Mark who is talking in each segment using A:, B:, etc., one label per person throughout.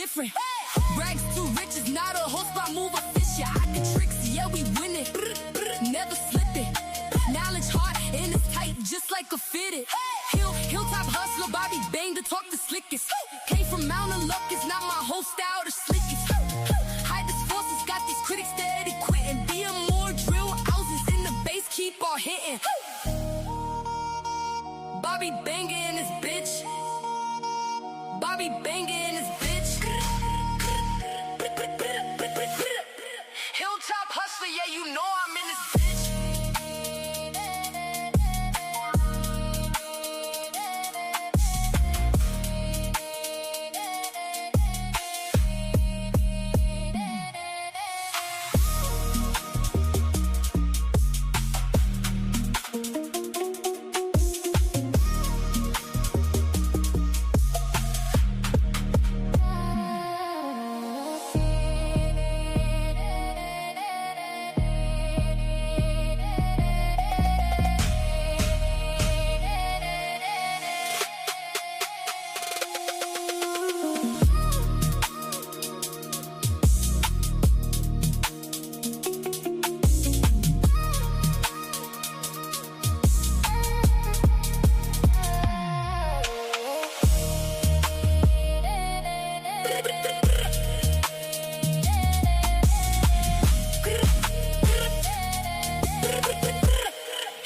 A: different. Rags to riches, not a whole spot move a fish. Yeah, I can tricks, yeah, we win it. Never slipping. Knowledge hard and it's tight, just like a fitted. Hilltop hustler, Bobby Bang to talk the slickest. Came from Mountain Luck, it's not my whole style, the slickest. Highness forces got these critics steady quitting. Being more drill houses in the base, keep on hitting. Bobby banging his bitch. Bobby banging his bitch. Hilltop hustler, yeah, you know I'm in this bitch.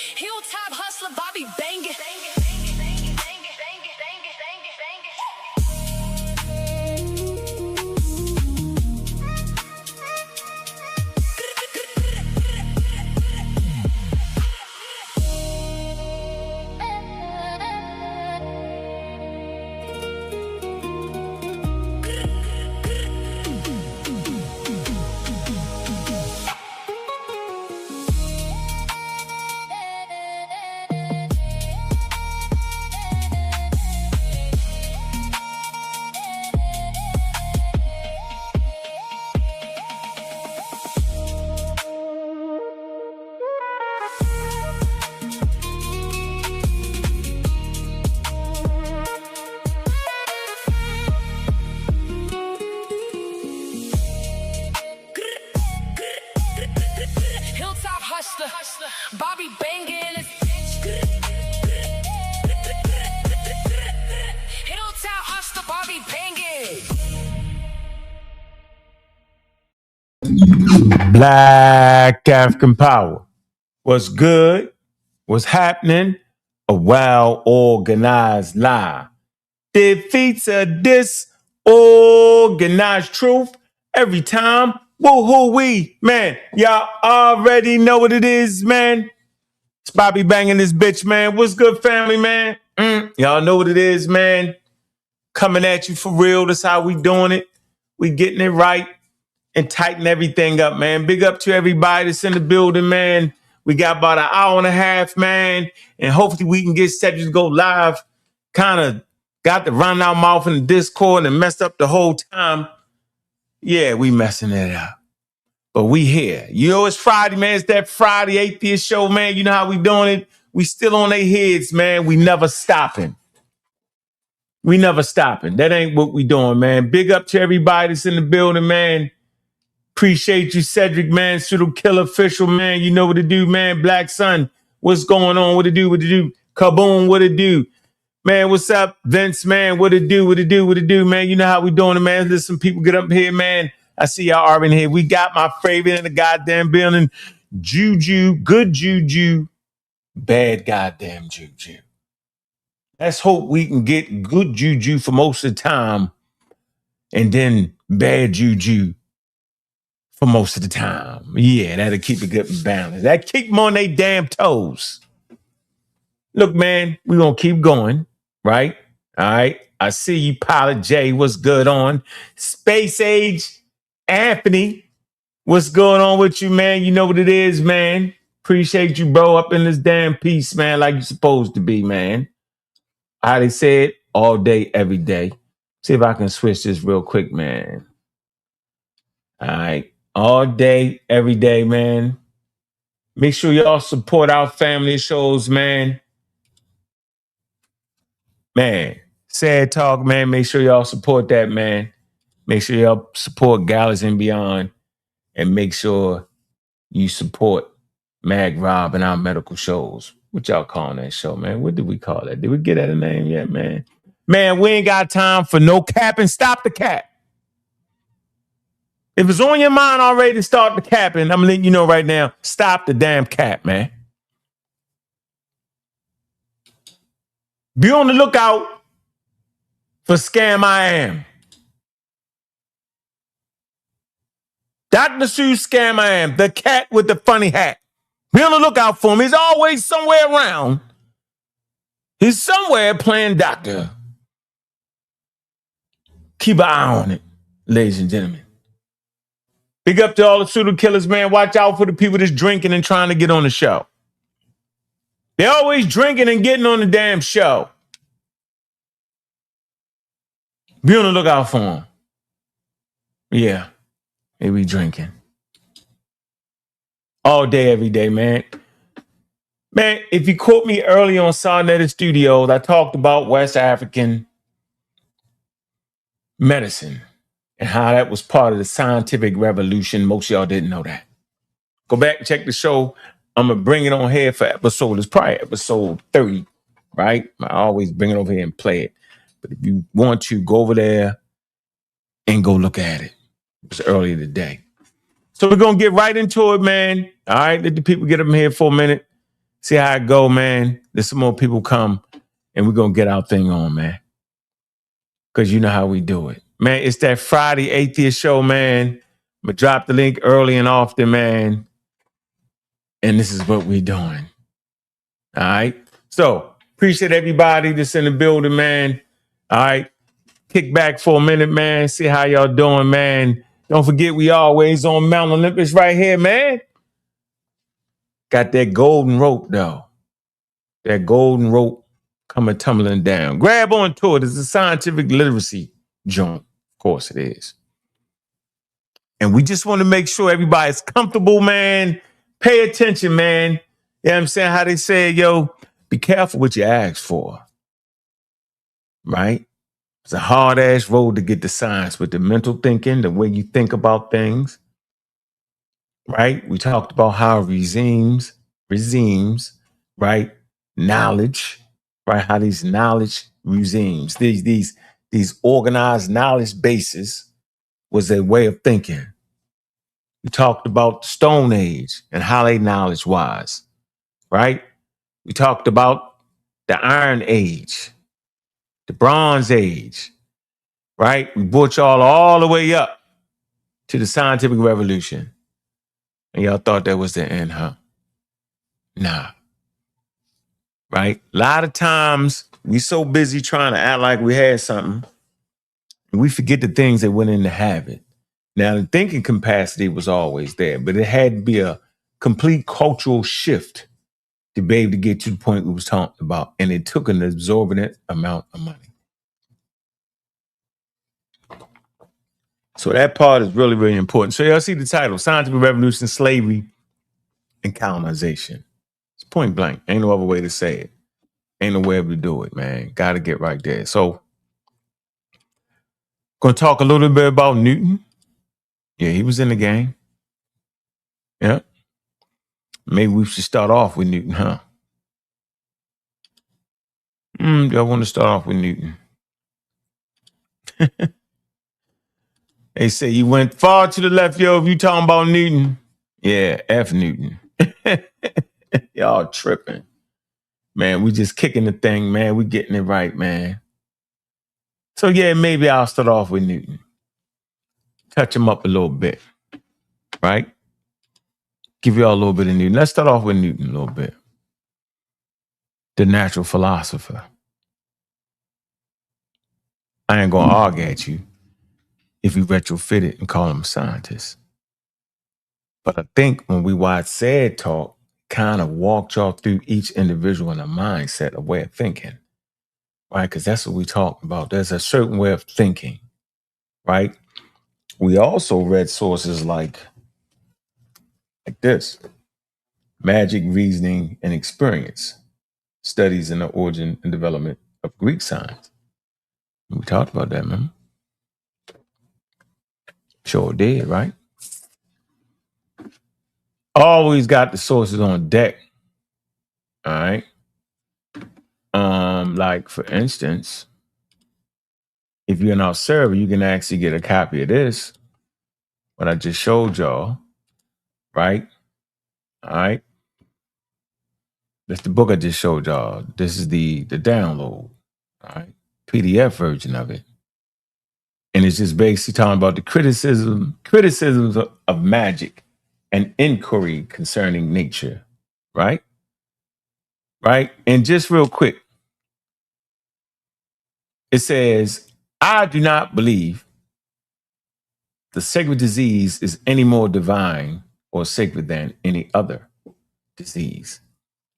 A: Hilltop hustler, Bobby banging. Hilltop hustler, Bobby banging his bitch. Hilltop hustler, Bobby banging.
B: Black African power. What's good? What's happening? A well-organized lie defeats a disorganized truth every time. Woo-hoo-wee, man. Y'all already know what it is, man. It's Bobby banging this bitch, man. What's good, family, man? Y'all know what it is, man. Coming at you for real. That's how we doing it. We getting it right and tighten everything up, man. Big up to everybody that's in the building, man. We got about an hour and a half, man. And hopefully we can get Skeptics to go live. Kind of got the run our mouth in the Discord and messed up the whole time. Yeah, we messing it up. But we here. You know, it's Friday, man. It's that Friday Atheist show, man. You know how we doing it. We still on their heads, man. We never stopping. We never stopping. That ain't what we doing, man. Big up to everybody that's in the building, man. Appreciate you, Cedric, man. Pseudo Killer Official, man. You know what to do, man. Black Sun, what's going on? What to do? What to do? Kaboom, what to do? Man, what's up? Vince, man, what to do? What to do? What to do, man? You know how we doing it, man. Listen, people get up here, man. I see y'all are in here. We got my favorite in the goddamn building. Juju, good juju, bad goddamn juju. Let's hope we can get good juju for most of the time and then bad juju for most of the time. Yeah, that'll keep it good and balanced. That keep them on their damn toes. Look, man, we're going to keep going, right? All right. I see you, Pilot J. What's good on? Space Age Anthony. What's going on with you, man? You know what it is, man. Appreciate you, bro, up in this damn piece, man, like you're supposed to be, man. How they say it, all day, every day. See if I can switch this real quick, man. All right. All day, every day, man. Make sure y'all support our family shows, man. Man, sad talk, man. Make sure y'all support that, man. Make sure y'all support Gallows and Beyond, and make sure you support Mag Rob and our medical shows. What y'all calling that show, man? What did we call that? Did we get that a name yet, man? Man, we ain't got time for no capping. Stop the cap. If it's on your mind already to start the capping, I'm letting you know right now, stop the damn cap, man. Be on the lookout for Scam I Am. Dr. Seuss Scam I Am, the cat with the funny hat. Be on the lookout for him. He's always somewhere around. He's somewhere playing doctor. Keep an eye on it, ladies and gentlemen. Big up to all the pseudo killers, man. Watch out for the people that's drinking and trying to get on the show. They're always drinking and getting on the damn show. Be on the lookout for them. Yeah, they be drinking. All day, every day, man. Man, if you caught me early on Sarnetta Studios, I talked about West African medicine and how that was part of the scientific revolution. Most of y'all didn't know that. Go back and check the show. I'm going to bring it on here for episode. It's probably episode 30, right? I always bring it over here and play it. But if you want to, go over there and go look at it. It was earlier today. So we're going to get right into it, man. All right, let the people get up here for a minute. See how it go, man. There's some more people come, and we're going to get our thing on, man. Because you know how we do it. Man, it's that Friday Atheist show, man. I'm going to drop the link early and often, man. And this is what we're doing. All right? So, appreciate everybody that's in the building, man. All right? Kick back for a minute, man. See how y'all doing, man. Don't forget, we always on Mount Olympus right here, man. Got that golden rope, though. That golden rope coming tumbling down. Grab onto it. It's a scientific literacy joint. Of course it is. And we just want to make sure everybody's comfortable, man. Pay attention, man. You know what I'm saying? How they say, yo, be careful what you ask for. Right? It's a hard-ass road to get to science with the mental thinking, the way you think about things. Right? We talked about how regimes, right? Knowledge, right? How these knowledge regimes, these organized knowledge bases was a way of thinking. We talked about the Stone Age and how they knowledge was, right? We talked about the Iron Age, the Bronze Age, right? We brought y'all all the way up to the scientific revolution. And y'all thought that was the end, huh? Nah. Right? A lot of times we so busy trying to act like we had something, and we forget the things that went into habit. Now, the thinking capacity was always there, but it had to be a complete cultural shift to be able to get to the point we was talking about. And it took an exorbitant amount of money. So that part is really, really important. So y'all see the title, Scientific Revolution, Slavery, and Colonization. It's point blank. Ain't no other way to say it. Ain't no way to do it, man. Got to get right there. So, going to talk a little bit about Newton. Yeah, he was in the game. Yeah. Maybe we should start off with Newton, huh? I want to start off with Newton. They say you went far to the left, yo, if you talking about Newton. Yeah, F Newton. Y'all tripping. Man, we just kicking the thing, man. We getting it right, man. So, yeah, maybe I'll start off with Newton. Touch him up a little bit, right? Give y'all a little bit of Newton. Let's start off with Newton a little bit. The natural philosopher. I ain't going to argue at you if you retrofit it and call him a scientist. But I think when we watch Said talk, kind of walked y'all through each individual in a mindset, a way of thinking, right? Because that's what we talk about. There's a certain way of thinking, right? We also read sources like this: Magic, Reasoning, and Experience, Studies in the Origin and Development of Greek Science. We talked about that, remember? Sure did, right? Always got the sources on deck. All right. Like for instance, if you're in our server, you can actually get a copy of this, what I just showed y'all, right? All right. That's the book I just showed y'all. This is the download, all right? PDF version of it. And it's just basically talking about the criticisms of magic and inquiry concerning nature, right? Right? And just real quick, it says, I do not believe the sacred disease is any more divine or sacred than any other disease.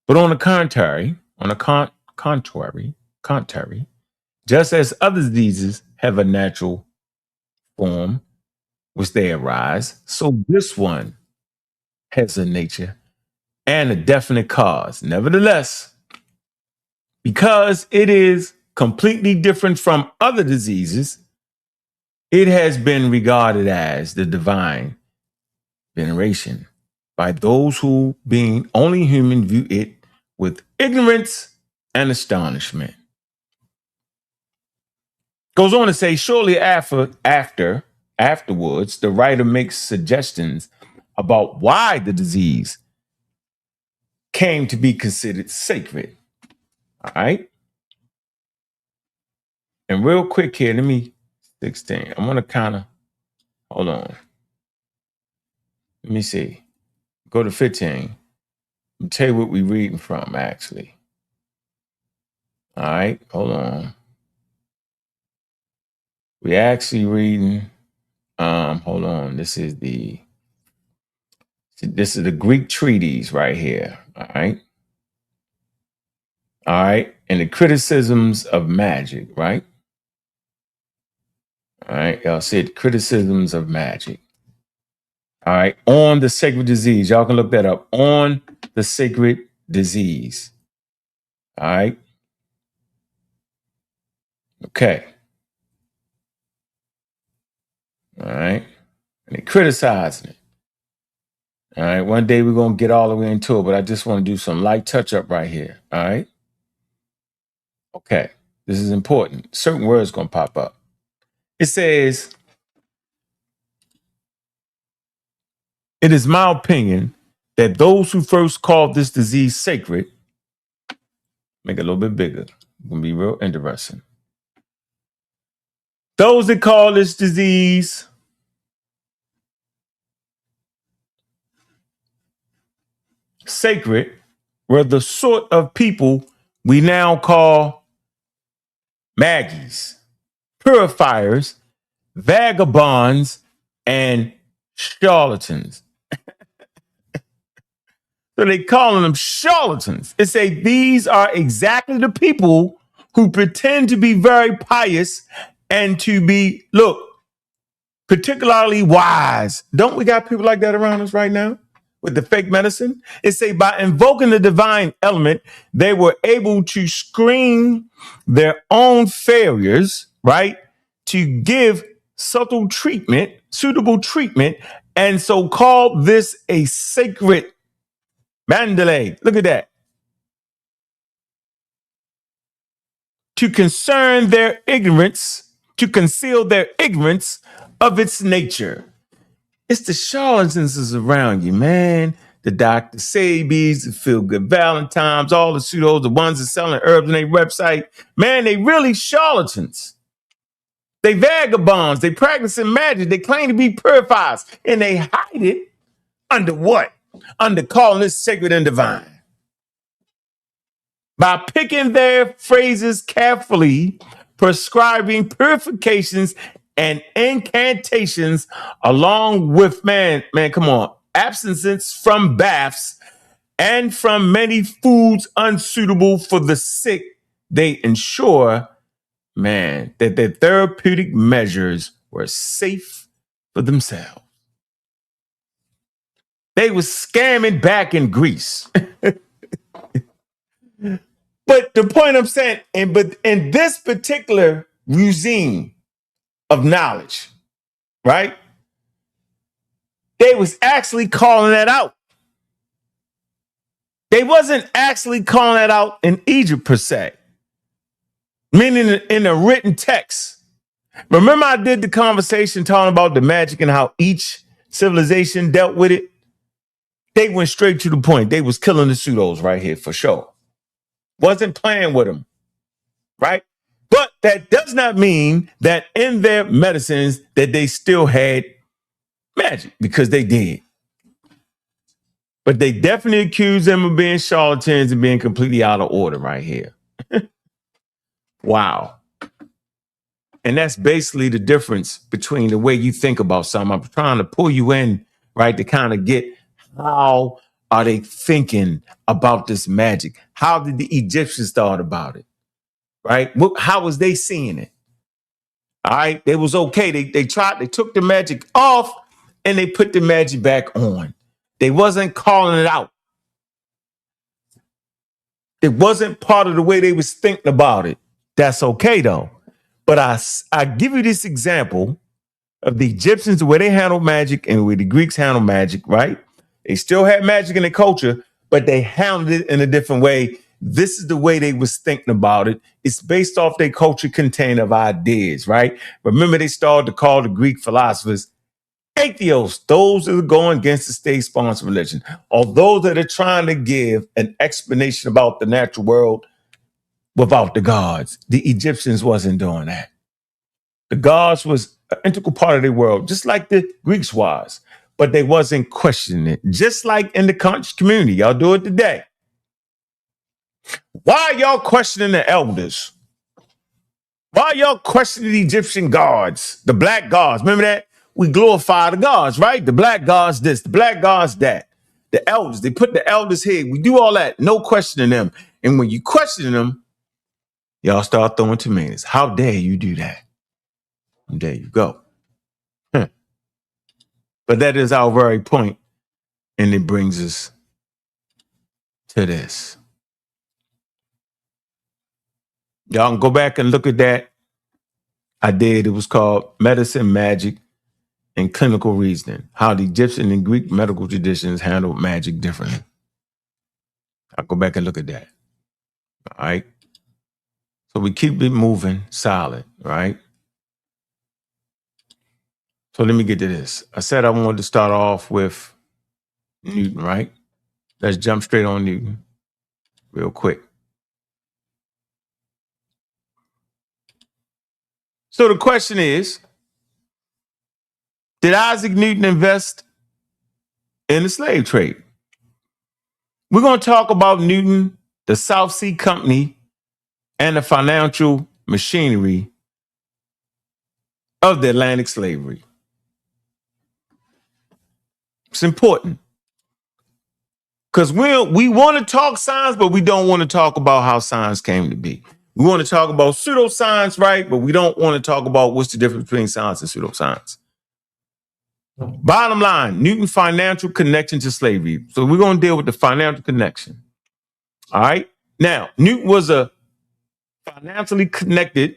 B: But on the contrary, just as other diseases have a natural form which they arise, so this one has a nature and a definite cause. Nevertheless, because it is completely different from other diseases, it has been regarded as the divine veneration by those who, being only human, view it with ignorance and astonishment. Goes on to say, shortly afterwards, the writer makes suggestions about why the disease came to be considered sacred. All right. And real quick here, let me 16. I want to kind of hold on. Let me see. Go to 15. I'll tell you what we're reading from, actually. All right, hold on. We actually reading. Hold on. This is the Greek treatise right here. All right. All right. And the criticisms of magic, right? All right. Y'all said criticisms of magic. All right. On the sacred disease. Y'all can look that up. On the sacred disease. All right. Okay. All right. And they criticizing it. All right. One day we're going to get all the way into it, but I just want to do some light touch up right here. All right. Okay. This is important. Certain words going to pop up. It says, it is my opinion that those who first called this disease sacred, make it a little bit bigger. It's going to be real interesting. Those that call this disease sacred were the sort of people we now call maggies, purifiers, vagabonds, and charlatans. So they calling them charlatans. It say these are exactly the people who pretend to be very pious and to be, look, particularly wise. Don't we got people like that around us right now with the fake medicine? It say by invoking the divine element, they were able to screen their own failures, right? To give suitable treatment, and so called this a sacred Mandalay. Look at that. To conceal their ignorance of its nature. It's the charlatans around you, man. The Dr. Sabies, the Feel Good Valentines, all the pseudos, the ones that selling herbs on their website. Man, they really charlatans. They vagabonds. They practicing magic. They claim to be purifiers. And they hide it under what? Under calling this sacred and divine. By picking their phrases carefully, prescribing purifications and incantations along with, come on, abstinence from baths and from many foods unsuitable for the sick, they ensure, that their therapeutic measures were safe for themselves. They were scamming back in Greece. But the point I'm saying, but in this particular regime of knowledge, right? they was actually calling that out. They wasn't actually calling that out in Egypt per se, meaning in a written text. Remember I did the conversation talking about the magic and how each civilization dealt with it? They went straight to the point. They was killing the pseudos right here for sure. Wasn't playing with them, right? But that does not mean that in their medicines that they still had magic, because they did. But they definitely accused them of being charlatans and being completely out of order right here. Wow. And that's basically the difference between the way you think about something. I'm trying to pull you in, right, to kind of get how are they thinking about this magic? How did the Egyptians thought about it, right? How was they seeing it? All right, it was okay. They took the magic off and they put the magic back on. They wasn't calling it out. It wasn't part of the way they was thinking about it. That's okay though. But I give you this example of the Egyptians, the way they handled magic and the way the Greeks handled magic, right? They still had magic in their culture, but they handled it in a different way. This is the way they was thinking about it. It's based off their culture container of ideas, right? Remember, they started to call the Greek philosophers atheists, those that are going against the state-sponsored religion, or those that are trying to give an explanation about the natural world without the gods. The Egyptians wasn't doing that. The gods was an integral part of their world, just like the Greeks was, but they wasn't questioning it. Just like in the conscious community, y'all do it today. Why are y'all questioning the elders? Why are y'all questioning the Egyptian gods, the black gods? Remember that? We glorify the gods, right? The black gods this, the black gods that. The elders, they put the elders here. We do all that, no questioning them. And when you question them, y'all start throwing tomatoes. How dare you do that? And there you go. But that is our very point, and it brings us to this. Y'all can go back and look at that. I did. It was called Medicine, Magic, and Clinical Reasoning, how the Egyptian and Greek medical traditions handled magic differently. I'll go back and look at that. All right. So we keep it moving solid, right? So let me get to this. I said I wanted to start off with Newton, right? Let's jump straight on Newton real quick. So the question is, did Isaac Newton invest in the slave trade? We're going to talk about Newton, the South Sea Company, and the financial machinery of the Atlantic slavery. It's important because we want to talk science, but we don't want to talk about how science came to be. We want to talk about pseudoscience, right? But we don't want to talk about what's the difference between science and pseudoscience. Bottom line, Newton's financial connection to slavery. So we're going to deal with the financial connection. All right. Now, Newton was financially connected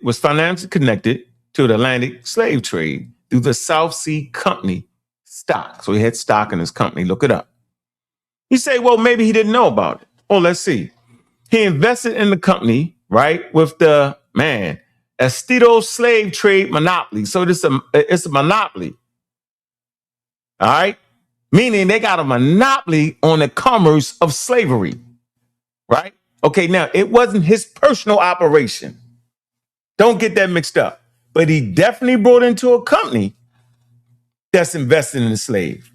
B: to the Atlantic slave trade through the South Sea Company stock. So he had stock in his company. Look it up. You say, well, maybe he didn't know about it. Oh, let's see. He invested in the company, right, with the Estito slave trade monopoly. So it's a monopoly. All right. Meaning they got a monopoly on the commerce of slavery. Right. Okay. Now, it wasn't his personal operation. Don't get that mixed up. But he definitely brought into a company that's invested in the slave.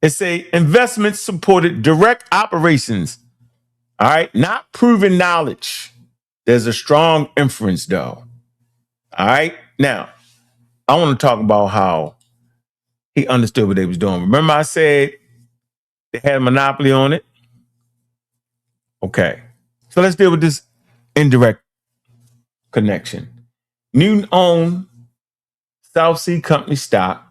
B: It's a investment supported direct operations. All right. Not proven knowledge. There's a strong inference, though. All right. Now, I want to talk about how he understood what they was doing. Remember I said they had a monopoly on it? Okay. So let's deal with this indirect connection. Newton owned South Sea Company stock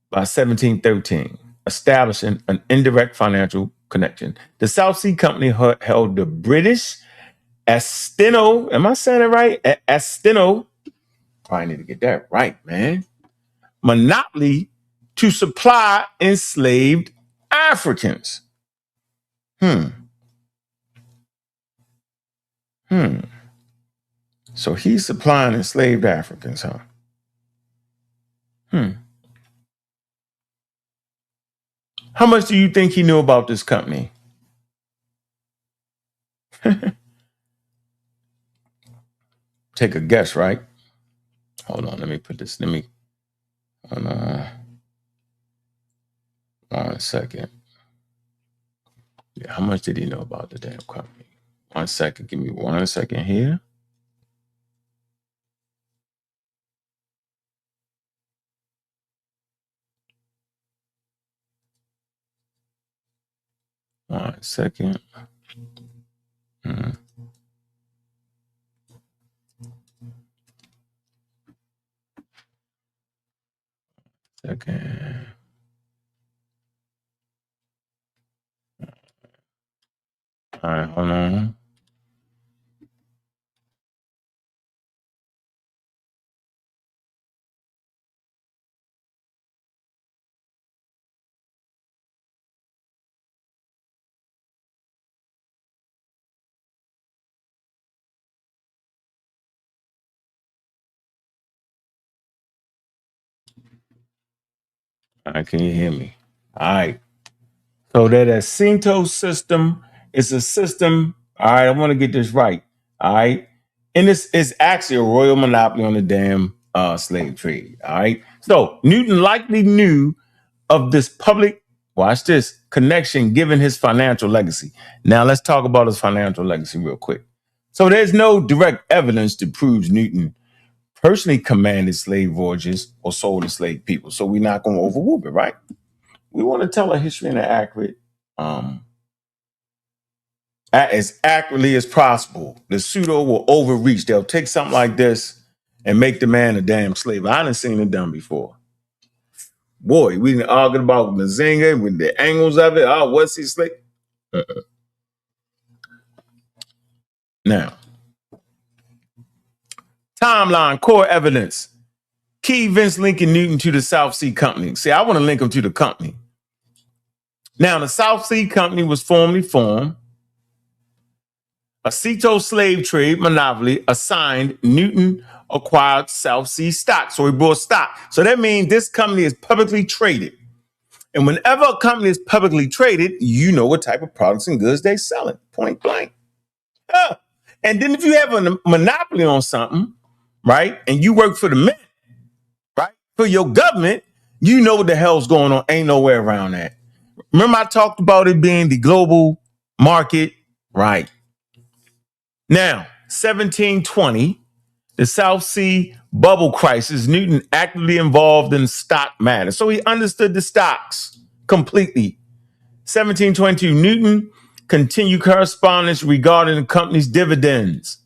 B: by 1713, establishing an indirect financial connection. The South Sea Company held the British Estino, am I saying it right? Estino, I need to get that right, man. Monopoly to supply enslaved Africans. So he's supplying enslaved Africans, huh? How much do you think he knew about this company? Take a guess, right? Hold on, let me put this. Hold on 1 second. Yeah, how much did he know about the damn company? 1 second. Give me 1 second here. One second. Second. All right, hold on. All right, can you hear me? All right. So that Jacinto system is a system. All right, I want to get this right. All right. And this is actually a royal monopoly on the damn slave trade. All right. So Newton likely knew of this public, watch this, connection given his financial legacy. Now let's talk about his financial legacy real quick. So there's no direct evidence that proves Newton personally commanded slave voyages or sold enslaved people. So we're not going to overwhelm it, right? We want to tell a history in an accurate, as accurately as possible. The pseudo will overreach. They'll take something like this and make the man a damn slave. I done seen it done before. Boy, we didn't argue about Mazinga with the angles of it. Oh, what's he slave? Now, timeline, core evidence. Key events linking Newton to the South Sea Company. See, I want to link him to the company. Now, the South Sea Company was formally formed. A Ceto slave trade monopoly assigned Newton acquired South Sea stock. So he bought stock. So that means this company is publicly traded. And whenever a company is publicly traded, you know what type of products and goods they're selling, point blank. And then if you have a monopoly on something, right, and you work for the mint, right, for your government, you know what the hell's going on. Ain't nowhere around that. Remember I talked about it being the global market, right? Now, 1720, the South Sea bubble crisis, Newton actively involved in stock matter. So he understood the stocks completely. 1722, Newton continued correspondence regarding the company's dividends.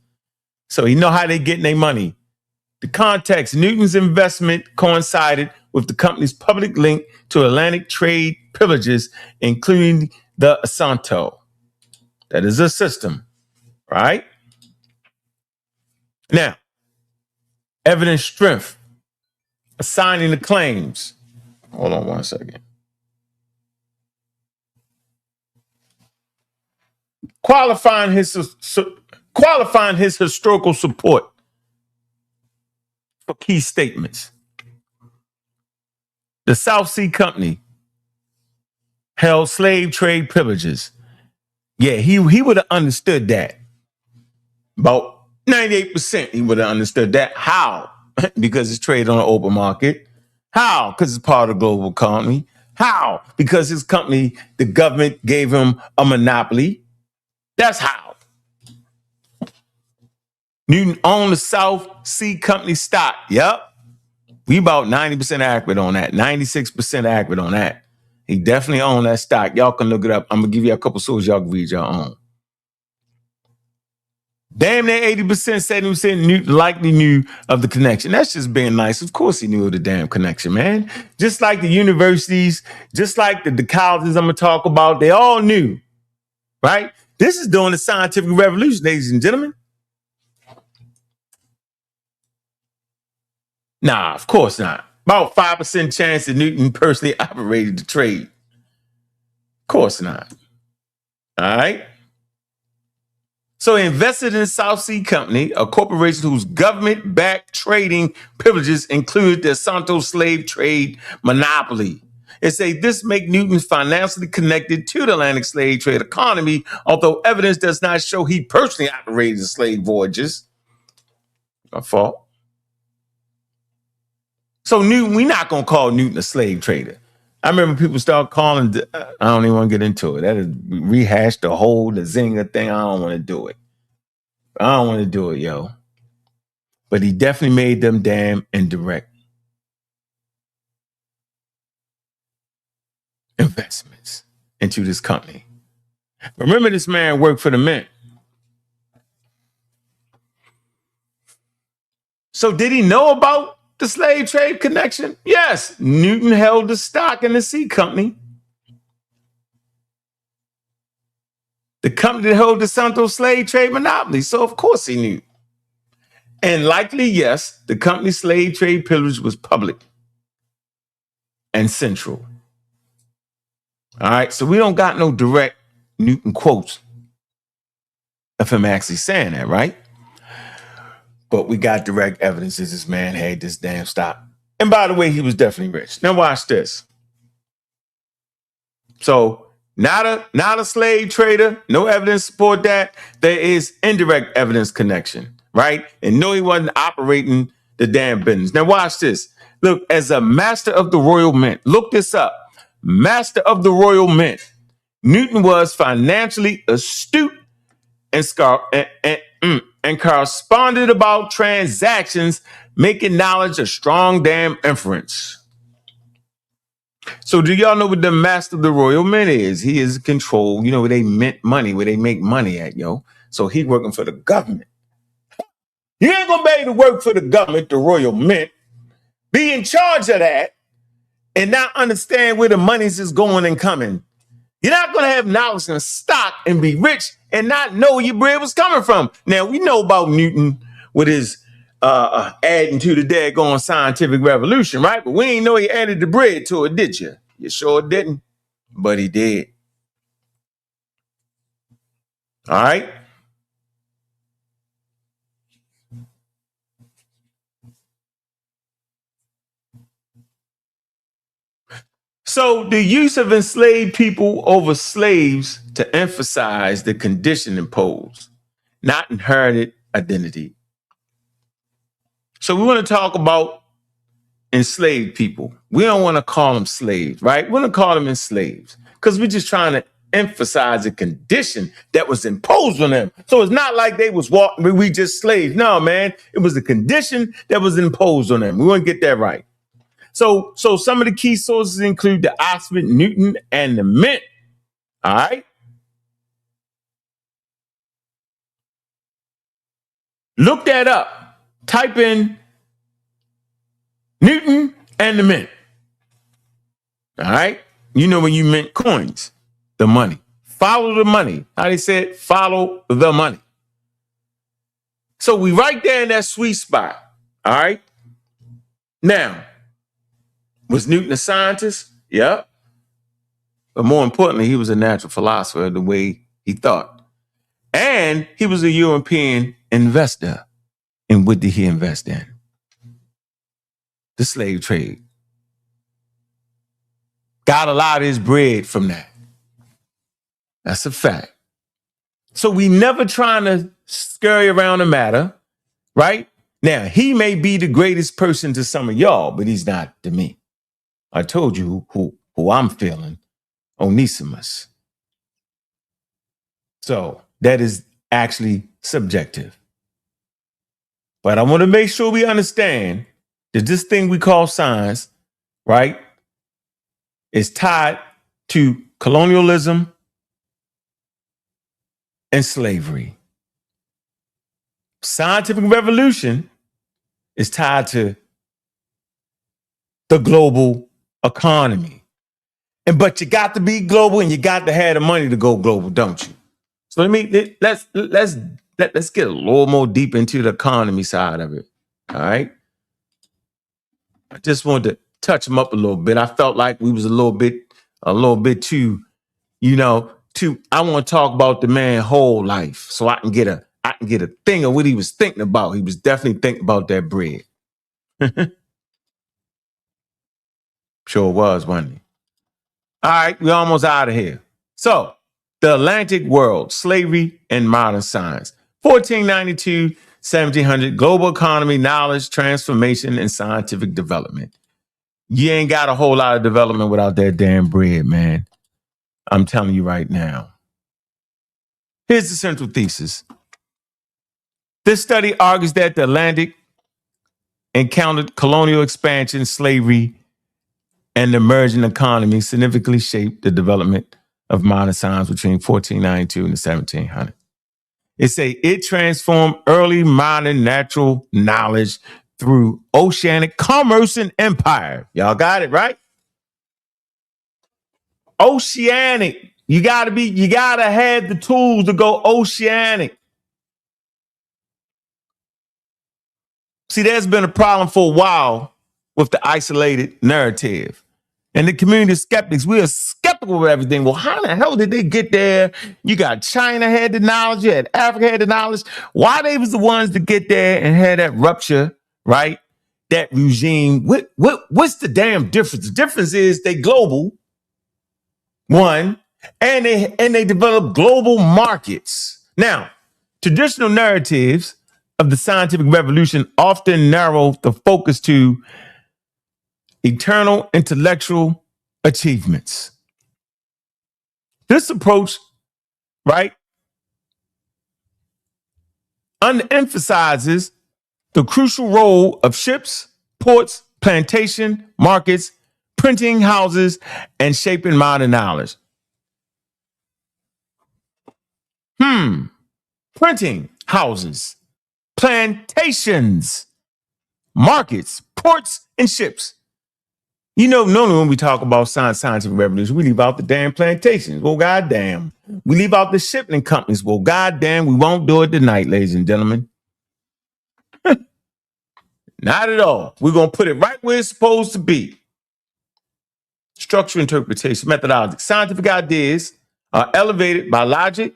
B: So he know how they getting their money. The context, Newton's investment coincided with the company's public link to Atlantic trade privileges, including the Asanto. That is a system, right? Now, evidence strength, assigning the claims. Hold on 1 second. Qualifying his historical support for key statements. The South Sea Company held slave trade privileges. Yeah, he would have understood that. About 98% he would have understood that. How? Because it's traded on an open market. How? Because it's part of the global economy. How? Because his company, the government gave him a monopoly. That's how. Newton owned the South Sea Company stock. Yep. We about 90% accurate on that. 96% accurate on that. He definitely owned that stock. Y'all can look it up. I'm going to give you a couple sources y'all can read your own. Damn near 80%, 70% likely knew of the connection. That's just being nice. Of course he knew of the damn connection, man. Just like the universities, just like the colleges I'm going to talk about, they all knew, right? This is during the scientific revolution, ladies and gentlemen. Nah, of course not. About 5% chance that Newton personally operated the trade. Of course not. All right. So he invested in the South Sea Company, a corporation whose government-backed trading privileges included the Santos slave trade monopoly. It says this make Newton financially connected to the Atlantic slave trade economy, although evidence does not show he personally operated the slave voyages. My fault. So Newton, we're not going to call Newton a slave trader. I remember people start calling, I don't even want to get into it. That is rehash the whole, the Zinga thing. I don't want to do it. I don't want to do it, yo. But he definitely made them damn indirect investments into this company. Remember, this man worked for the mint. So did he know about the slave trade connection? Yes. Newton held the stock in the Sea Company. The company that held the Santos slave trade monopoly. So of course he knew. And likely, yes, the company's slave trade privilege was public and central. All right, so we don't got no direct Newton quotes of him actually saying that, right? But we got direct evidence that this man had this damn stock. And by the way, he was definitely rich. Now watch this. So not a slave trader, no evidence to support that. There is indirect evidence connection, right? And no, he wasn't operating the damn business. Now watch this. Look, as a master of the Royal Mint, look this up. Master of the Royal Mint, Newton was financially astute and corresponded about transactions, making knowledge a strong damn inference. So do y'all know what the master of the Royal Mint is? He is control, you know, where they mint money, where they make money at, yo. So he working for the government. You ain't gonna be able to work for the government, the Royal Mint, be in charge of that, and not understand where the monies is going and coming. You're not going to have knowledge and stock and be rich and not know where your bread was coming from. Now, we know about Newton with his adding to the daggone scientific revolution, right? But we ain't know he added the bread to it, did you? You sure didn't, but he did. All right? So the use of enslaved people over slaves to emphasize the condition imposed, not inherited identity. So we want to talk about enslaved people. We don't want to call them slaves, right? We want to call them enslaved because we're just trying to emphasize a condition that was imposed on them. So it's not like they was walking, we just slaves. No, man, it was a condition that was imposed on them. We want to get that right. So some of the key sources include the Oxford, Newton, and the Mint. All right. Look that up. Type in Newton and the Mint. All right. You know when you mint coins, the money. Follow the money. How they said, follow the money. So we right there in that sweet spot. All right. Now, was Newton a scientist? Yeah. But more importantly, he was a natural philosopher the way he thought. And he was a European investor. And what did he invest in? The slave trade. Got a lot of his bread from that. That's a fact. So we never trying to scurry around the matter, right? Now, he may be the greatest person to some of y'all, but he's not to me. I told you who I'm feeling, Onesimus. So that is actually subjective. But I want to make sure we understand that this thing we call science, right, is tied to colonialism and slavery. Scientific revolution is tied to the global economy. But you got to be global and you got to have the money to go global, don't you? So let's get a little more deep into the economy side of it. All right. I just wanted to touch them up a little bit. I felt like we was a little bit too, I want to talk about the man's whole life so I can get a thing of what he was thinking about. He was definitely thinking about that bread. Sure was, wasn't he? All right, we're almost out of here. So, the Atlantic World, Slavery and Modern Science, 1492, 1700, Global Economy, Knowledge, Transformation, and Scientific Development. You ain't got a whole lot of development without that damn bread, man. I'm telling you right now. Here's the central thesis. This study argues that the Atlantic encountered colonial expansion, slavery, and the emerging economy significantly shaped the development of modern science between 1492 and the 1700s. It transformed early modern natural knowledge through oceanic commerce and empire. Y'all got it, right? Oceanic. You gotta have the tools to go oceanic. See, there's been a problem for a while with the isolated narrative. And the community of skeptics, we are skeptical of everything. Well, how the hell did they get there? You got China had the knowledge, you had Africa had the knowledge. Why they was the ones to get there and had that rupture, right? That regime. What's the damn difference? The difference is they global, one, and they develop global markets. Now, traditional narratives of the scientific revolution often narrow the focus to eternal intellectual achievements. This approach, right, emphasizes the crucial role of ships, ports, plantation, markets, printing houses, and shaping modern knowledge. Printing houses, plantations, markets, ports, and ships. Normally when we talk about scientific revolution, we leave out the damn plantations. Well, goddamn. We leave out the shipping companies. Well, goddamn, we won't do it tonight, ladies and gentlemen. Not at all. We're going to put it right where it's supposed to be. Structure, interpretation, methodology. Scientific ideas are elevated by logic,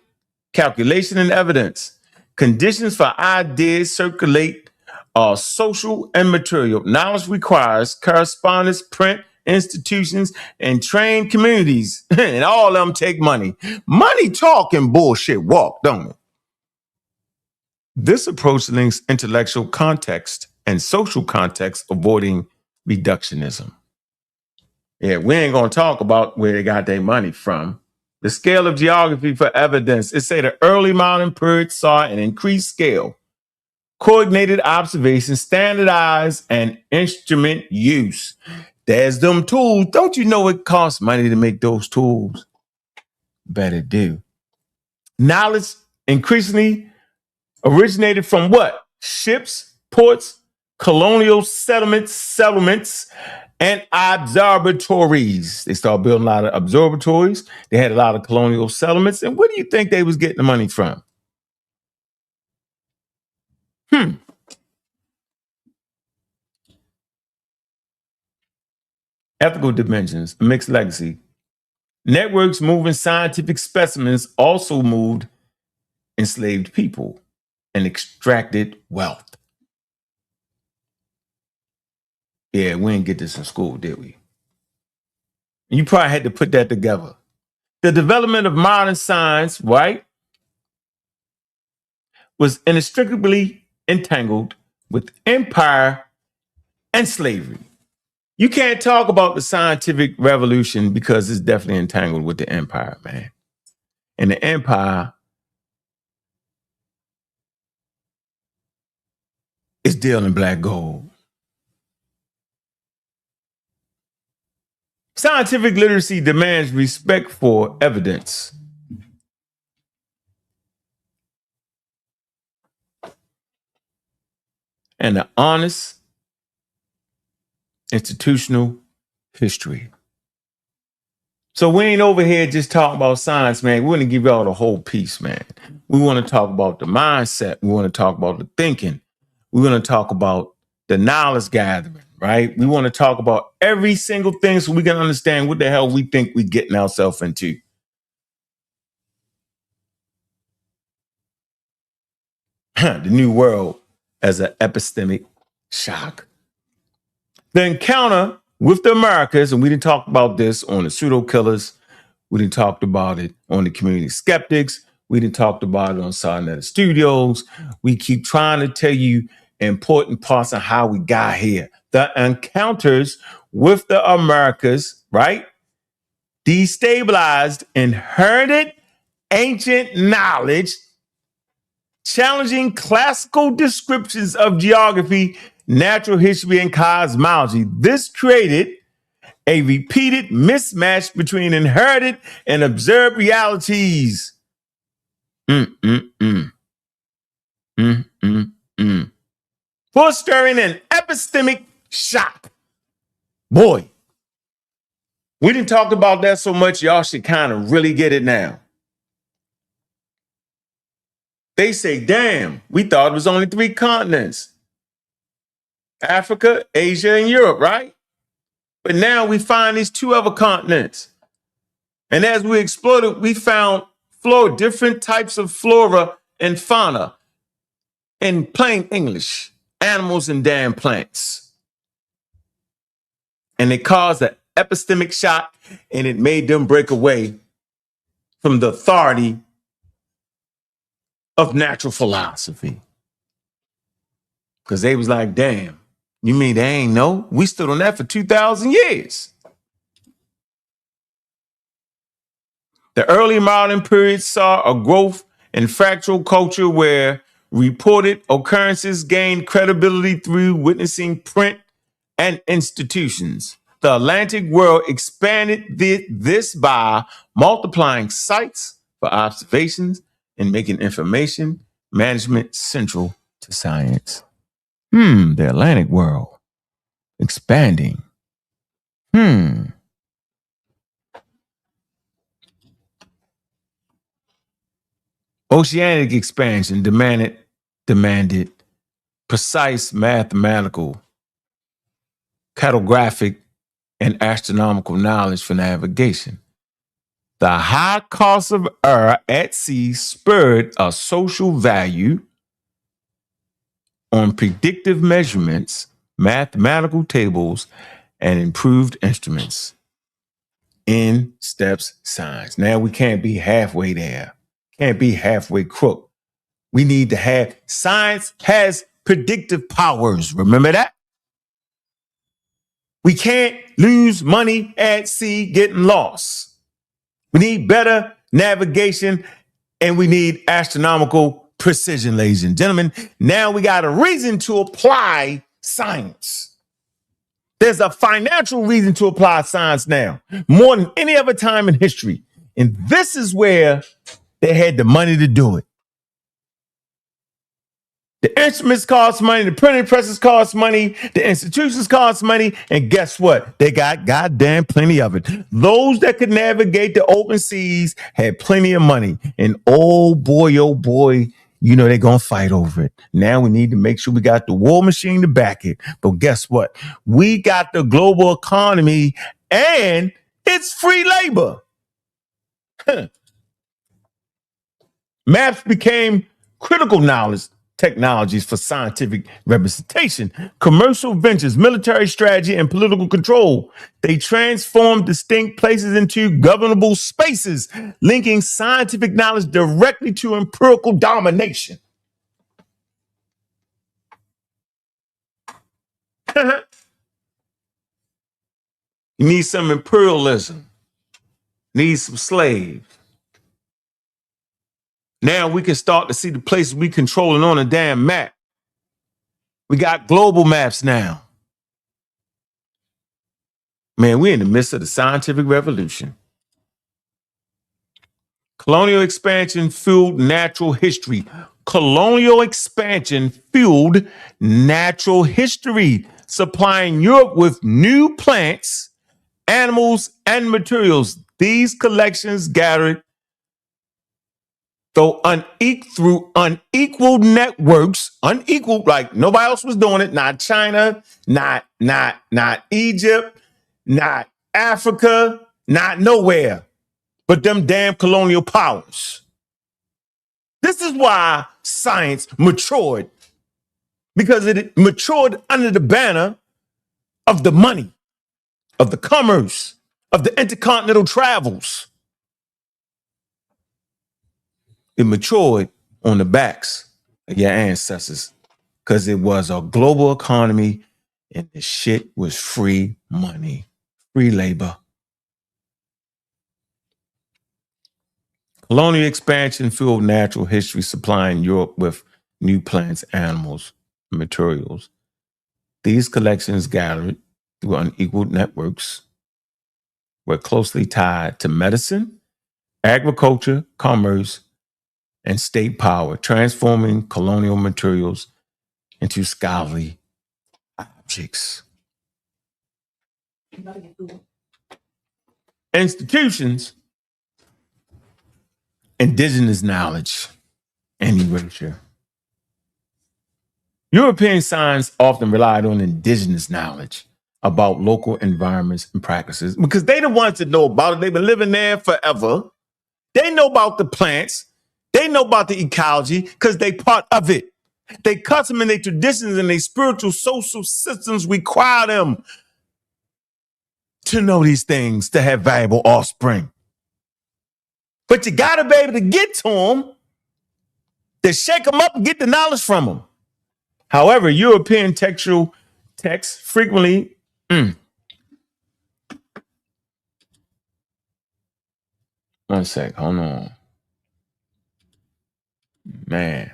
B: calculation, and evidence. Conditions for ideas circulate are social and material. Knowledge requires correspondence, print, institutions, and trained communities. And all of them take money. Money talk and bullshit walk, don't it? This approach links intellectual context and social context, avoiding reductionism. Yeah, we ain't going to talk about where they got their money from. The scale of geography for evidence. It say the early modern period saw an increased scale, coordinated observation, standardized, and instrument use. There's them tools. Don't you know it costs money to make those tools? Better do. Knowledge increasingly originated from what? Ships, ports, colonial settlements, and observatories. They started building a lot of observatories. They had a lot of colonial settlements. And where do you think they was getting the money from? Ethical dimensions, a mixed legacy. Networks moving scientific specimens also moved enslaved people and extracted wealth. Yeah, we didn't get this in school, did we? You probably had to put that together. The development of modern science, right, was inextricably entangled with empire and slavery. You can't talk about the scientific revolution because it's definitely entangled with the empire, man. And the empire is dealing black gold. Scientific literacy demands respect for evidence. And an honest institutional history. So we ain't over here just talking about science, man. We want to give y'all the whole piece, man. We want to talk about the mindset. We want to talk about the thinking. We want to talk about the knowledge gathering, right? We want to talk about every single thing so we can understand what the hell we think we're getting ourselves into. The new world as an epistemic shock. The encounter with the Americas, and we didn't talk about this on the pseudo killers. We didn't talk about it on the community skeptics. We didn't talk about it on Sarnetta Studios. We keep trying to tell you important parts of how we got here. The encounters with the Americas, right? Destabilized, inherited ancient knowledge, challenging classical descriptions of geography, natural history, and cosmology. This created a repeated mismatch between inherited and observed realities. Fostering an epistemic shock. Boy, we didn't talk about that so much, y'all should kind of really get it now. They say, damn, we thought it was only 3 continents. Africa, Asia, and Europe, right? But now we find these 2 other continents. And as we explored it, we found different types of flora and fauna. In plain English, animals and damn plants. And it caused an epistemic shock, and it made them break away from the authority of natural philosophy. Because they was like, damn, you mean they ain't know? We stood on that for 2,000 years. The early modern period saw a growth in fractal culture where reported occurrences gained credibility through witnessing print and institutions. The Atlantic world expanded this by multiplying sites for observations and making information management central to science. The Atlantic world expanding. Oceanic expansion demanded precise mathematical, cartographic, and astronomical knowledge for navigation. The high cost of air at sea spurred a social value on predictive measurements, mathematical tables, and improved instruments. In steps science. Now we can't be halfway there. Can't be halfway crook. We need to have science has predictive powers. Remember that? We can't lose money at sea getting lost. We need better navigation and we need astronomical precision, ladies and gentlemen. Now we got a reason to apply science. There's a financial reason to apply science now, more than any other time in history. And this is where they had the money to do it. The instruments cost money, the printing presses cost money, the institutions cost money, and guess what? They got goddamn plenty of it. Those that could navigate the open seas had plenty of money. And oh boy, you know they're going to fight over it. Now we need to make sure we got the war machine to back it. But guess what? We got the global economy and it's free labor. Maps became critical knowledge technologies for scientific representation, commercial ventures, military strategy, and political control. They transformed distinct places into governable spaces, linking scientific knowledge directly to empirical domination. You need some imperialism. Need some slaves. Now we can start to see the places we controlling on a damn map. We got global maps now. Man, we're in the midst of the scientific revolution. Colonial expansion fueled natural history. Colonial expansion fueled natural history, supplying Europe with new plants, animals, and materials. These collections gathered through unequal networks, unequal, like nobody else was doing it. Not China, not Egypt, not Africa, not nowhere, but them damn colonial powers. This is why science matured, because it matured under the banner of the money, of the commerce, of the intercontinental travels. It matured on the backs of your ancestors because it was a global economy and the shit was free money, free labor. Colonial expansion fueled natural history, supplying Europe with new plants, animals, and materials. These collections gathered through unequal networks were closely tied to medicine, agriculture, commerce, and state power, transforming colonial materials into scholarly objects. Institutions, indigenous knowledge, and erasure. European science often relied on indigenous knowledge about local environments and practices because they the ones that know about it. They've been living there forever. They know about the plants. They know about the ecology because they part of it. They custom and their traditions and their spiritual social systems require them to know these things to have valuable offspring. But you got to be able to get to them, to shake them up and get the knowledge from them. However, European textual texts frequently one sec, hold on. Man.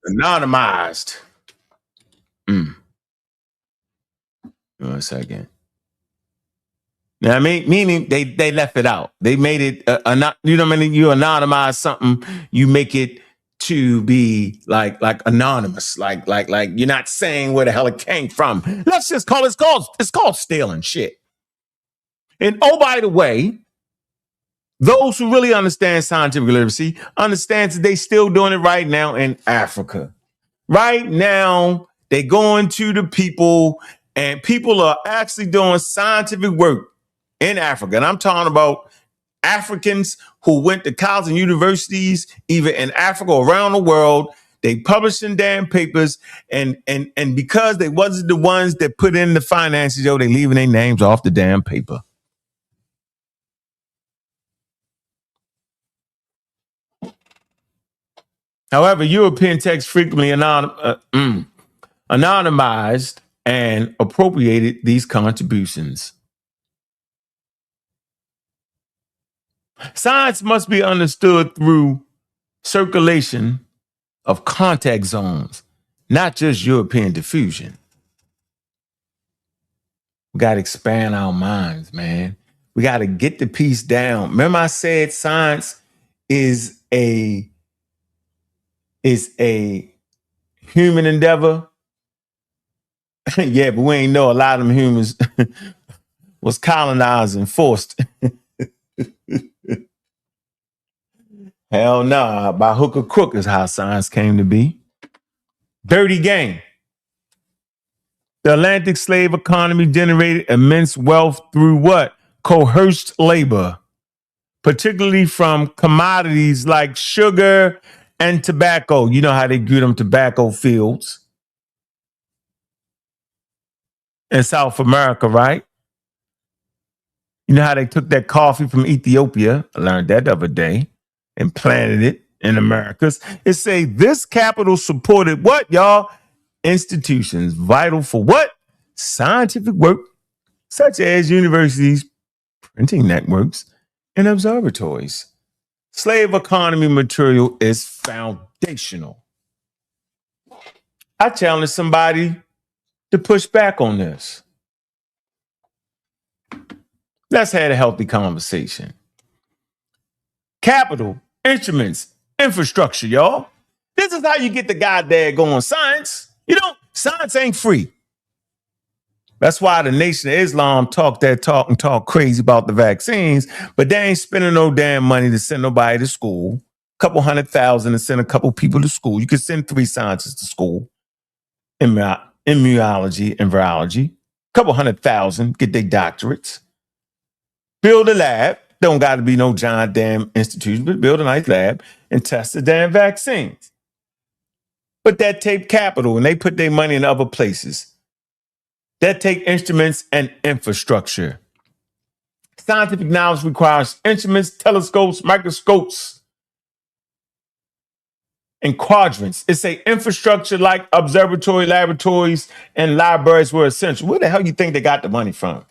B: Anonymized. 1 second. Now, I mean, meaning they left it out. They made it you know what I mean? You anonymize something, you make it to be like anonymous, like you're not saying where the hell it came from. Let's just call it's called stealing shit. And oh, by the way, those who really understand scientific literacy understands that they still doing it right now in Africa. Right now, they going to the people, and people are actually doing scientific work in Africa. And I'm talking about Africans who went to college and universities, either in Africa or around the world. They publishing damn papers, and because they wasn't the ones that put in the finances, they leaving their names off the damn paper. However, European texts frequently anonymized and appropriated these contributions. Science must be understood through circulation of contact zones, not just European diffusion. We got to expand our minds, man. We got to get the piece down. Remember I said science is a human endeavor? Yeah, but we ain't know a lot of them humans was colonized and forced. Hell nah, by hook or crook is how science came to be. Dirty game. The Atlantic slave economy generated immense wealth through what? Coerced labor, particularly from commodities like sugar and tobacco. You know how they grew them tobacco fields in South America, right? You know how they took that coffee from Ethiopia, I learned that the other day, and planted it in Americas. It say this capital supported what, y'all? Institutions vital for what? Scientific work, such as universities, printing networks, and observatories. Slave economy material is foundational. I challenge somebody to push back on this. Let's have a healthy conversation. Capital, instruments, infrastructure, y'all. This is how you get the goddamn going science. You know, science ain't free. That's why the Nation of Islam talk that talk and talk crazy about the vaccines, but they ain't spending no damn money to send nobody to school. Couple 100,000 to send a couple people to school. You could send 3 scientists to school. Immunology and virology. Couple 100,000, get their doctorates. Build a lab. Don't got to be no giant damn institution, but build a nice lab and test the damn vaccines. But that take capital, and they put their money in other places. That take instruments and infrastructure. Scientific knowledge requires instruments, telescopes, microscopes, and quadrants. It's a infrastructure like observatory, laboratories, and libraries were essential. Where the hell you think they got the money from?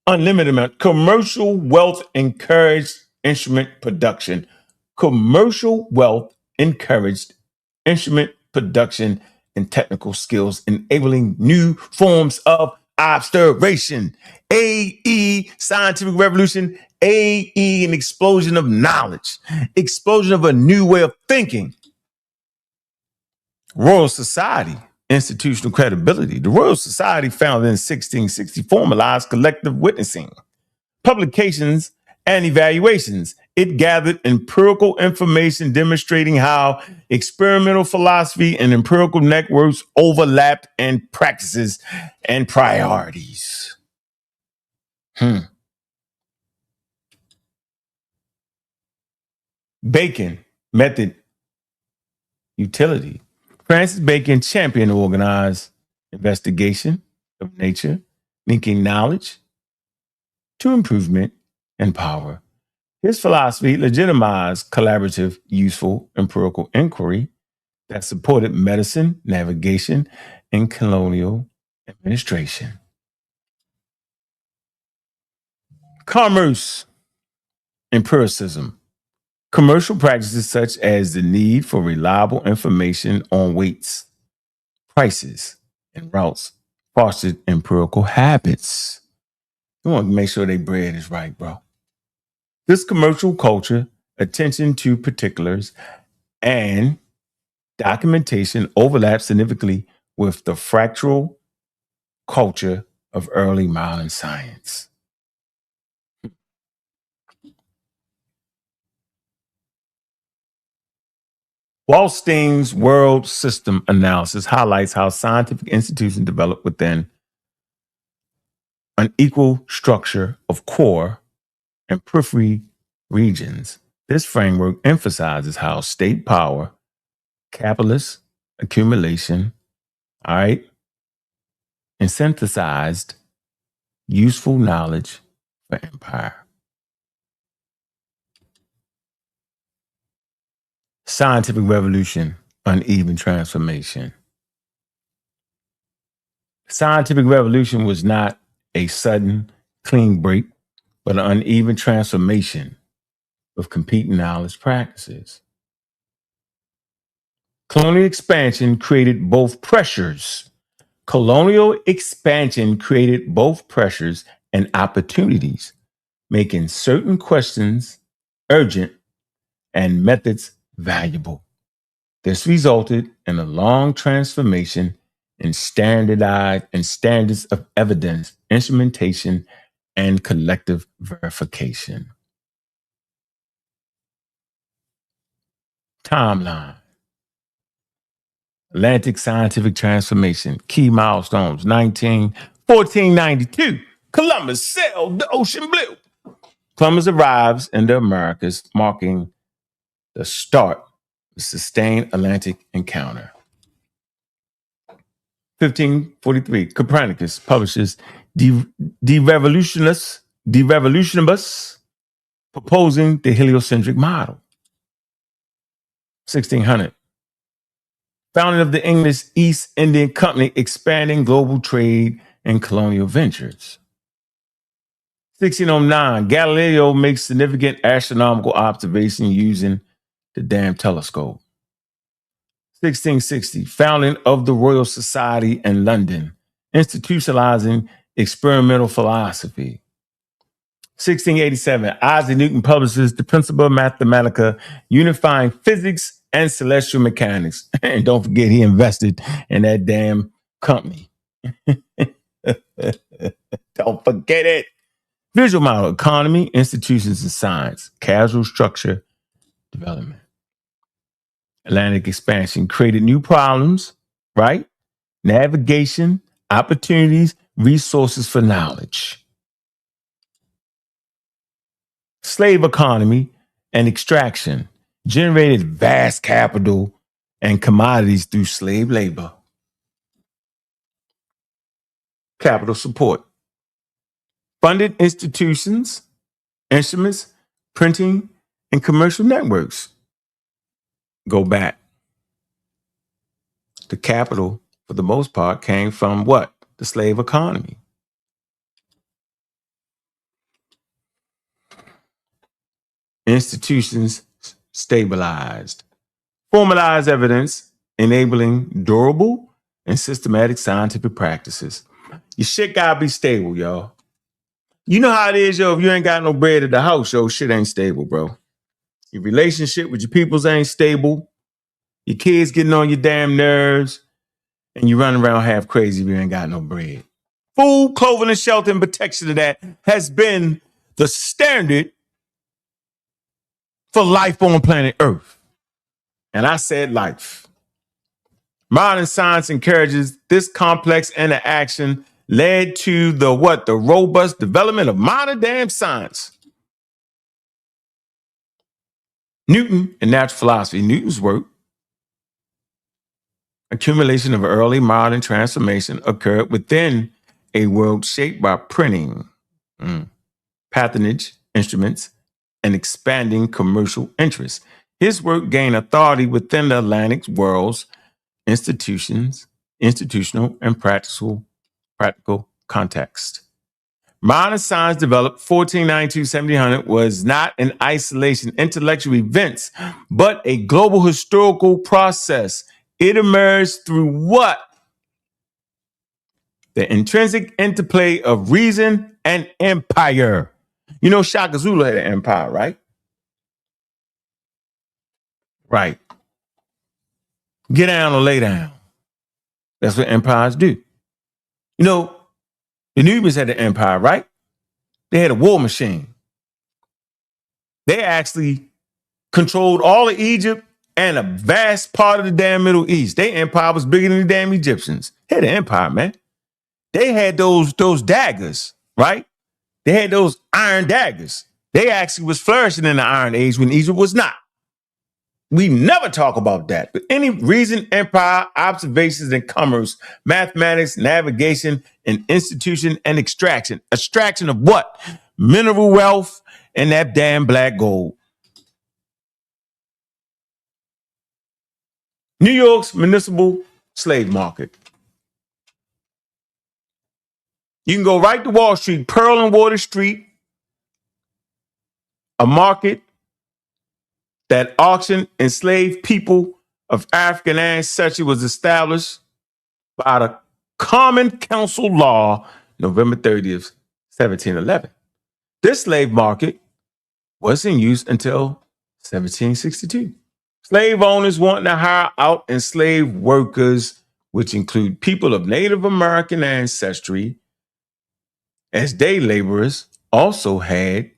B: Unlimited amount. Commercial wealth encouraged instrument production. Commercial wealth encouraged instrument production and technical skills, enabling new forms of observation. AE, scientific revolution. AE, an explosion of knowledge, explosion of a new way of thinking. Royal Society, institutional credibility. The Royal Society, founded in 1660, formalized collective witnessing, publications, and evaluations. It gathered empirical information demonstrating how experimental philosophy and empirical networks overlapped in practices and priorities. Bacon, method, utility. Francis Bacon championed organized investigation of nature, linking knowledge to improvement and power. His philosophy legitimized collaborative, useful, empirical inquiry that supported medicine, navigation, and colonial administration. Commerce, empiricism. Commercial practices such as the need for reliable information on weights, prices, and routes fostered empirical habits. You want to make sure their bread is right, bro. This commercial culture, attention to particulars, and documentation overlap significantly with the fractal culture of early modern science. Wallstein's world system analysis highlights how scientific institutions develop within an equal structure of core and periphery regions. This framework emphasizes how state power, capitalist accumulation, and synthesized useful knowledge for empire. Scientific revolution, uneven transformation. Scientific revolution was not a sudden, clean break, but an uneven transformation of competing knowledge practices. Colonial expansion created both pressures. Colonial expansion created both pressures and opportunities, making certain questions urgent and methods valuable. This resulted in a long transformation in standards of evidence, instrumentation, and collective verification. Timeline. Atlantic scientific transformation. Key milestones. 1492. Columbus sailed the ocean blue. Columbus arrives in the Americas, marking the start of the sustained Atlantic encounter. 1543. Copernicus publishes De Revolutionibus, proposing the heliocentric model. 1600. Founding of the English East India Company, expanding global trade and colonial ventures. 1609, Galileo makes significant astronomical observation using the damn telescope. 1660, founding of the Royal Society in London, institutionalizing experimental philosophy. 1687, Isaac Newton publishes The Principia Mathematica, unifying physics and celestial mechanics. And don't forget, he invested in that damn company. Don't forget it. Visual model: economy, institutions, and science. Causal structure, development. Atlantic expansion created new problems, right? Navigation, opportunities, resources for knowledge. Slave economy and extraction generated vast capital and commodities through slave labor. Capital support funded institutions, instruments, printing, and commercial networks. Go back. The capital, for the most part, came from what? The slave economy. Institutions stabilized. Formalized evidence enabling durable and systematic scientific practices. Your shit gotta be stable, y'all. You know how it is, yo. If you ain't got no bread at the house, yo, shit ain't stable, bro. Your relationship with your peoples ain't stable. Your kids getting on your damn nerves. And you running around half crazy if you ain't got no bread. Food, clothing, and shelter and protection of that has been the standard for life on planet Earth. And I said life. Modern science encourages this complex interaction led to the what? The robust development of modern damn science. Newton and natural philosophy. Newton's work, accumulation of early modern transformation, occurred within a world shaped by printing, patronage, instruments, and expanding commercial interests. His work gained authority within the Atlantic world's institutional and practical context. Modern science developed 1492-1700 was not an isolation intellectual event, but a global historical process. It emerged through what? The intrinsic interplay of reason and empire. You know, Shaka Zulu had an empire, right? Right. Get down or lay down. That's what empires do. You know, the Nubians had an empire, right? They had a war machine. They actually controlled all of Egypt and a vast part of the damn Middle East. Their empire was bigger than the damn Egyptians. They had an empire, man. They had those daggers, right? They had those iron daggers. They actually was flourishing in the Iron Age when Egypt was not. We never talk about that. But any reason, empire, observations, and commerce, mathematics, navigation, and institution and extraction. Extraction of what? Mineral wealth and that damn black gold. New York's municipal slave market. You can go right to Wall Street, Pearl and Water Street, a market that auctioned enslaved people of African ancestry was established by the Common Council Law, November 30th, 1711. This slave market was in use until 1762. Slave owners wanting to hire out enslaved workers, which include people of Native American ancestry, as day laborers, also had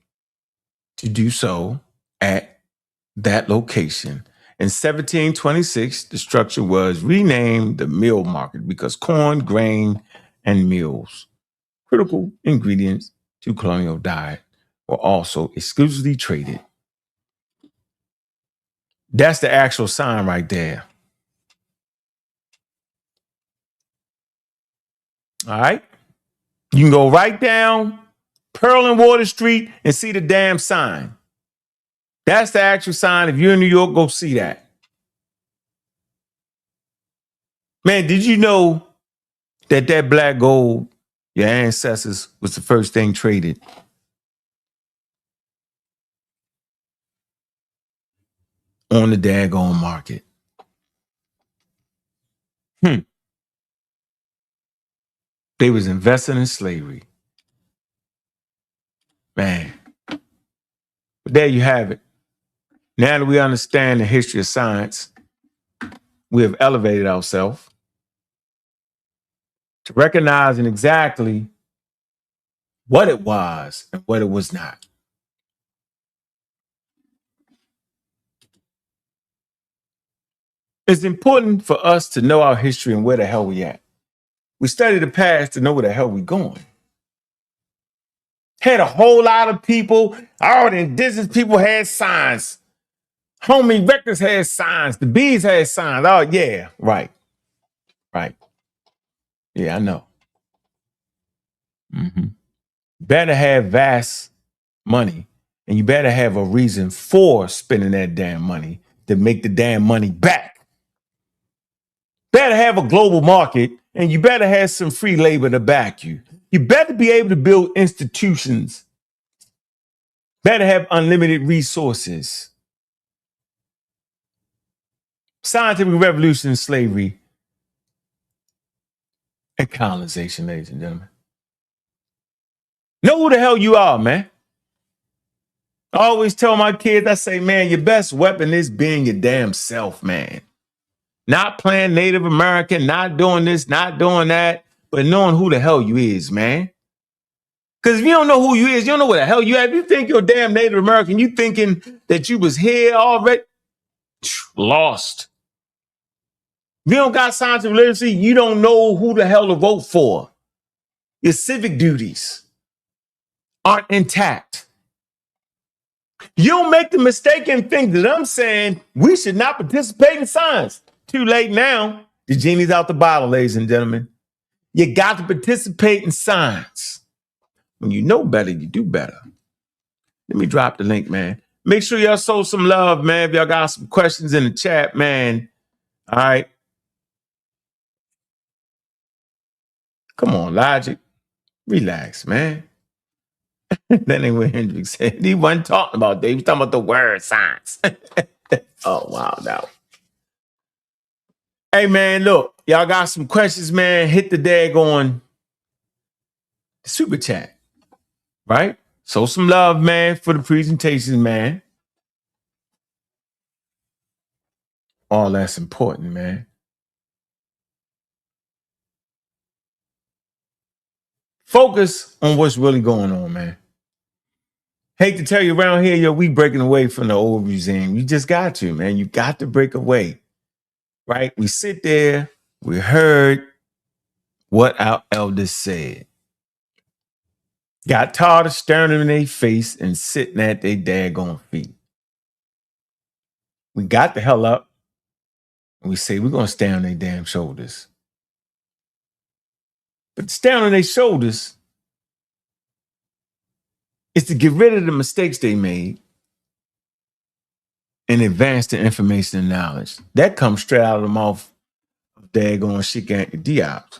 B: to do so at that location. In 1726, the structure was renamed the mill market because corn, grain, and meals, critical ingredients to colonial diet, were also exclusively traded. That's the actual sign right there. All right. You can go right down Pearl and Water Street and see the damn sign. That's the actual sign. If you're in New York, go see that. Man, did you know that black gold, your ancestors, was the first thing traded? On the daggone market. They was investing in slavery. Man. But there you have it. Now that we understand the history of science, we have elevated ourselves to recognizing exactly what it was and what it was not. It's important for us to know our history and where the hell we at. We study the past to know where the hell we going. Had a whole lot of people, all the indigenous people had signs. Homie Rectors had signs. The bees had signs. Oh, yeah, right. Yeah, I know. Better have vast money, and you better have a reason for spending that damn money to make the damn money back. Better have a global market, and you better have some free labor to back you. You better be able to build institutions. Better have unlimited resources. Scientific revolution, slavery, and colonization, ladies and gentlemen. Know who the hell you are, man. I always tell my kids, I say, man, your best weapon is being your damn self, man. Not playing Native American, not doing this, not doing that, but knowing who the hell you is, man. Because if you don't know who you is, you don't know where the hell you at. If you think you're damn Native American, you thinking that you was here already, lost. If you don't got scientific literacy, you don't know who the hell to vote for. Your civic duties aren't intact. You don't make the mistake and think that I'm saying we should not participate in science. Too late now. The genie's out the bottle, ladies and gentlemen. You got to participate in science. When you know better, you do better. Let me drop the link, man. Make sure y'all show some love, man. If y'all got some questions in the chat, man. All right. Come on, Logic. Relax, man. That ain't what Hendrix said. He wasn't talking about that. He was talking about the word science. Oh, wow. Now. Hey, man, look. Y'all got some questions, man. Hit the daggone super chat. Right? Show some love, man, for the presentation, man. All that's important, man. Focus on what's really going on, man. Hate to tell you around here, yo, we breaking away from the old regime. You just got to, man. You got to break away, right? We sit there, we heard what our elders said. Got tired of staring them in their face and sitting at their daggone feet. We got the hell up and we say we're going to stand on their damn shoulders. But to stand on their shoulders is to get rid of the mistakes they made and advance the information and knowledge. That comes straight out of the mouth of daggone Sheikh Diop.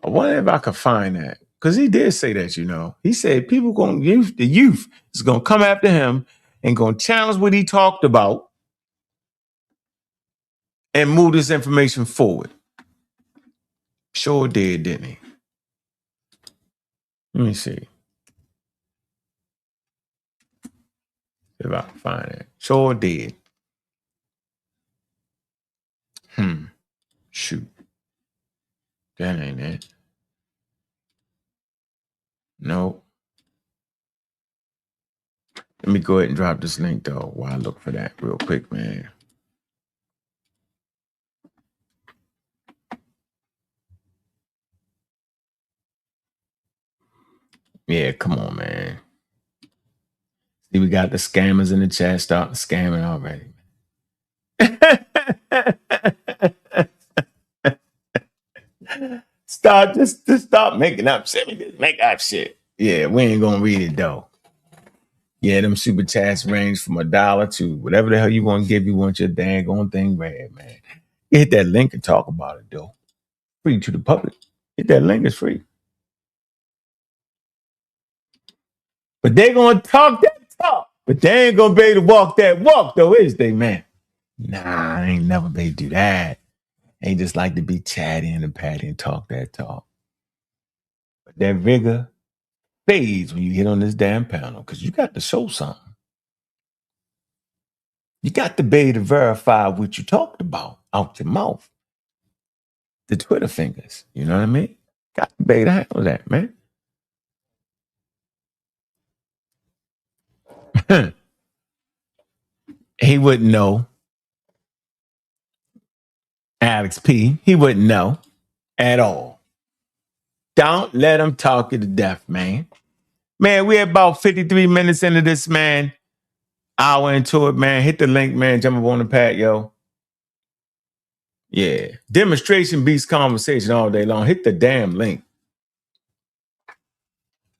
B: I wonder if I could find that. Because he did say that, you know. He said people the youth is going to come after him and going to challenge what he talked about and move this information forward. Sure did, didn't he? Let me see if I can find it. Sure did. Shoot. That ain't it. No. Let me go ahead and drop this link, though, while I look for that real quick, man. Yeah, come on, man. See, we got the scammers in the chat starting scamming already. Stop making up shit. Just make up shit. Yeah, we ain't gonna read it though. Yeah, them super chats range from $1 to whatever the hell you want to give. You want your dang on thing read, man. You hit that link and talk about it though. Free to the public. Hit that link, it's free. But they gonna talk that talk. But they ain't gonna be able to walk that walk though, is they, man? Nah, I ain't never be able to do that. Ain't just like to be chatty and patty and talk that talk. But that vigor fades when you get on this damn panel because you got to show something. You got to be able to verify what you talked about out your mouth. The Twitter fingers, you know what I mean? Got to be the hell with that, man. He wouldn't know. Alex P. He wouldn't know at all. Don't let him talk you to death, man. Man, we're about 53 minutes into this, man. Hour into it, man. Hit the link, man. Jump up on the pad, yo. Yeah. Demonstration beats conversation all day long. Hit the damn link.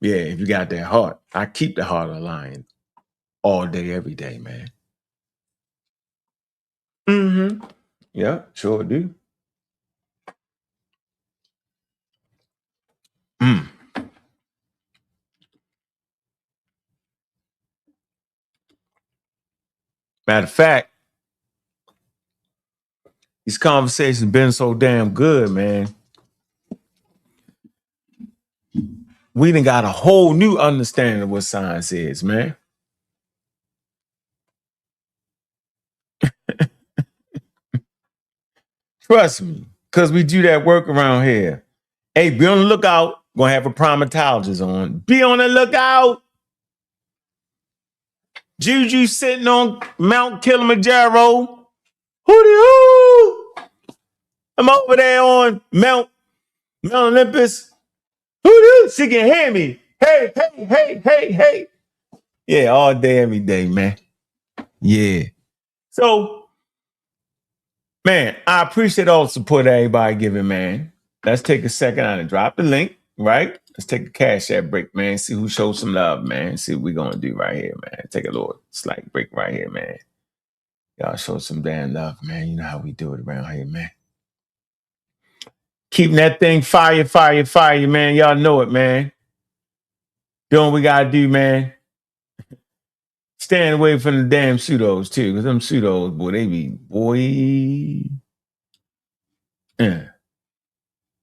B: Yeah, if you got that heart. I keep the heart of a lion all day, every day, man. Mm-hmm. Yeah, sure do. Mm. Matter of fact, these conversations been so damn good, man. We done got a whole new understanding of what science is, man. Trust me, because we do that work around here. Hey, be on the lookout. Gonna have a primatologist on. Be on the lookout. Juju sitting on Mount Kilimanjaro. Hootie-hoo! I'm over there on Mount Olympus. Hootie-hoo! She can hear me. Hey, hey, hey, hey, hey. Yeah, all day, every day, man. Yeah. So, man, I appreciate all the support everybody giving, man. Let's take a second out and drop the link, right? Let's take a cash app break, man. See who shows some love, man. See what we're going to do right here, man. Take a little slight break right here, man. Y'all show some damn love, man. You know how we do it around here, man. Keeping that thing fire, fire, fire, man. Y'all know it, man. Doing what we got to do, man. Staying away from the damn pseudos, too. Because them pseudos, boy, they be, boy.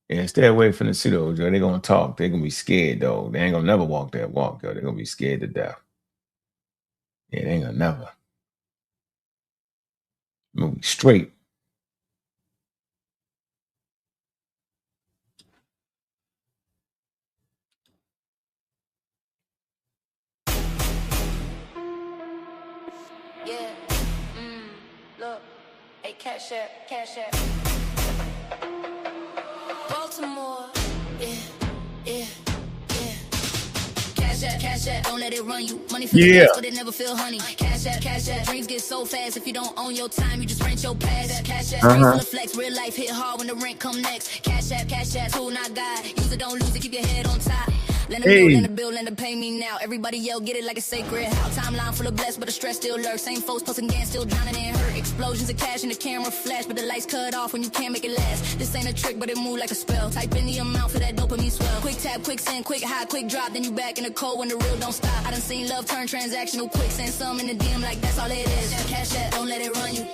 B: Yeah, stay away from the pseudos, yo. They're going to talk. They're going to be scared, though. They ain't going to never walk that walk, yo. They're going to be scared to death. Yeah, they ain't going to never. Move straight.
A: Yeah. Look. Hey, cash app. Baltimore. Yeah. Cash app, don't let it run you. Money feel fast, but it never feel honey. Cash app, dreams get so fast. If you don't own your time, you just rent your past. Cash app, dreams full of flex. Real life hit hard when the rent come next. Cash app, tool not God. Use it, don't lose it, keep your head on top. Lend the bill, lend the pay me now. Everybody yell, get it like a sacred house. Timeline full of blessed, but the stress still lurks. Same folks posting gas, still drowning in hurt. Explosions of cash in the camera flash, but the lights cut off when you can't make it last. This ain't a trick, but it move like a spell. Type in the amount for that dopamine swell. Quick tap, quick send, quick high, quick drop. Then you back in the cold when the real don't stop. I done seen love turn transactional quick. Send some in the DM like that's all it is. Cash app, don't let it run you.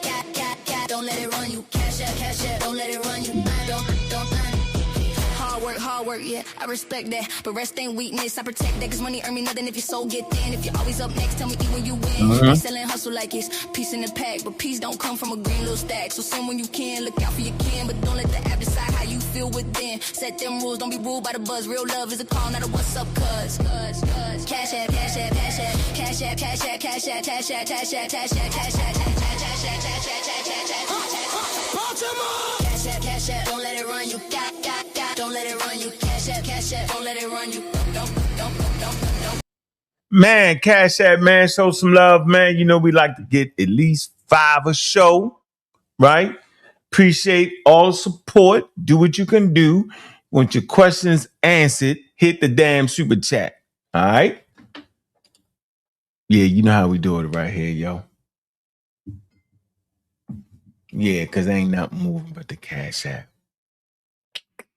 A: Don't let it run you. Cash app, don't let it run you. Don't. Hard work, yeah, I respect that. But rest ain't weakness, I protect that. Cause money earn me nothing if your soul get thin. If you're always up next, tell me when you win. They selling hustle like it's peace in the pack. But peace don't come from a green little stack. So send when you can, look out for your kin. But don't let the app decide how you feel within. Set them rules, don't be ruled by the buzz. Real love is a call, not a what's up, cuz. Cash app. Cash app, don't let it run you. Don't let it run you. Cash app, don't let it run you. Don't.
B: Man, Cash App, man, show some love, man. You know we like to get at least 5 a show, right? Appreciate all the support. Do what you can do. Want your questions answered, hit the damn super chat. All right? Yeah, you know how we do it right here, yo. Yeah, because ain't nothing moving but the Cash App.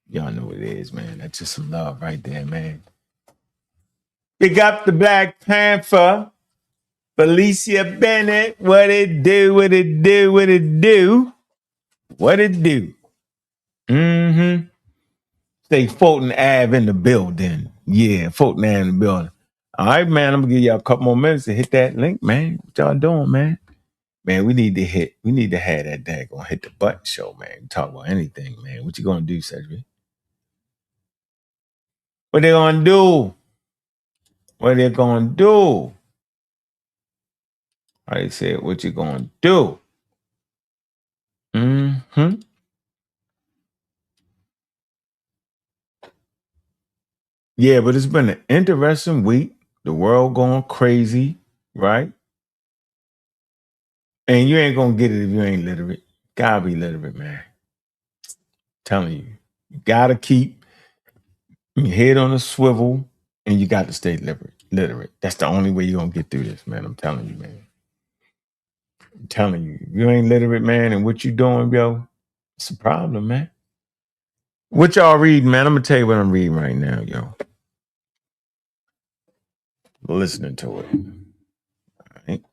B: Y'all know what it is, man. That's just some love right there, man. Big up the Black Panther. Felicia Bennett. What it do? Mm-hmm. Stay Fulton Ave in the building. Yeah, Fulton Ave in the building. All right, man. I'm gonna give y'all a couple more minutes to hit that link, man. What y'all doing, man? Man, we need to have that daggone hit the button show, man. Talk about anything, man. What you gonna do, Cedric? What they gonna do? What they gonna do? I said, what you gonna do? Mm-hmm. Yeah, but it's been an interesting week. The world going crazy, right? And you ain't gonna get it if you ain't literate. Gotta be literate, man. Telling you. You gotta keep your head on a swivel and you got to stay literate. That's the only way you're gonna get through this, man. I'm telling you, man. I'm telling you. If you ain't literate, man, and what you doing, yo, it's a problem, man. What y'all reading, man? I'm gonna tell you what I'm reading right now, yo. Listening to it. All right.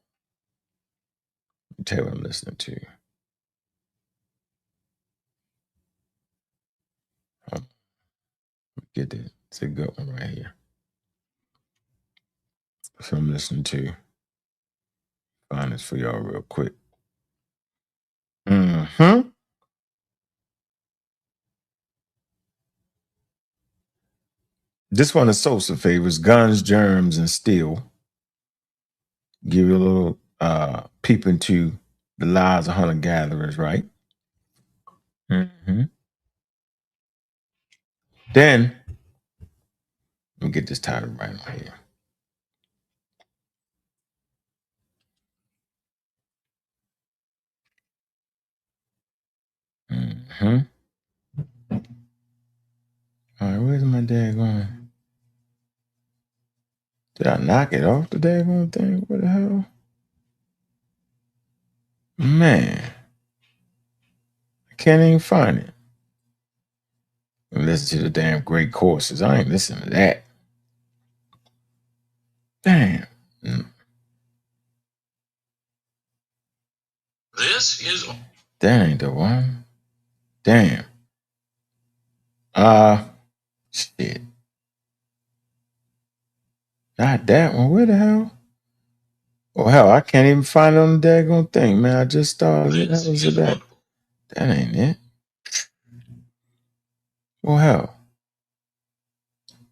B: I'll tell you what I'm listening to. Get it. It's a good one right here. So I'm listening to. Find this for y'all real quick. Mm-hmm. This one is Sosa favors guns, germs, and steel. Give you a little peep into the lives of hunter-gatherers, right? Mm-hmm. Then, let me get this title right here. Mm-hmm. All right, where's my daggone? Did I knock it off the daggone thing? What the hell? Man. I can't even find it. Listen to the damn great courses. I ain't listening to that. Damn. This is. That ain't the one. Damn. Shit. Not that one. Where the hell? Oh, hell, I can't even find it on the daggone thing, man. I just started. What the hell is that? That ain't it. Well, hell.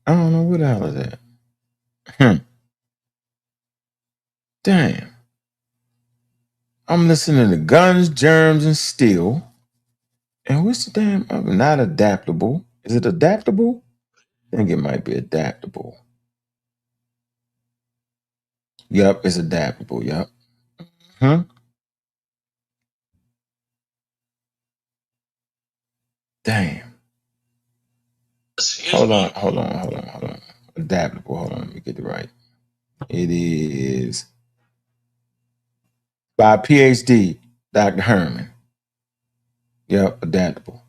B: I don't know what the hell is that. Damn. I'm listening to Guns, Germs, and Steel. And what's the damn? I'm not adaptable. Is it adaptable? I think it might be adaptable. Yup, it's adaptable. Yup. Damn. Hold on. Adaptable. Hold on. Let me get it right. It is by PhD, Dr. Herman. Yep, adaptable.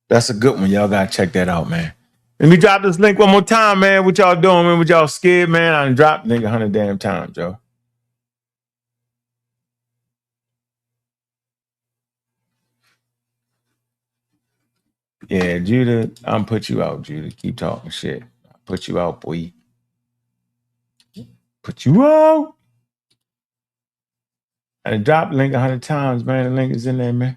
B: That's a good one. Y'all gotta check that out, man. Let me drop this link one more time, man. What y'all doing, man? What y'all scared, man? I done dropped the link 100 damn times, yo. Yeah, Judah, I'm put you out, Judah. Keep talking shit. I'll put you out, boy. Put you out. I done dropped the link 100 times, man. The link is in there, man.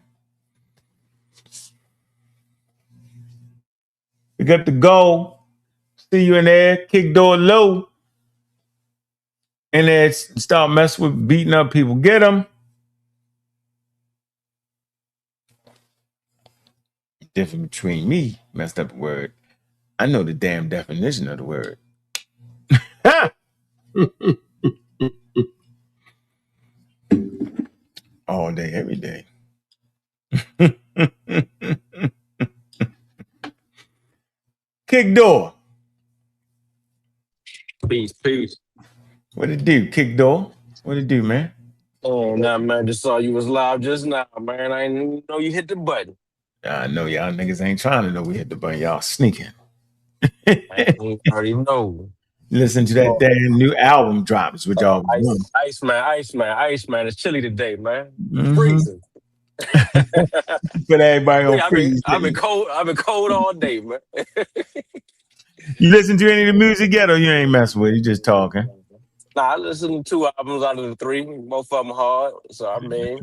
B: We got the goal. See you in there. Kick door low. And then start messing with beating up people. Get them. Difference between me, messed up the word. I know the damn definition of the word. All day, every day. Kick door.
C: Peace.
B: What it do? Kick door. What it do, man?
C: Oh, nah, man. Just saw you was live just now, man. I didn't even know you hit the button.
B: I know y'all niggas ain't trying to know we hit the button. Y'all sneaking.
C: I already know.
B: Listen to that damn new album drops, which y'all was
C: Iceman. It's chilly today, man.
B: mm-hmm.
C: Freezing.
B: Put everybody on freeze.
C: I've been cold all day, man.
B: You listen to any of the music yet, or you ain't messing with it? You just talking?
C: Nah, I listened to 2 albums out of the 3. Both of them hard. So I mean,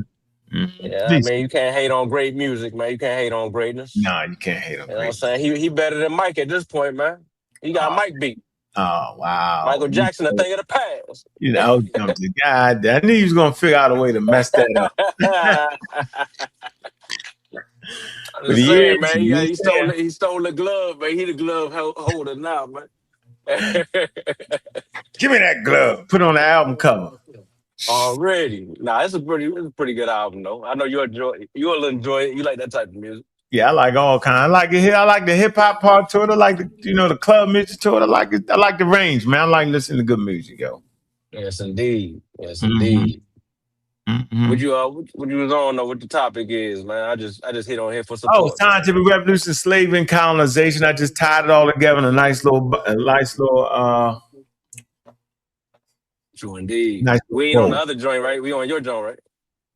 C: Yeah, I
B: Please.
C: mean, you can't hate on great music, man. You can't hate on greatness.
B: Nah, you can't hate on
C: You know what I'm
B: great.
C: saying? He better than Mike at this point, man. He got Mike beat.
B: Oh wow.
C: Michael Jackson, a thing of the past.
B: You know, I was jumping. God, I knew he was gonna figure out a way to mess that up.
C: I'm
B: But
C: just
B: he
C: saying,
B: is.
C: man.
B: He is
C: He
B: there.
C: stole the glove, man. He the glove holder now, man.
B: Give me that glove. Put on the album cover.
C: Already. Nah, it's a pretty good album though. I know you'll enjoy it. You like that type of music.
B: Yeah, I like all kinds. I like it. I like the hip hop part to it. I like the club music to it. I like it. I like the range, man. I like listening to good music, yo.
C: Yes, indeed. Yes,
B: Mm-hmm.
C: indeed.
B: Mm-hmm.
C: What you was on know what the topic is, man. I just hit on here for
B: Oh,
C: support, man.
B: scientific revolution, slavery, and colonization. I just tied it all together in a nice little
C: True indeed.
B: nice
C: We ain't on the
B: little
C: other joint, right? We on your joint, right?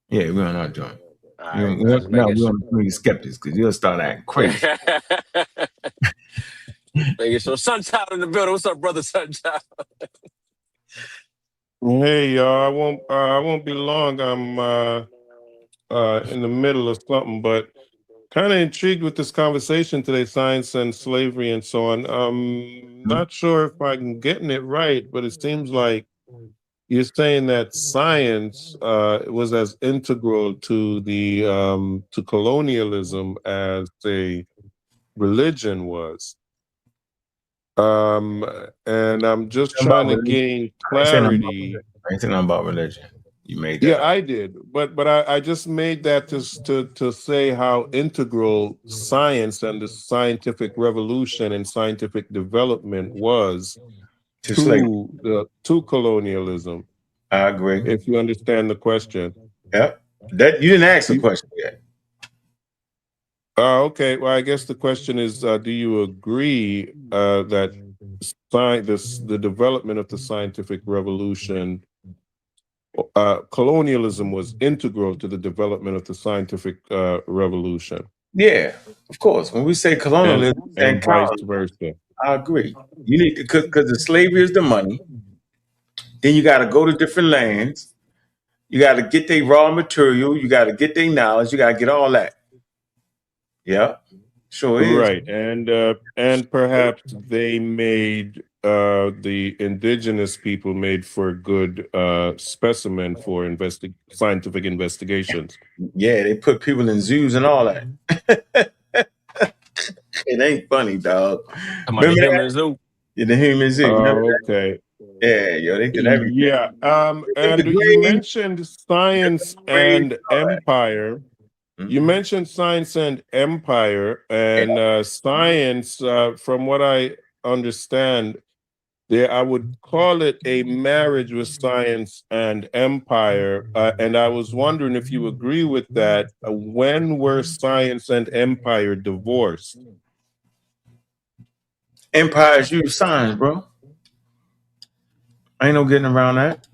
B: Yeah, we're on our joint.
C: All right. I just
B: No,
C: making
B: we're
C: sure.
B: on the skeptics because you'll start acting crazy.
C: Making sure. Sunchild in the building. What's up, brother Sunchild?
D: Hey y'all, I won't be long. I'm in the middle of something, but kind of intrigued with this conversation today, science and slavery and so on. Not sure if I'm getting it right, but it seems like you're saying that science was as integral to the to colonialism as a religion was. And I'm just trying to gain clarity.
B: I ain't saying nothing about religion. You made that
D: Yeah,
B: up.
D: I did, but I just made that to say how integral science and the scientific revolution and scientific development was to colonialism.
B: I agree.
D: If you understand the question.
B: Yep. That you didn't ask the question yet.
D: Okay. Well, I guess the question is, do you agree that the development of the scientific revolution, colonialism was integral to the development of the scientific revolution?
B: Yeah, of course. When we say colonialism
D: and vice versa.
B: I agree. You need to because the slavery is the money. Then you got to go to different lands. You got to get their raw material. You got to get their knowledge. You got to get all that. Yeah, sure is.
D: Right, and perhaps they made the indigenous people made for good specimen for scientific investigations.
B: Yeah, they put people in zoos and all that. It ain't funny, dog.
C: The human zoo.
B: Yeah, the human zoo.
D: Okay.
B: Yeah, yo, they did everything.
D: Yeah, and you mentioned science and empire. You mentioned science and empire, and science, from what I understand, I would call it a marriage with science and empire. And I was wondering if you agree with that. When were science and empire divorced?
B: Empires use science, bro. Ain't no getting around that.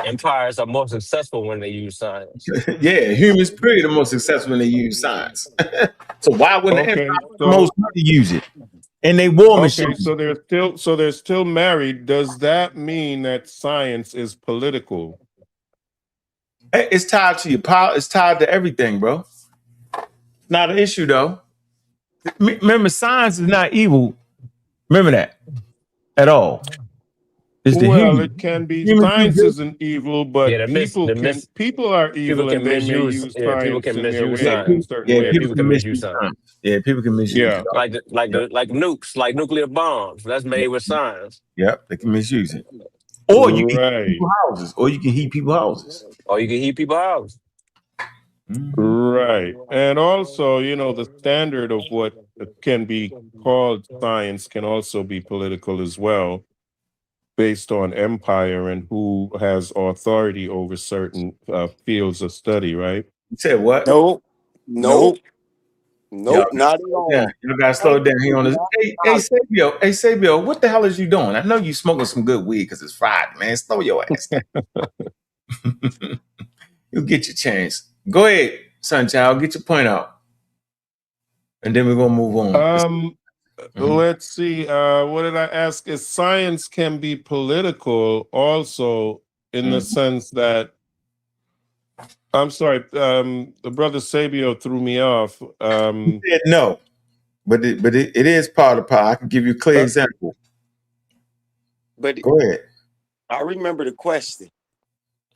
C: Empires are more successful when they use science.
B: Yeah, humans period are more successful when they use science. So why wouldn't the empire most money use it? And they war machines.
D: So they're still married. Does that mean that science is political?
B: It's tied to your power. It's tied to everything, bro. Not an issue though. Remember, science is not evil. Remember that at all.
D: Well, it can be. Science isn't evil, but people are evil, and they may use science in their way, in certain ways.
C: People can misuse science.
B: Yeah, people can misuse.
D: Yeah,
C: like nukes, like nuclear bombs. That's made with science.
B: Yep, they can misuse it. Or you can
D: heat
B: people's houses. Or you can heat people's houses.
C: Or you can heat people's houses.
D: Right, and also, the standard of what can be called science can also be political as well, based on empire and who has authority over certain fields of study, right?
B: You said what?
E: Nope, not at all.
B: Yeah, you gotta slow down here on this. Hey, Sabio, what the hell is you doing? I know you smoking some good weed because it's Friday, man. Slow your ass down. You'll get your chance. Go ahead, Sunchild, get your point out. And then we're gonna move on.
D: Let's see. What did I ask? Is science can be political also in the sense that I'm sorry. The brother Sabio threw me off.
B: He said no, but it is part of power. I can give you a clear example.
E: But
B: Go ahead.
E: I remember the question.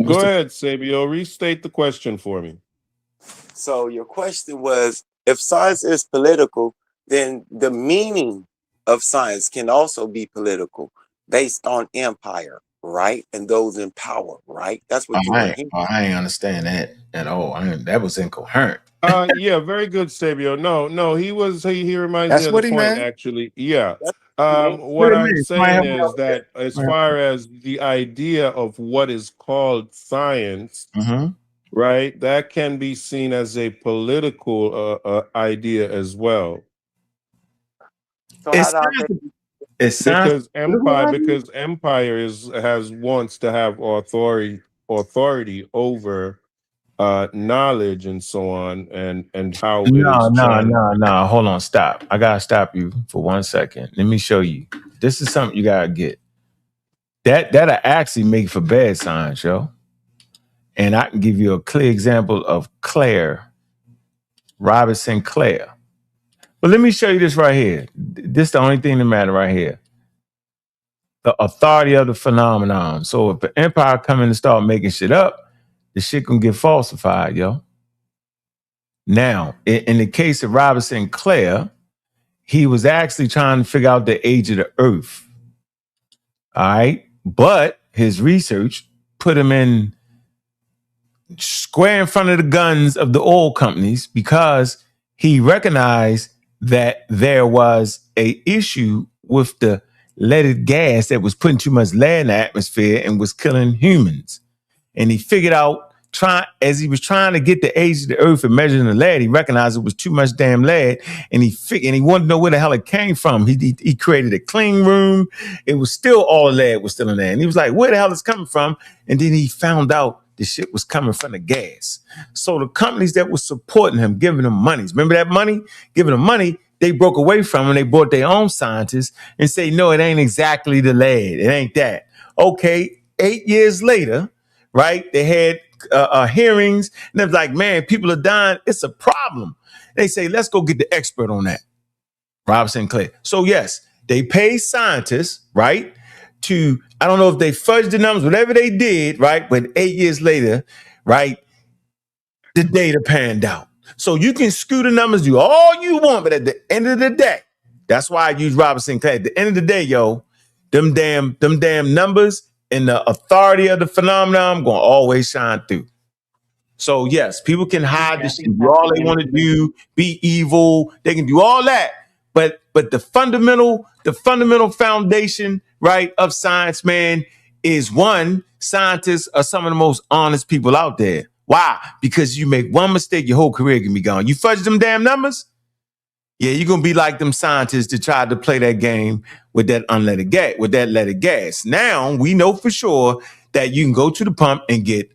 D: Go ahead, Sabio. Restate the question for me.
E: So your question was, if science is political, then the meaning of science can also be political based on empire, right? And those in power, right? That's what you were hearing.
B: I ain't understand that at all. That was incoherent.
D: Yeah, very good, Sabio. No, he reminds me
F: That's
D: of the
F: what he
D: point,
F: meant.
D: actually. Yeah.
E: Mhm.
D: What I'm saying is that as far as the idea of what is called science, right, that can be seen as a political idea as well.
E: So how do I think?
D: Because empire wants to have authority over knowledge and so on, and how it is channeled.
B: No. Hold on, stop. I gotta stop you for 1 second. Let me show you. This is something you gotta get. That'll actually make for bad science, yo. And I can give you a clear example of Robinson Clare. But let me show you this right here. This is the only thing that matters right here. The authority of the phenomenon. So if the empire come in and start making shit up, the shit gonna get falsified, yo. Now, in the case of Robinson Clare, he was actually trying to figure out the age of the earth. All right. But his research put him in square in front of the guns of the oil companies because he recognized that there was a issue with the leaded gas that was putting too much lead in the atmosphere and was killing humans. And he figured out, as he was trying to get the age of the earth and measuring the lead, he recognized it was too much damn lead, and he wanted to know where the hell it came from. He created a clean room. It was still all the lead was still in there, and he was like, "Where the hell is it coming from?" And then he found out the shit was coming from the gas. So the companies that were supporting him, giving him money, remember that money, giving him money, they broke away from him. They brought their own scientists and say, "No, it ain't exactly the lead. It ain't that." Okay, 8 years later, right? They had hearings, and they're like, "Man, people are dying. It's a problem." They say, "Let's go get the expert on that." Robinson Clare. So yes, they pay scientists, right? I don't know if they fudged the numbers, whatever they did, right? But 8 years later, right, the data panned out. So you can skew the numbers, do all you want, but at the end of the day, that's why I use Robinson Clare. At the end of the day, yo, them damn numbers and the authority of the phenomenon going to always shine through. So yes, people can hide this shit, do all they want to do, be evil. They can do all that. But the fundamental foundation, right, of science, man, is one, scientists are some of the most honest people out there. Why? Because you make one mistake, your whole career can be gone. You fudge them damn numbers, yeah, you're gonna be like them scientists that tried to play that game with that leaded gas. Now we know for sure that you can go to the pump and get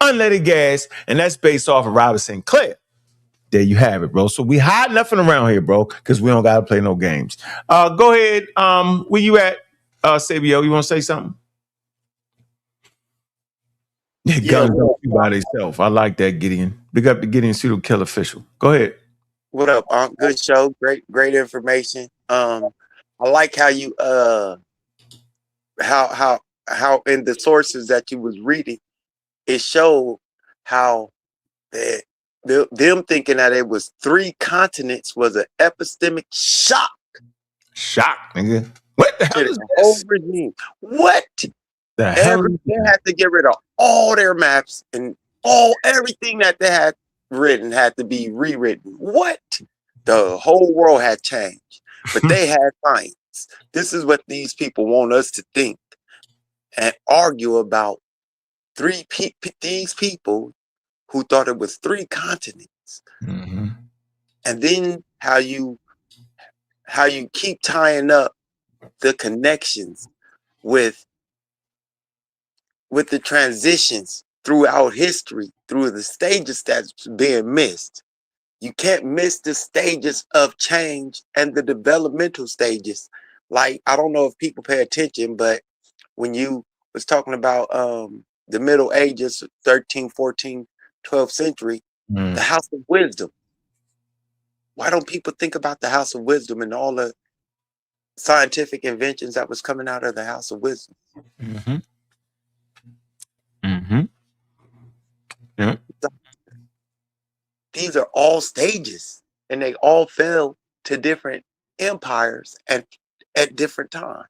B: unleaded gas, and that's based off of Robinson Clare. There you have it, bro. So we hide nothing around here, bro, because we don't gotta play no games. Go ahead. Where you at, Sabio? You want to say something? Guns don't shoot by themselves. I like that, Gideon. Big up the Gideon Pseudo Kill official. Go ahead.
E: What up, Ankh? Good show. Great information. I like how you how in the sources that you was reading, it showed how them thinking that it was 3 continents was an epistemic shock.
B: Shock, nigga. What the hell is this?
E: Regime. What?
B: The hell?
E: They had to get rid of all their maps, and everything that they had written had to be rewritten. What? The whole world had changed, but they had science. This is what these people want us to think and argue about. These people who thought it was 3 continents, and then how you keep tying up the connections with the transitions throughout history, through the stages that's being missed. You can't miss the stages of change and the developmental stages. Like, I don't know if people pay attention, but when you was talking about the Middle Ages, 13, 14, 12th century, the House of Wisdom. Why don't people think about the House of Wisdom and all the scientific inventions that was coming out of the House of Wisdom?
B: Mm-hmm. Mm-hmm. Yeah.
E: These are all stages, and they all fell to different empires at different times.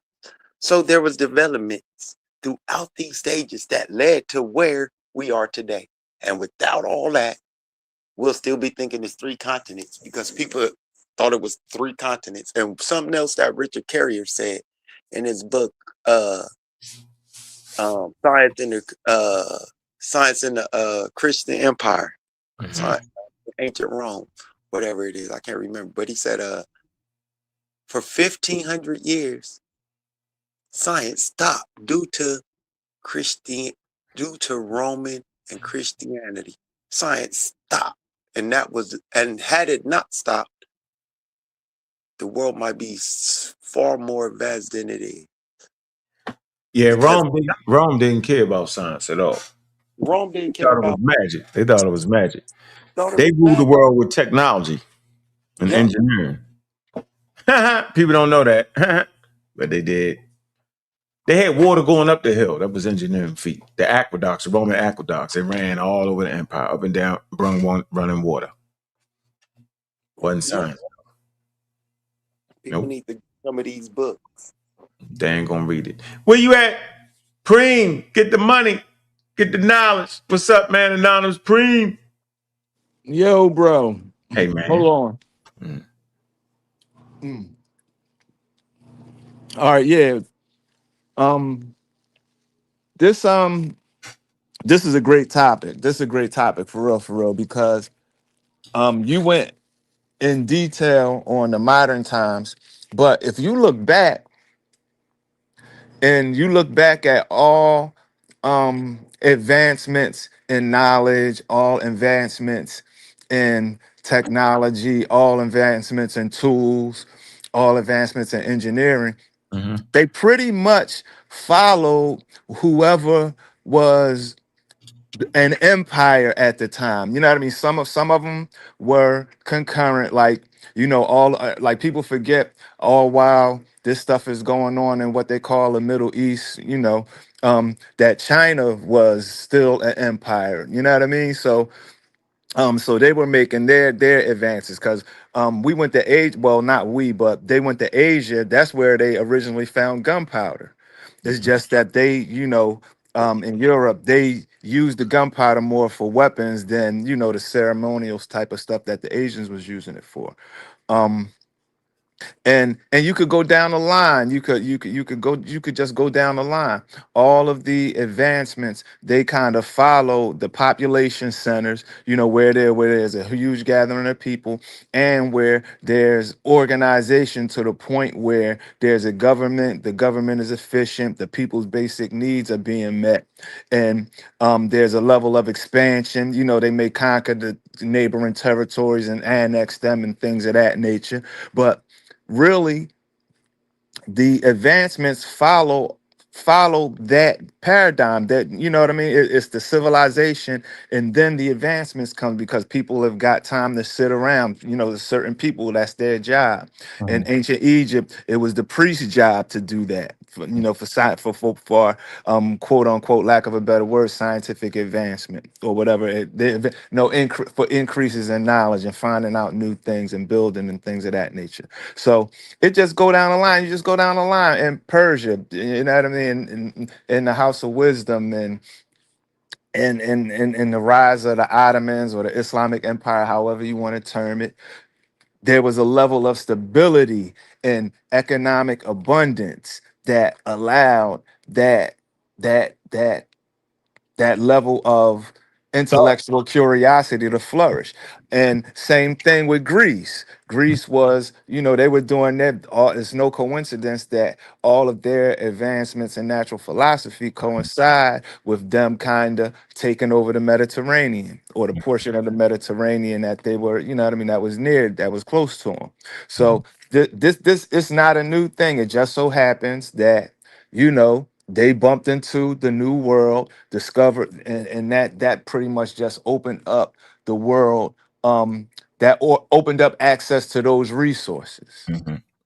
E: So there was developments throughout these stages that led to where we are today. And without all that, we'll still be thinking it's 3 continents because people thought it was 3 continents. And something else that Richard Carrier said in his book, Science in the Christian Empire, Science, Ancient Rome, whatever it is, I can't remember. But he said, for 1,500 years, science stopped due to Roman and Christianity. Science stopped, and had it not stopped, the world might be far more advanced than it is.
B: Yeah,
E: Because
B: Rome didn't care about science at all.
E: Rome didn't
B: They
E: care
B: thought it was
E: about
B: magic. They thought it was magic.
E: thought it
B: They
E: was
B: ruled the
E: bad.
B: world with technology and
E: Yep.
B: engineering. People don't know that, but they did. They had water going up the hill. That was engineering feat. The aqueducts, the Roman aqueducts, they ran all over the empire, up and down, running water. Wasn't
E: Yep.
B: science.
E: People
B: Nope.
E: need to some of these books.
B: They ain't gonna read it. Where you at? Preem, get the money, get the knowledge. What's up, man? Anonymous Preem.
F: Yo, bro.
B: Hey, man.
F: Hold on. All right, yeah. Um, this this is a great topic. This is a great topic for real, because you went in detail on the modern times, but if you look back and you look back at all advancements in knowledge, all advancements in technology, all advancements in tools, all advancements in engineering, they pretty much followed whoever was an empire at the time. You know what I mean? Some of them were concurrent, like all like people forget all while this stuff is going on in what they call the Middle East. That China was still an empire. You know what I mean? So they were making their advances because we went to Asia. Well, not we, but they went to Asia. That's where they originally found gunpowder. It's just that they, in Europe, they used the gunpowder more for weapons than the ceremonials type of stuff that the Asians was using it for. Um, and you could go down the line. You could just go down the line. All of the advancements, they kind of follow the population centers, where there's a huge gathering of people, and where there's organization to the point where there's a government, the government is efficient, the people's basic needs are being met, and there's a level of expansion. They may conquer the neighboring territories and annex them and things of that nature, but really the advancements follow that paradigm, that what I mean, it's the civilization, and then the advancements come because people have got time to sit around. There's certain people, that's their job. In ancient Egypt, it was the priest's job to do that for quote unquote, lack of a better word, scientific advancement or whatever for increases in knowledge and finding out new things and building and things of that nature. So it just go down the line. You just go down the line in Persia, you know what I mean, in the House of Wisdom, and the rise of the Ottomans or the Islamic Empire, however you want to term it. There was a level of stability and economic abundance that allowed that level of intellectual curiosity to flourish. And same thing with Greece. Greece was, they were doing that. It's no coincidence that all of their advancements in natural philosophy coincide with them kind of taking over the Mediterranean, or the portion of the Mediterranean that they were, that was that was close to them. So this is not a new thing. It just so happens that, They bumped into the new world, discovered, and that pretty much just opened up the world. Opened up access to those resources.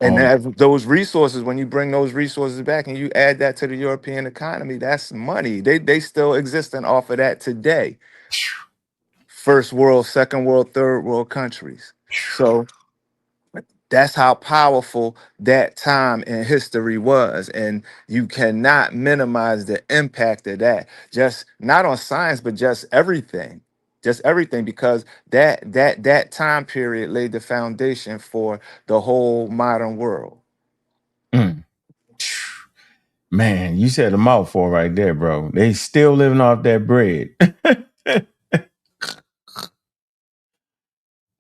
F: And
B: All
F: as those resources, when you bring those resources back and you add that to the European economy, that's money. They still existing off of that today. First world, second world, third world countries. So that's how powerful that time in history was. And you cannot minimize the impact of that. Just not on science, but just everything. Just everything, because that time period laid the foundation for the whole modern world.
B: Mm. Man, you said a mouthful right there, bro. They still living off that bread.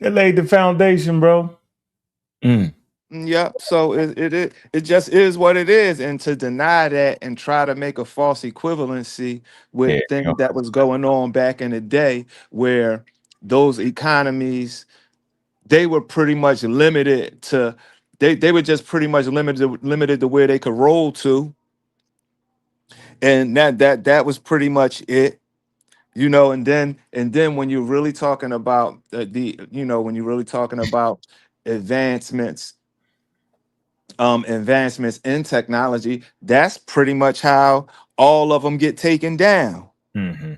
B: They laid the foundation, bro. Mm.
F: Yep. So it just is what it is, and to deny that and try to make a false equivalency with
B: Yeah.
F: things that was going on back in the day, where those economies, they were pretty much limited to, they were just pretty much limited to where they could roll to, and that was pretty much it. And then when you're really talking about when you're really talking about advancements, advancements in technology, that's pretty much how all of them get taken down.
B: Mm-hmm.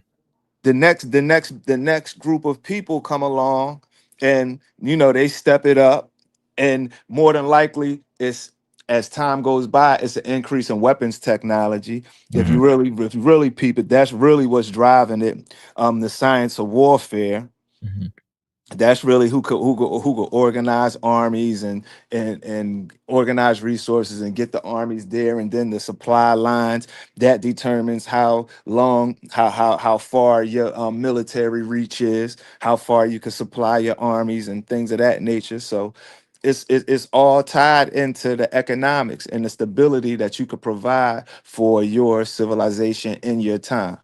F: The next group of people come along, and they step it up, and more than likely, it's, as time goes by, it's an increase in weapons technology. If you really peep it, that's really what's driving it. The science of warfare.
B: Mm-hmm.
F: That's really who could organize armies and organize resources and get the armies there, and then the supply lines that determines how far your military reach is, how far you can supply your armies and things of that nature. So it's all tied into the economics and the stability that you could provide for your civilization in your time.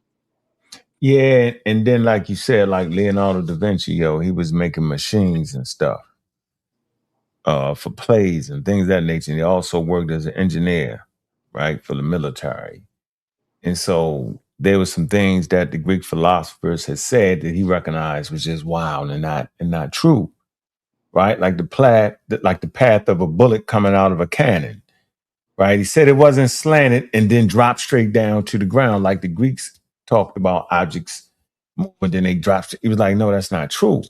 B: Yeah, and then like you said, like Leonardo da Vinci, he was making machines and stuff for plays and things of that nature. And he also worked as an engineer, right, for the military. And so there were some things that the Greek philosophers had said that he recognized was just wild and not true, right? Like the path of a bullet coming out of a cannon, right? He said it wasn't slanted and then dropped straight down to the ground like the Greeks talked about objects but then they dropped. He was like, no, that's not true.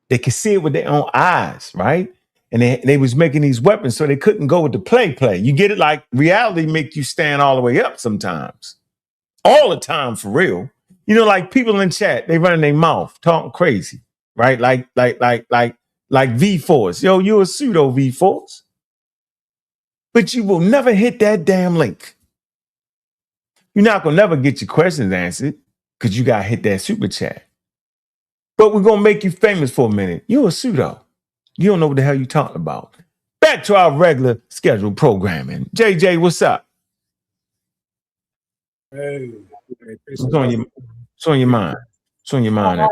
B: They could see it with their own eyes, right? And they was making these weapons so they couldn't go with the play. You get it? Like reality make you stand all the way up sometimes. All the time, for real. Like people in chat, they running their mouth, talking crazy, right? Like V-Force. Yo, you a pseudo V-Force. But you will never hit that damn link. You're not gonna never get your questions answered because you gotta hit that super chat. But we're going to make you famous for a minute. You're a pseudo. You don't know what the hell you're talking about. Back to our regular scheduled programming. JJ, what's up?
G: Hey,
B: What's on your mind? What's on your mind?
G: I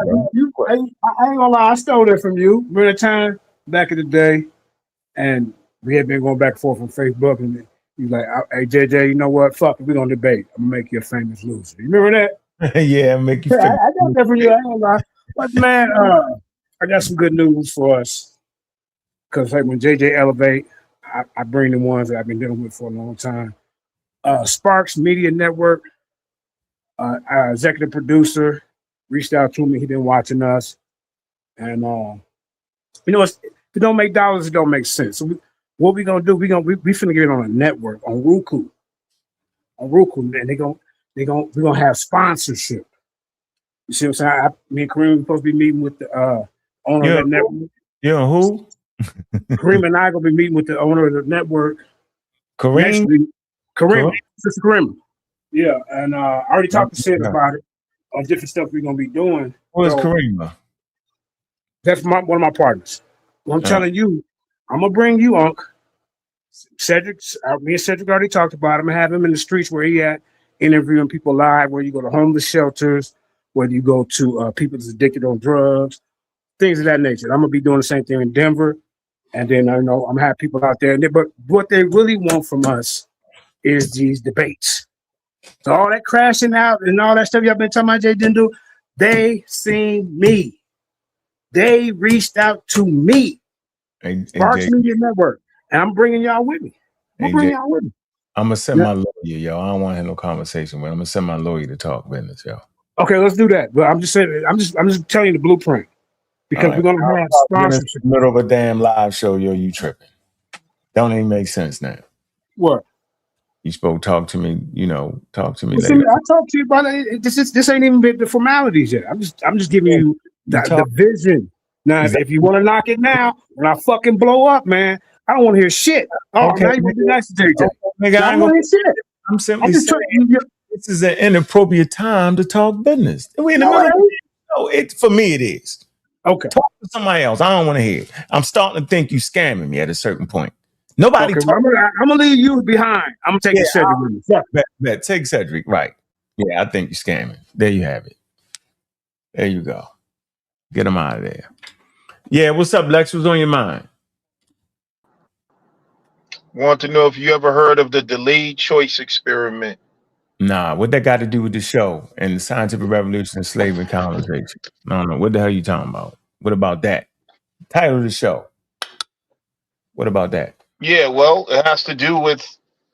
G: ain't gonna lie, I stole that from you. Remember the time back in the day, and we had been going back and forth on Facebook, and you like, hey JJ, you know what? Fuck it, we're gonna debate. I'm gonna make you a famous loser. You remember
B: that? Yeah, make you
G: famous. I got that from you. I ain't gonna lie. But man, I got some good news for us. Because like when JJ elevate, I bring the ones that I've been dealing with for a long time. Sparks Media Network, our executive producer, reached out to me. He been watching us, and if it don't make dollars, it don't make sense. So what we gonna do? We finna get it on a network on Roku. And we're gonna have sponsorship. You see what I'm saying? Me and Kareem are supposed to be meeting with the owner of that network.
B: Yeah, who?
G: Kareem and I gonna be meeting with the owner of the network.
B: Kareem?
G: Sister Kareem. Yeah, and I already talked to Sid about it on different stuff we're gonna be doing.
B: Who is Kareem?
G: That's one of my partners. Well, I'm telling you, I'm gonna bring you, Unc. Cedric, me and Cedric already talked about him. I'm gonna have him in the streets where he at, interviewing people live, where you go to homeless shelters, whether you go to people that's addicted on drugs, things of that nature. I'm gonna be doing the same thing in Denver, and then I'm gonna have people out there. But what they really want from us is these debates. So all that crashing out and all that stuff y'all been talking about Jay didn't do, they seen me. They reached out to me. Sparks Media Network. And I'm bringing y'all with me. I'm going
B: to send my lawyer, yo. I don't want to have no conversation with him. I'm going to send my lawyer to talk business, yo.
G: Okay, let's do that. But I'm just saying, I'm just telling you the blueprint. Because we're going to have sponsorship.
B: In the middle of a damn live show, yo, you tripping. Don't even make sense now.
G: What?
B: You supposed to talk to me, talk to me
G: later. I talked to you about it. This ain't even been the formalities yet. I'm just giving you the vision. Now, if you want to knock it now, when I fucking blow up, man, I don't want to hear shit. Oh, okay, now you want to be nice to JJ. Nigga, I don't want to hear shit.
B: I'm simply saying this is an inappropriate time to talk business. We're in the middle. No, for me it is.
G: Okay.
B: Talk to somebody else. I don't want to hear it. I'm starting to think you scamming me at a certain point. Nobody.
G: Okay, I'm gonna leave you behind. I'm gonna take Cedric with me.
B: Take Cedric. Right. Yeah, I think you're scamming. There you have it. There you go. Get him out of there. Yeah, what's up, Lex? What's on your mind?
H: Want to know if you ever heard of the delayed choice experiment?
B: Nah, what that got to do with the show and the scientific revolution and slavery and colonization? I don't know. What the hell are you talking about? What about that? Title of the show. What about that?
H: Yeah, well, it has to do with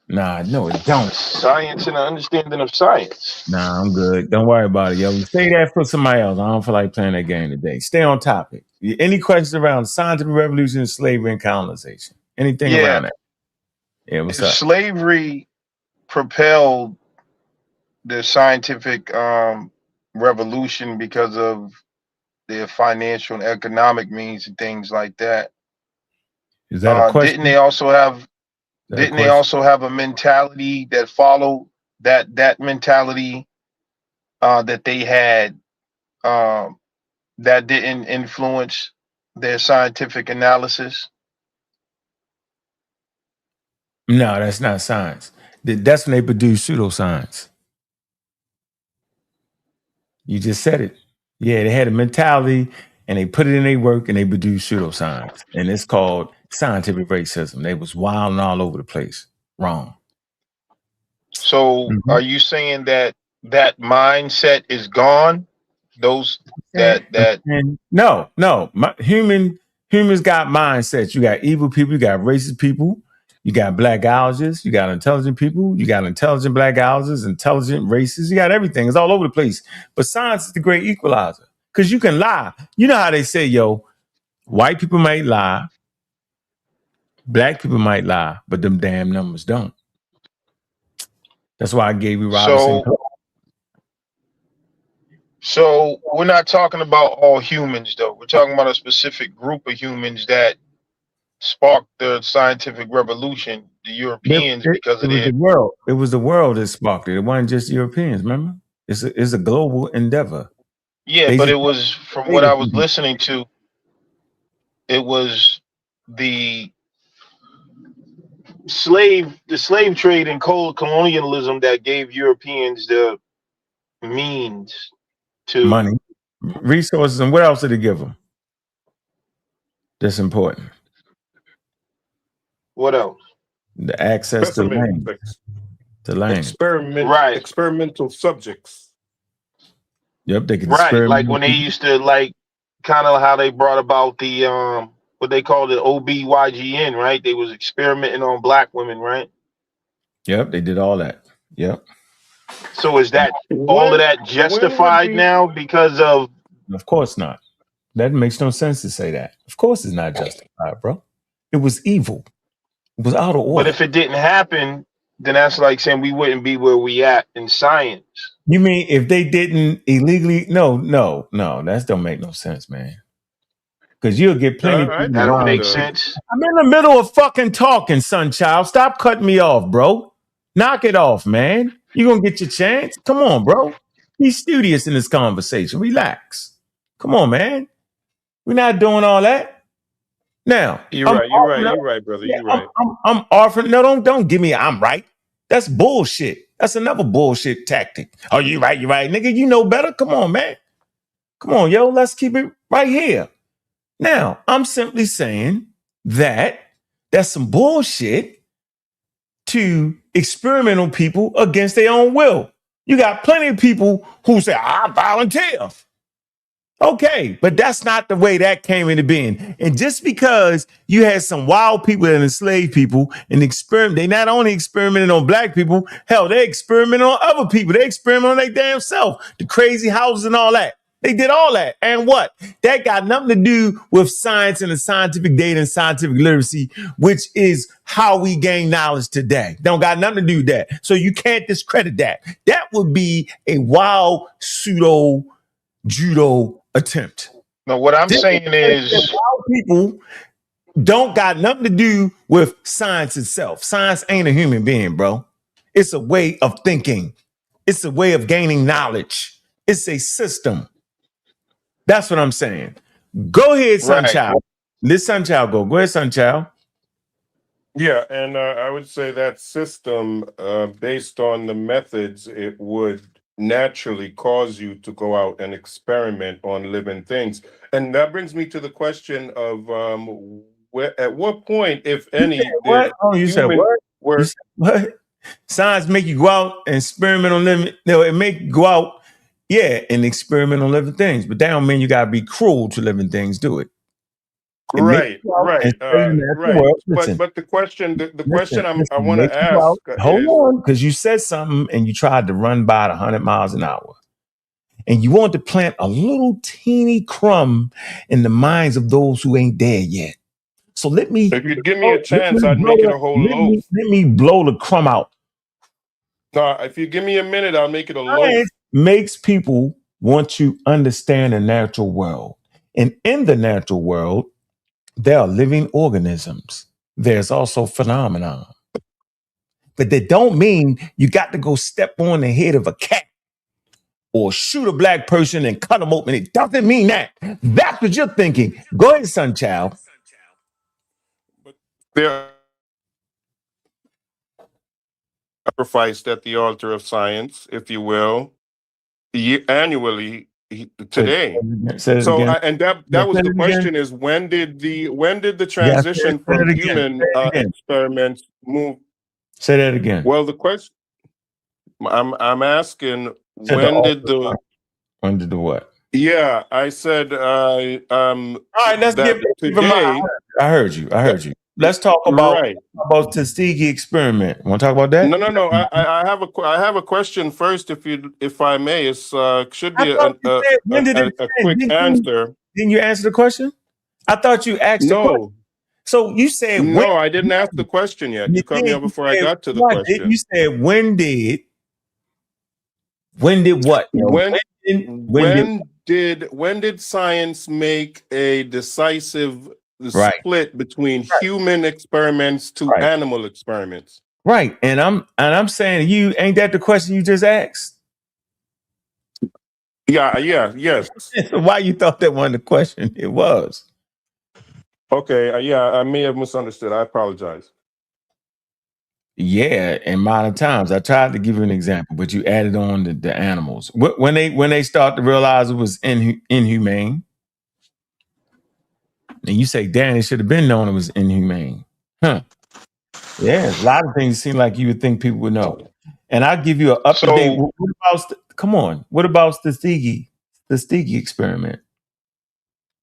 B: no, it don't.
H: Science and the understanding of science.
B: Nah, I'm good. Don't worry about it, yo. Say that for somebody else. I don't feel like playing that game today. Stay on topic. Any questions around scientific revolution, slavery, and colonization? Anything around that? Yeah, what's up?
H: Slavery propelled the scientific revolution because of their financial and economic means and things like that.
B: Is that a question?
H: Didn't they also have a mentality that followed that mentality that they had that didn't influence their scientific analysis?
B: No, that's not science. That's when they produce pseudoscience. You just said it. Yeah, they had a mentality and they put it in their work and they produced pseudoscience. And it's called scientific racism. They was wilding all over the place. Wrong.
H: So are you saying that mindset is gone?
B: No. Humans got mindsets. You got evil people, you got racist people, you got black houses, you got intelligent people, you got intelligent black houses, intelligent races, you got everything. It's all over the place. But science is the great equalizer. Because you can lie. You know how they say, yo, white people might lie, black people might lie, but them damn numbers don't. That's why I gave you Robinson.
H: So we're not talking about all humans, though. We're talking about a specific group of humans that sparked the scientific revolution, the Europeans, because of
B: the world. It was the world that sparked it. It wasn't just Europeans, remember? It's a global endeavor.
H: Yeah, but it was, from what I was listening to, it was the slave trade and colonialism that gave Europeans the means to
B: money, resources, and what else did it give them? That's important.
H: What else?
B: The access to land.
D: Experimental subjects.
B: Yep, they could
H: like when they used to, like, kind of how they brought about the what they called it, OBYGN, right? They was experimenting on black women, right?
B: Yep, they did all that. Yep.
H: So is that all of that justified now because of?
B: Of course not. That makes no sense to say that. Of course it's not justified, bro. It was evil. It was out of order.
H: But if it didn't happen, then that's like saying we wouldn't be where we at in science.
B: You mean if they didn't illegally? No, that don't make no sense, man. Because you'll get plenty.
H: That don't make sense.
B: I'm in the middle of fucking talking, sonchild. Stop cutting me off, bro. Knock it off, man. You gonna get your chance? Come on, bro. Be studious in this conversation. Relax. Come on, man. We're not doing all that. Now,
D: you're right, brother. You're right.
B: I'm offering. No, don't give me. I'm right. That's bullshit. That's another bullshit tactic. Oh, you right, nigga. You know better. Come on, man. Come on, yo. Let's keep it right here. Now, I'm simply saying that that's some bullshit to experiment on people against their own will. You got plenty of people who say, I volunteer. Okay, but that's not the way that came into being. And just because you had some wild people that enslaved people and experiment, they not only experimented on black people, hell, they experimented on other people. They experimented on their damn self, the crazy houses and all that. They did all that. And what? That got nothing to do with science and the scientific data and scientific literacy, which is how we gain knowledge today. Don't got nothing to do with that. So you can't discredit that. That would be a wild pseudo judo attempt.
H: No, what I'm saying is
B: people don't got nothing to do with science itself. Science ain't a human being, bro. It's a way of thinking. It's a way of gaining knowledge. It's a system. That's what I'm saying. Go ahead, Sunchild. Let Sunchild go. Go ahead, Sunchild.
D: Yeah, and I would say that system, based on the methods, it would naturally cause you to go out and experiment on living things. And that brings me to the question of at what point, if any,
B: what? Oh, you said what? You said what? Science make you go out and experiment on living. No, it make you go out, and experiment on living things. But that don't mean you gotta be cruel to living things. Do it.
D: Right. But the question, I want to ask.
B: Hold on, because you said something and you tried to run by at 100 miles an hour, and you want to plant a little teeny crumb in the minds of those who ain't there yet. So let me.
D: If you'd give me a chance, I'd make it a whole loaf.
B: Let me blow the crumb out.
D: No, if you give me a minute, I'll make it a loaf.
B: Makes people want to understand the natural world, and in the natural world, there are living organisms. There's also phenomena. But that don't mean you got to go step on the head of a cat or shoot a black person and cut them open. It doesn't mean that. That's what you're thinking. Go ahead, Sunchild.
D: But they're sacrificed at the altar of science, if you will, annually today. So and that was the question: is when did the transition from human experiments move?
B: Say that again.
D: Well, the question I'm asking, when did the
B: what?
D: Yeah, I said
B: all right, let's give
D: today.
B: I heard you. Let's talk about Tuskegee experiment. Want to talk about that?
D: No. I have a question first, if I may. It should be a quick answer.
B: Didn't you answer the question? I thought you asked.
D: No.
B: So you said
D: no. I didn't ask the question yet. You cut me off before I got to the question.
B: You said when did what?
D: When did science make a decisive split between human experiments to animal experiments?
B: Right. And I'm saying you ain't that the question you just asked?
D: Yes.
B: Why you thought that wasn't the question? It was.
D: Okay, I may have misunderstood. I apologize.
B: Yeah, in modern times, I tried to give you an example, but you added on the animals. When they start to realize it was inhumane, and you say, "Damn, it should have been known it was inhumane." Huh? Yeah, a lot of things seem like you would think people would know. And I'll give you an up to date. Come on, what about the Tuskegee experiment?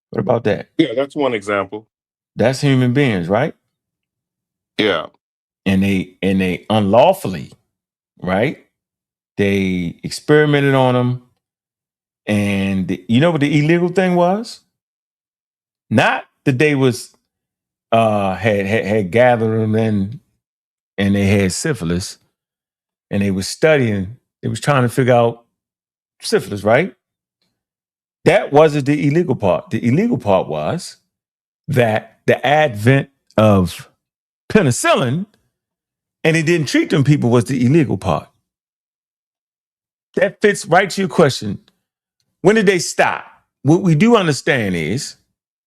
B: What about that?
D: Yeah, that's one example.
B: That's human beings, right?
D: Yeah.
B: And they unlawfully, right? They experimented on them, and you know what the illegal thing was? Not that they was had gathered them in, and they had syphilis, and they was studying. They was trying to figure out syphilis, right? That wasn't the illegal part. The illegal part was that the advent of penicillin, and it didn't treat them people, was the illegal part. That fits right to your question. When did they stop? What we do understand is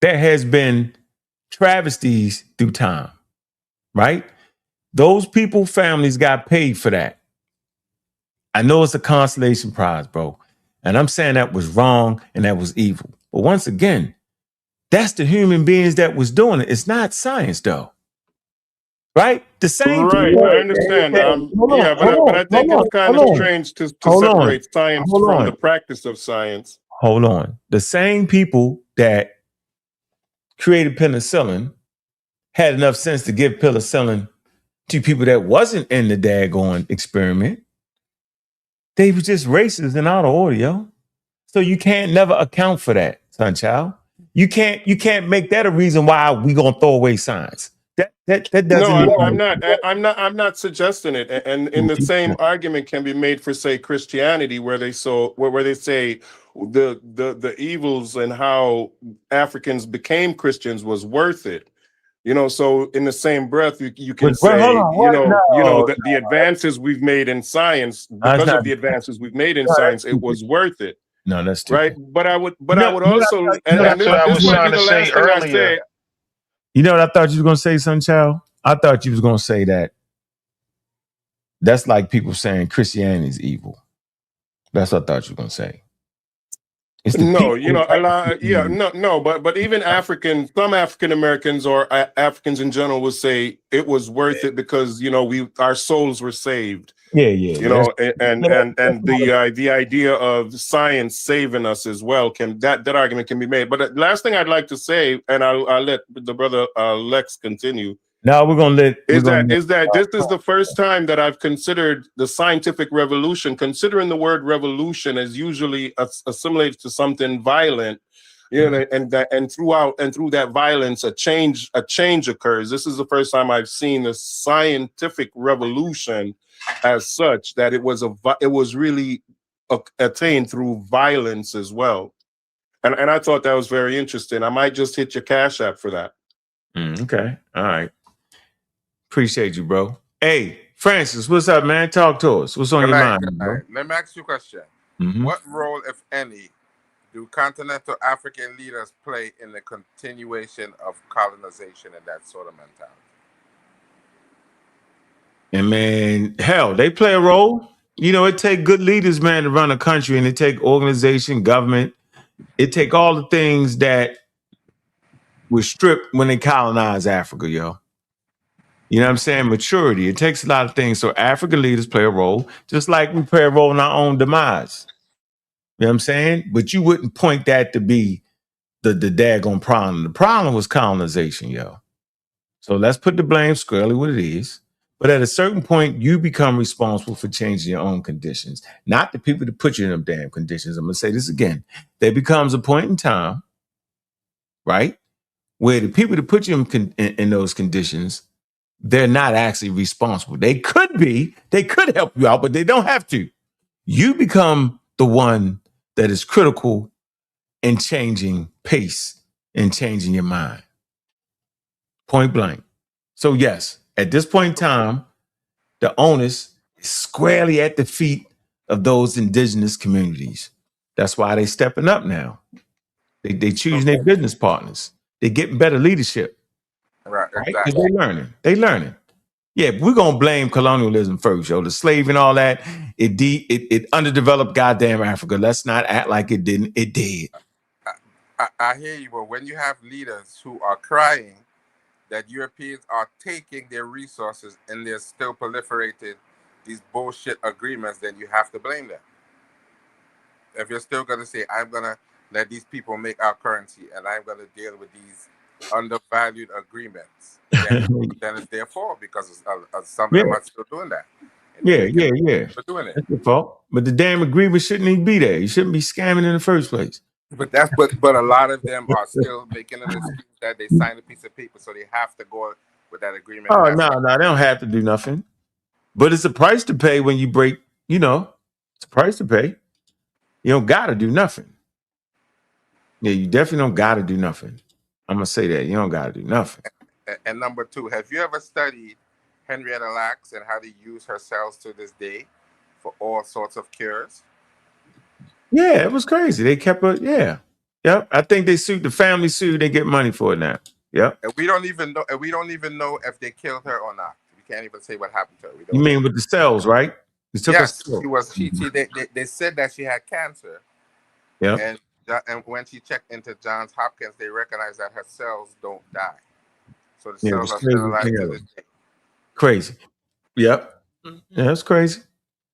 B: there has been travesties through time, right? Those people, families got paid for that. I know it's a consolation prize, bro. And I'm saying that was wrong and that was evil. But once again, that's the human beings that was doing it. It's not science, though. right? The same
D: Right,
B: people.
D: I understand.
G: Hold
D: Yeah,
G: on, hold
D: but
G: on,
D: I think it's kind of
G: hold on,
D: strange to
G: hold on,
D: separate science
G: hold
D: from the
G: on.
D: practice of science.
B: Hold on. The same people that created penicillin had enough sense to give penicillin to people that wasn't in the daggone experiment. They were just racist and out of order, yo. So you can't never account for that, Sunchild. You can't make that a reason why we gonna throw away science. That
D: No,
B: doesn't even
D: I'm not suggesting it. And in the same argument can be made for, say, Christianity, where they say the evils and how Africans became Christians was worth it. So in the same breath, you can
B: Well, hold
D: say,
B: on, what? No,
D: that the advances we've made in science,
B: that's
D: because
B: not.
D: of the advances we've made in
B: No, that's
D: science, it
B: stupid.
D: was worth it,
B: No, that's
D: right?
B: stupid.
D: But I would
B: You
D: also, and,
B: know what I
D: and
H: That's
D: this
H: what
B: thought
H: I
B: you
D: this
B: was
H: was
B: gonna
D: might be
H: trying to
D: the
H: say
D: last thing I
H: earlier.
D: say.
B: You know what I thought you was gonna say, Sunchild? I thought you was gonna say that that's like people saying Christianity is evil. That's what I thought you were gonna say. It's the
D: No,
B: people who
D: a
B: practice
D: lot, yeah,
B: Christianity.
D: no, but even some African Americans or Africans in general would say it was worth it because our souls were saved.
B: Yeah.
D: And the idea of science saving us as well that argument can be made. But the last thing I'd like to say, and I'll let the brother Lex continue,
B: Now we're gonna let
D: is that this is the first time that I've considered the scientific revolution, considering the word revolution as usually assimilated to something violent, and through that violence, a change occurs. This is the first time I've seen the scientific revolution as such, that it was really attained through violence as well. And I thought that was very interesting. I might just hit your Cash App for that.
B: Okay. All right. Appreciate you, bro. Hey, Francis, what's up, man? Talk to us. What's on
I: Good
B: your
I: night,
B: mind,
I: good
B: bro?
I: night. Let me ask you a question.
B: Mm-hmm.
I: What role, if any, do continental African leaders play in the continuation of colonization and that sort of mentality?
B: And man, hell, they play a role. It take good leaders, man, to run a country, and it take organization, government. It take all the things that were stripped when they colonized Africa, yo. You know what I'm saying? Maturity. It takes a lot of things. So African leaders play a role, just like we play a role in our own demise. You know what I'm saying? But you wouldn't point that to be the daggone problem. The problem was colonization, yo. So let's put the blame squarely what it is. But at a certain point, you become responsible for changing your own conditions, not the people that put you in them damn conditions. I'm going to say this again. There becomes a point in time, right, where the people that put you in those conditions, they're not actually responsible. They could be, they could help you out, but they don't have to. You become the one that is critical in changing pace and changing your mind. Point blank. So yes, at this point in time, the onus is squarely at the feet of those indigenous communities. That's why they stepping up now. They choosing their business partners. They getting better leadership,
I: Right,
B: right? Because
I: exactly.
B: they learning. Yeah, we're gonna blame colonialism first, yo. The slave and all that, it underdeveloped goddamn Africa. Let's not act like it didn't. It did.
I: I hear you, but when you have leaders who are crying that Europeans are taking their resources and they're still proliferating these bullshit agreements, then you have to blame them. If you're still going to say, I'm going to let these people make our currency and I'm going to deal with these undervalued agreements, then it's their fault because some of
B: Yeah,
I: them are still doing that. And they're making
B: yeah.
I: for doing it.
B: That's your fault. But the damn agreement shouldn't even be there. You shouldn't be scamming in the first place.
I: But a lot of them are still making an excuse that they signed a piece of paper, so they have to go with that agreement. And
B: Oh
I: that's
B: no, they don't have to do nothing. But it's a price to pay when you break. It's a price to pay. You don't gotta do nothing. Yeah, you definitely don't gotta do nothing. I'm gonna say that you don't gotta do nothing.
I: and number two, have you ever studied Henrietta Lacks and how they use her cells to this day for all sorts of cures?
B: Yeah, it was crazy. They kept her. Yeah, yep. I think they sued the family sued. They get money for it now. Yep.
I: And we don't even know. And we don't even know if they killed her or not. We can't even say what happened to her. We
B: You
I: don't know.
B: mean with the cells, right? They took her
I: Yes,
B: cells.
I: she was.
B: Mhm.
I: They said that she had cancer,
B: Yep.
I: and when she checked into Johns Hopkins, they recognized that her cells don't die. So the
B: Yeah, it
I: cells
B: was
I: are still
B: crazy
I: alive to
B: together.
I: this day.
B: Crazy. Yep. Yeah, that's crazy.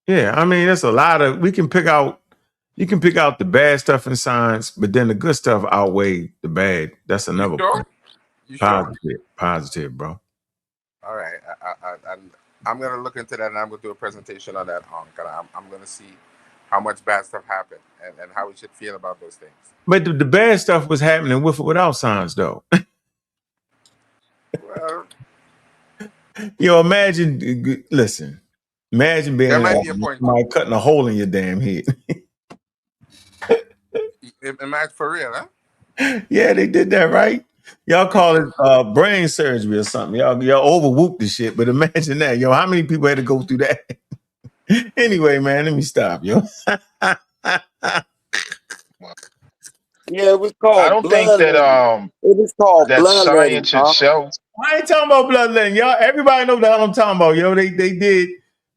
B: Yeah, I mean, there's a lot of we can pick out. You can pick out the bad stuff in science, but then the good stuff outweigh the bad. That's
I: You
B: another
I: sure?
B: point.
I: You sure?
B: Positive, bro.
I: All right. I'm gonna look into that, and I'm gonna do a presentation on that. I'm gonna see how much bad stuff happened and how we should feel about those things.
B: But the bad stuff was happening with or without science, though.
I: Well,
B: Imagine. Listen, imagine being
I: there
B: in
I: might be a point too.
B: somebody cutting a hole in your damn head.
I: Imagine for real, huh?
B: Yeah, they did that, right? Y'all call it brain surgery or something. Y'all overwhooped the shit. But imagine that, how many people had to go through that? Anyway, man, let me stop, yo.
E: Yeah, it was
H: I
E: called
H: don't think that
E: bloodletting. It was called
H: that
E: bloodletting,
H: science
E: huh?
H: itself.
B: I ain't talking about bloodletting, y'all. Everybody know the hell I'm talking about, yo. They did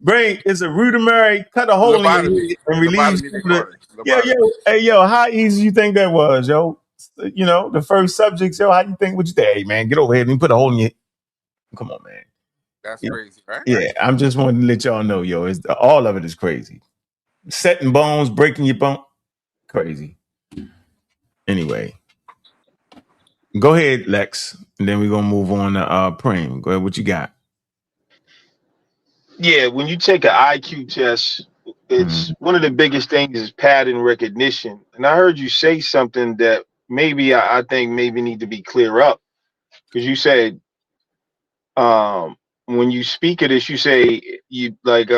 B: brain. It's a rudimentary cut a hole in your
I: Lobotomy.
B: head and release
I: Lobotomy, they
B: some of the.
I: call it.
B: Yeah, yo,
I: Lobotomy.
B: hey, yo, how easy you think that was, yo? The first subjects, yo. How you think? What you think? Hey, man, get over here and put a hole in your. Come on, man.
I: That's
B: Yeah,
I: crazy, right?
B: yeah. I'm just wanting to let y'all know, yo. All of it is crazy. Setting bones, breaking your bone, crazy. Anyway, go ahead, Lex, and then we're gonna move on to Preem. Go ahead. What you got?
H: Yeah, when you take an IQ test, it's one of the biggest things is pattern recognition. And I heard you say something that maybe I think maybe need to be clear up because you said when you speak of this, you say you like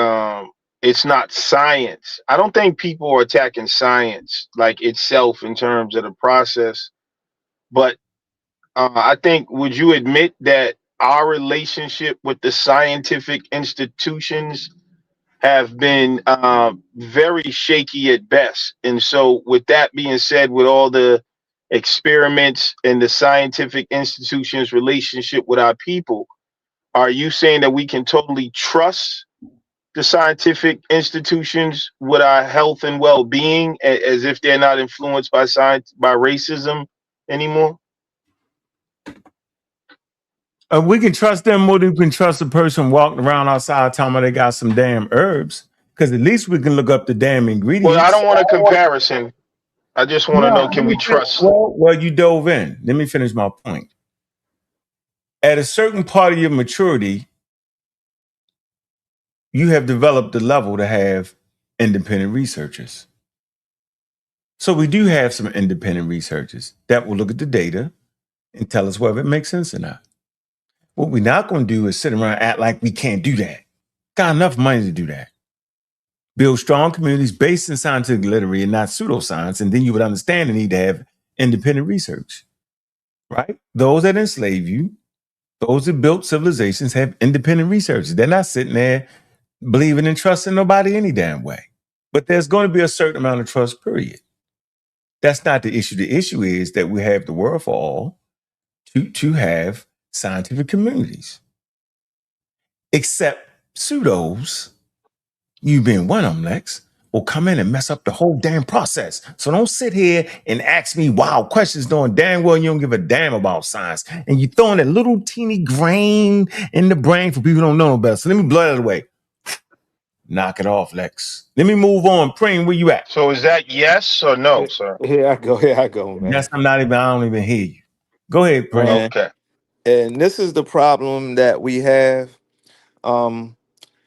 H: it's not science. I don't think people are attacking science like itself in terms of the process, but I think would you admit that our relationship with the scientific institutions have been very shaky at best. And so, with that being said, with all the experiments and the scientific institutions' relationship with our people, are you saying that we can totally trust the scientific institutions with our health and well-being, as if they're not influenced by science, by racism anymore?
B: We can trust them more than we can trust a person walking around outside telling me they got some damn herbs. Because at least we can look up the damn
H: Well, I
B: ingredients.
H: don't want a comparison. I just want to
B: No,
H: know, can we trust?
B: well, you dove in. Let me finish my point. At a certain part of your maturity, you have developed the level to have independent researchers. So we do have some independent researchers that will look at the data and tell us whether it makes sense or not. What we're not going to do is sit around and act like we can't do that. Got enough money to do that. Build strong communities based in scientific literacy and not pseudoscience, and then you would understand the need to have independent research, right? Those that enslave you, those that built civilizations have independent research. They're not sitting there believing and trusting nobody any damn way. But there's going to be a certain amount of trust, period. That's not the issue. The issue is that we have the world for all to have scientific communities. Except pseudos, you being one of them, Lex, will come in and mess up the whole damn process. So don't sit here and ask me wild questions knowing damn well you don't give a damn about science. And you're throwing that little teeny grain in the brain for people who don't know no better. So let me blow that away. Knock it off, Lex. Let me move on. Preem, where you at?
H: So is that yes or no, sir?
F: Here I go. Here I go,
B: Yes,
F: man.
B: I don't even hear you. Go ahead, Preem.
F: Man,
H: Okay.
F: and this is the problem that we have. Um,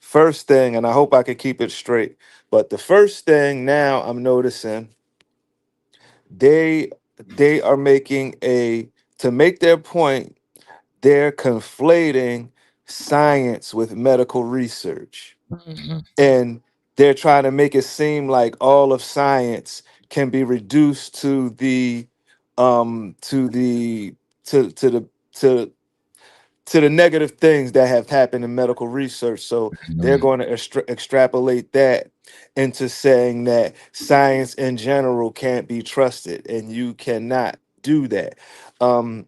F: First thing, and I hope I can keep it straight. But the first thing now I'm noticing they they are making a to make their point. They're conflating science with medical research, and they're trying to make it seem like all of science can be reduced to the to the to the to the negative things that have happened in medical research. So they're going to extrapolate that into saying that science in general can't be trusted, and you cannot do that. Um,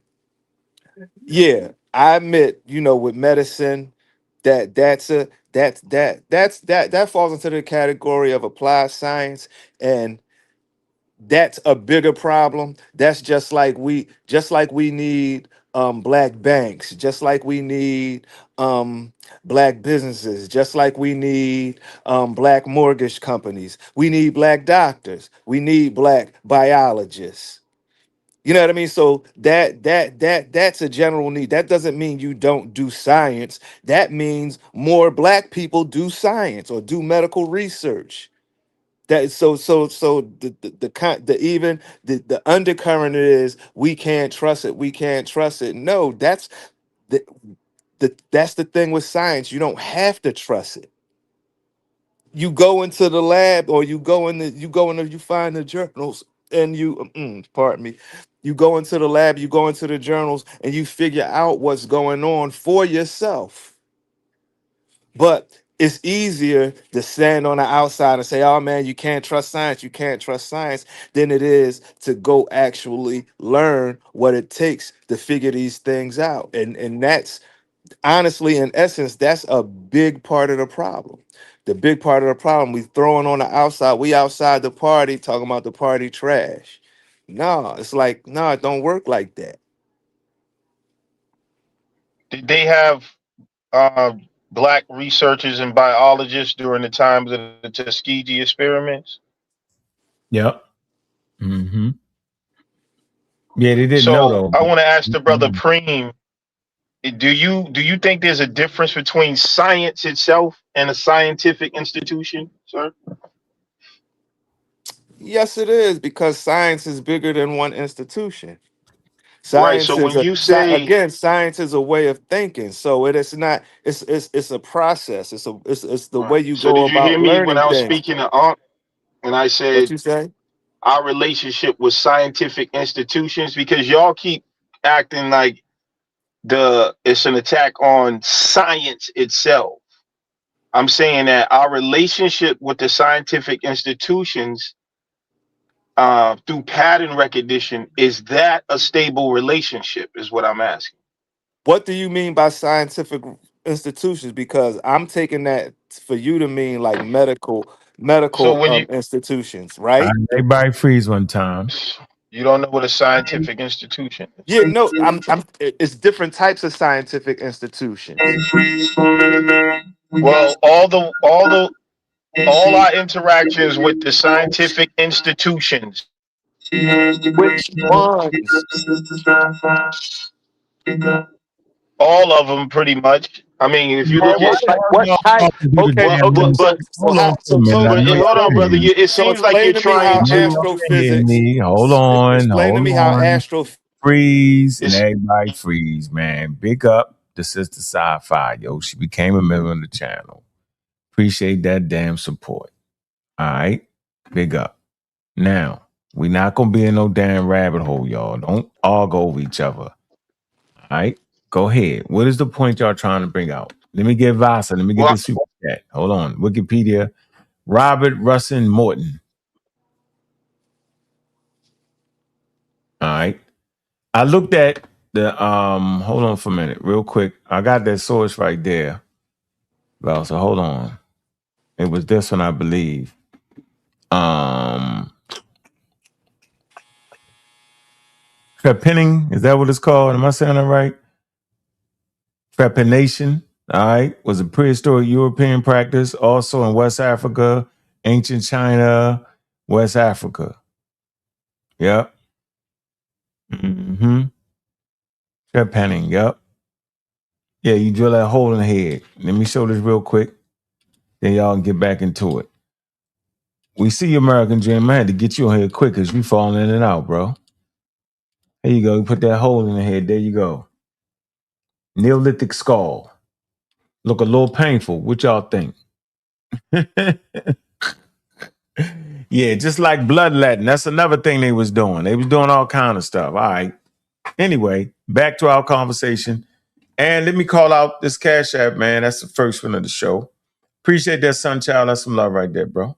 F: yeah, I admit, with medicine, that falls into the category of applied science, and that's a bigger problem. That's just like we need black banks, just like we need black businesses, just like we need black mortgage companies. We need black doctors. We need black biologists. You know what I mean? So that's a general need. That doesn't mean you don't do science. That means more black people do science or do medical research. That so the even the undercurrent is we can't trust it. We can't trust it. No, that's the, that's the thing with science. You don't have to trust it. You go into the lab or you find the journals and pardon me, you go into the lab, you go into the journals and you figure out what's going on for yourself. But it's easier to stand on the outside and say, oh man, you can't trust science, you can't trust science, than it is to go actually learn what it takes to figure these things out. And that's honestly, in essence, that's a big part of the problem. The big part of the problem, we throwing on the outside, we outside the party talking about the party trash. No, it's like, no, it don't work like that.
H: Did they have uh, black researchers and biologists during the times of the Tuskegee experiments?
B: Yep. Mm-hmm. Yeah, they didn't know
H: So
B: though.
H: I want to ask the brother
B: Mhm.
H: Preem, do you think there's a difference between science itself and a scientific institution, sir?
F: Yes, it is, because science is bigger than one institution.
H: Right. So when you say,
F: Again, science is a way of thinking. So it is not, it's a process. It's the way
H: right.
F: you
H: So
F: go
H: did you hear
F: about
H: me when
F: learning
H: I was
F: things.
H: speaking to Ankh and I
F: What
H: said
F: you say?
H: our relationship with scientific institutions, because y'all keep acting like it's an attack on science itself. I'm saying that our relationship with the scientific institutions through pattern recognition, is that a stable relationship is what I'm asking.
F: What do you mean by scientific institutions? Because I'm taking that for you to mean like
H: So
F: medical
H: when you
F: institutions,
B: All
F: right?
B: right, everybody freeze one time.
H: you don't know what a scientific institution is.
F: Yeah, no, it's different types of scientific institutions.
H: Well, all our interactions with the scientific institutions,
F: Which ones?
H: all of them pretty much. I mean, if you
B: Man,
H: look
B: why
H: at,
B: the
F: Like
B: hell
F: what
B: y'all
F: type?
B: talking through the
F: Okay,
H: but
B: damn
F: okay,
H: but
B: limit?
H: but
B: Hold on for a minute. I
H: but
B: know
H: hold on,
B: y'all
H: brother.
B: serious.
H: It
F: so
H: seems like
F: explain
H: you're
F: to me
H: trying
F: how
B: I know
H: to.
B: y'all can't hear
F: astrophysics.
B: me.
F: Explain to me how astro.
B: Freeze, and
H: It's
B: everybody freeze, man. Big up the sister sci-fi, yo. She became a member of the channel. Appreciate that damn support. All right, big up. Now we not gonna be in no damn rabbit hole, y'all. Don't all go over each other. All right, go ahead. What is the point y'all trying to bring out? Let me get Vasa. Let me get
H: well,
B: the super chat. Hold on. Wikipedia. Robert Russin Morton. All right. I looked at the hold on for a minute, real quick. I got that source right there. Well, so hold on. It was this one, I believe. Um Trepanning, is that what it's called? Am I saying that right? Trepanation, all right, was a prehistoric European practice, also in West Africa, ancient China, West Africa. Yep. Mm-hmm. Trepanning, yep. Yeah, you drill that hole in the head. Let me show this real quick. Then y'all can get back into it. We see you, American Dream. I had to get you on here quick because you falling in and out, bro. Here you go. You put that hole in the head. There you go. Neolithic skull. Look a little painful. What y'all think? Yeah, just like bloodletting. That's another thing they was doing. They was doing all kind of stuff. All right. Anyway, back to our conversation. And let me call out this Cash App, man. That's the first one of the show. Appreciate that, Sunchild. That's some love right there, bro.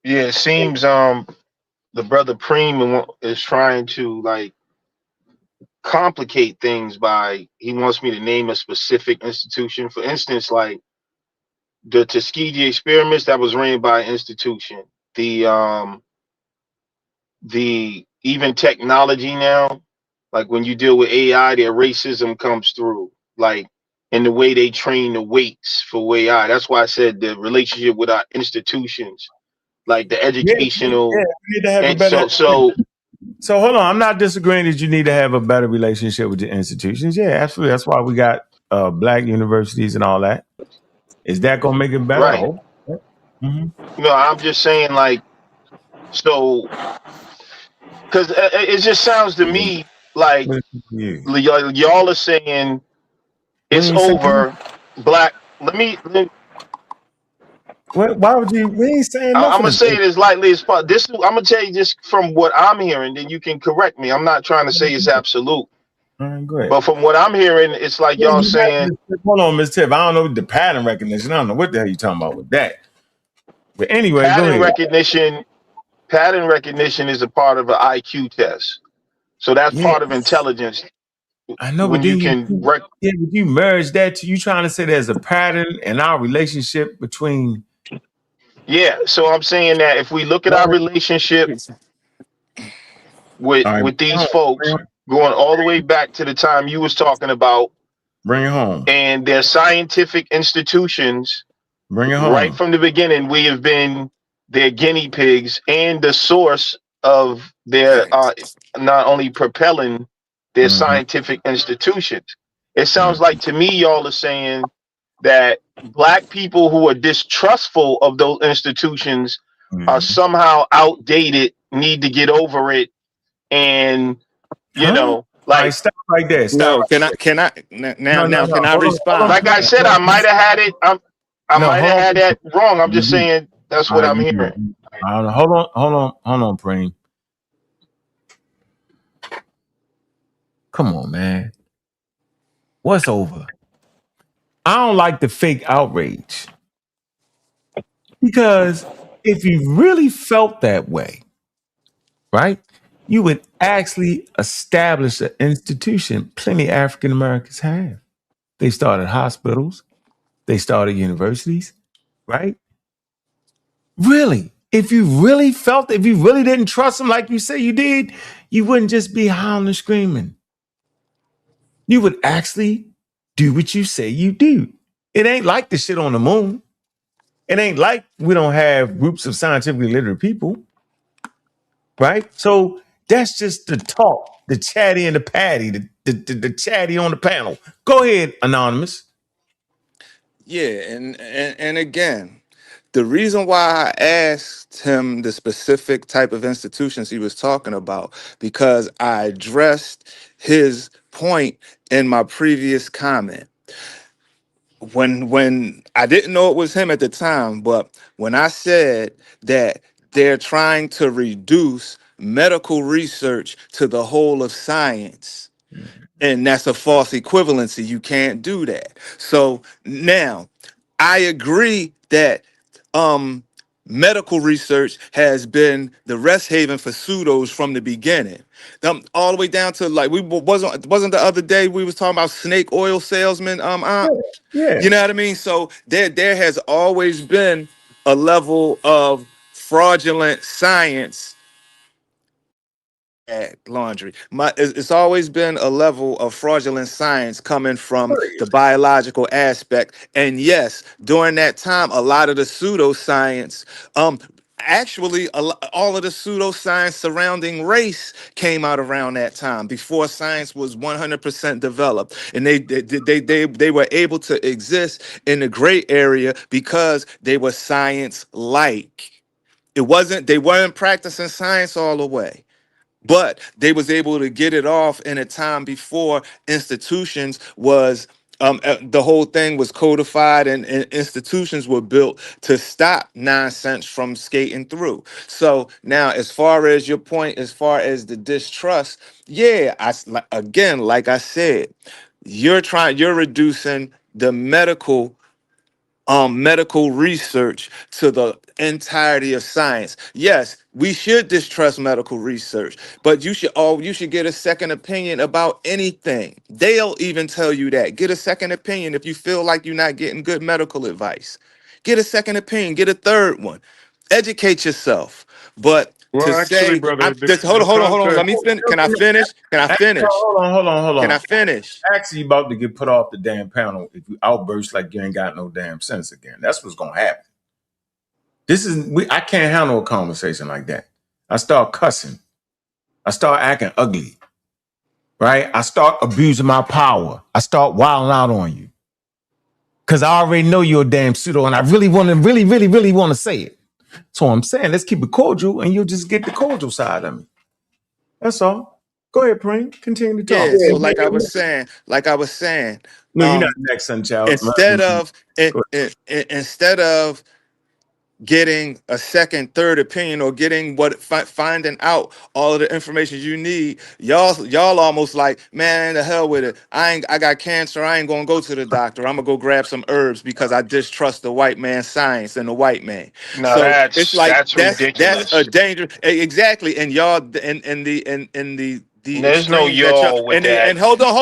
H: yeah, it seems the brother Preem is trying to like complicate things by he wants me to name a specific institution. For instance, like the Tuskegee experiments that was ran by an institution. the even technology now, like when you deal with AI, their racism comes through, like in the way they train the weights for AI. That's why I said the relationship with our institutions, like the
B: Yeah,
H: educational,
B: you need to have a
H: and
B: better.
H: so
B: So hold on, I'm not disagreeing that you need to have a better relationship with your institutions. Yeah, absolutely. That's why we got black universities and all that. Is that gonna make it better?
H: right.
B: Oh, mm-hmm.
H: No, I'm just saying like so because it just sounds to me like
B: Yeah.
H: y'all are saying
B: We
H: it's
B: ain't saying.
H: over. Black.
B: Why would you? We ain't saying
H: I'm
B: nothing.
H: gonna say it as lightly as possible. This I'm gonna tell you just from what I'm hearing, then you can correct me. I'm not trying to say it's absolute,
B: All right, go ahead.
H: but from what I'm hearing, it's like
B: Yeah,
H: y'all
B: you
H: saying
B: got, hold on, Miss Tiff. I don't know the pattern recognition. I don't know what the hell you talking about with that. But anyway, go
H: pattern
B: ahead.
H: recognition. Pattern recognition is a part of an IQ test, so that's
B: Yeah,
H: part of intelligence.
B: I know, but
H: When you
B: then
H: can rec-
B: yeah, but you merge that to you trying to say there's a pattern in our relationship between.
H: yeah, so I'm saying that if we look at our relationship with
B: All right,
H: these folks, going all the way back to the time you was talking about,
B: bring it home.
H: and their scientific institutions.
B: Bring it
H: Right
B: home.
H: from the beginning, we have been their guinea pigs and the source of their not only propelling their
B: Mm-hmm.
H: scientific institutions. It sounds
B: Mm-hmm.
H: like to me, y'all are saying that black people who are distrustful of those institutions are
B: Mm-hmm.
H: somehow outdated, need to get over it, and
B: Huh? All right,
H: like
B: stop right there. Stop
F: No,
B: right there.
F: can I
B: No, no,
F: now
B: no.
F: can I
B: Hold on,
H: like
F: respond?
H: I
B: Prince.
H: said, I might have had it. I
B: No,
H: might
B: hold
H: have
B: on.
H: had that wrong. I'm
B: You
H: just
B: do.
H: saying that's
B: All
H: what
B: right,
H: I'm
B: you
H: hearing.
B: do. I don't know. Hold on, Preem. Come on, man. What's over? I don't like the fake outrage because if you really felt that way, right, you would actually establish an institution. Plenty of African Americans have. They started hospitals. They started universities, right? Really, if you really felt, if you really didn't trust them like you say you did, you wouldn't just be howling and screaming. You would actually do what you say you do. It ain't like the shit on the moon. It ain't like we don't have groups of scientifically literate people, right? So that's just the talk, the chatty and the patty, the chatty on the panel. Go ahead, Anonymous.
F: Yeah, and again, the reason why I asked him the specific type of institutions he was talking about, because I addressed his point in my previous comment. When I didn't know it was him at the time, but when I said that they're trying to reduce medical research to the whole of science, and that's a false equivalency. You can't do that. So now I agree that um medical research has been the rest haven for pseudos from the beginning. All the way down to like we wasn't the other day we was talking about snake oil salesmen.
B: Yeah.
F: You know what I mean? So there has always been a level of fraudulent science at laundry. It's always been a level of fraudulent science coming from the biological aspect. And yes, during that time, a lot of the pseudoscience, actually, all of the pseudoscience surrounding race came out around that time before science was 100% developed, and they were able to exist in the gray area because they were science like. They weren't practicing science all the way, but they was able to get it off in a time before institutions was the whole thing was codified, and institutions were built to stop nonsense from skating through. So now, as far as your point, as far as the distrust, yeah, again, like I said, you're reducing the medical research to the entirety of science. Yes, we should distrust medical research, but you should get a second opinion about anything. They'll even tell you that. Get a second opinion if you feel like you're not getting good medical advice. Get a second opinion, get a third one. Educate yourself. But to
D: Well, actually,
F: say,
D: brother,
F: I'm
D: the,
F: just
D: the
F: hold on, hold on. Let
D: concept.
F: me finish. Can I finish? Can I finish?
B: Hold
F: Can I
B: on.
F: finish?
B: Actually, you about to get put off the damn panel if you outburst like you ain't got no damn sense again. That's what's gonna happen. I can't handle a conversation like that. I start cussing. I start acting ugly. Right? I start abusing my power. I start wilding out on you. Cause I already know you're a damn pseudo, and I really want to say it. So I'm saying, let's keep it cordial, and you'll just get the cordial side of me. That's all. Go ahead, Preem. Continue to talk.
F: Yeah. So like I was saying,
B: No, you're not next, son, child.
F: instead of
B: Go
F: instead of getting a second, third opinion or getting finding out all of the information you need, y'all almost like, man, the hell with it. I got cancer. I ain't gonna go to the doctor. I'm gonna go grab some herbs because I distrust the white man's science and the white man.
H: No,
F: So it's like
H: that's
F: that's a
H: ridiculous.
F: danger. Exactly. And y'all the
H: There's no
F: extremes that y'all
H: y'all with that.
F: and hold on,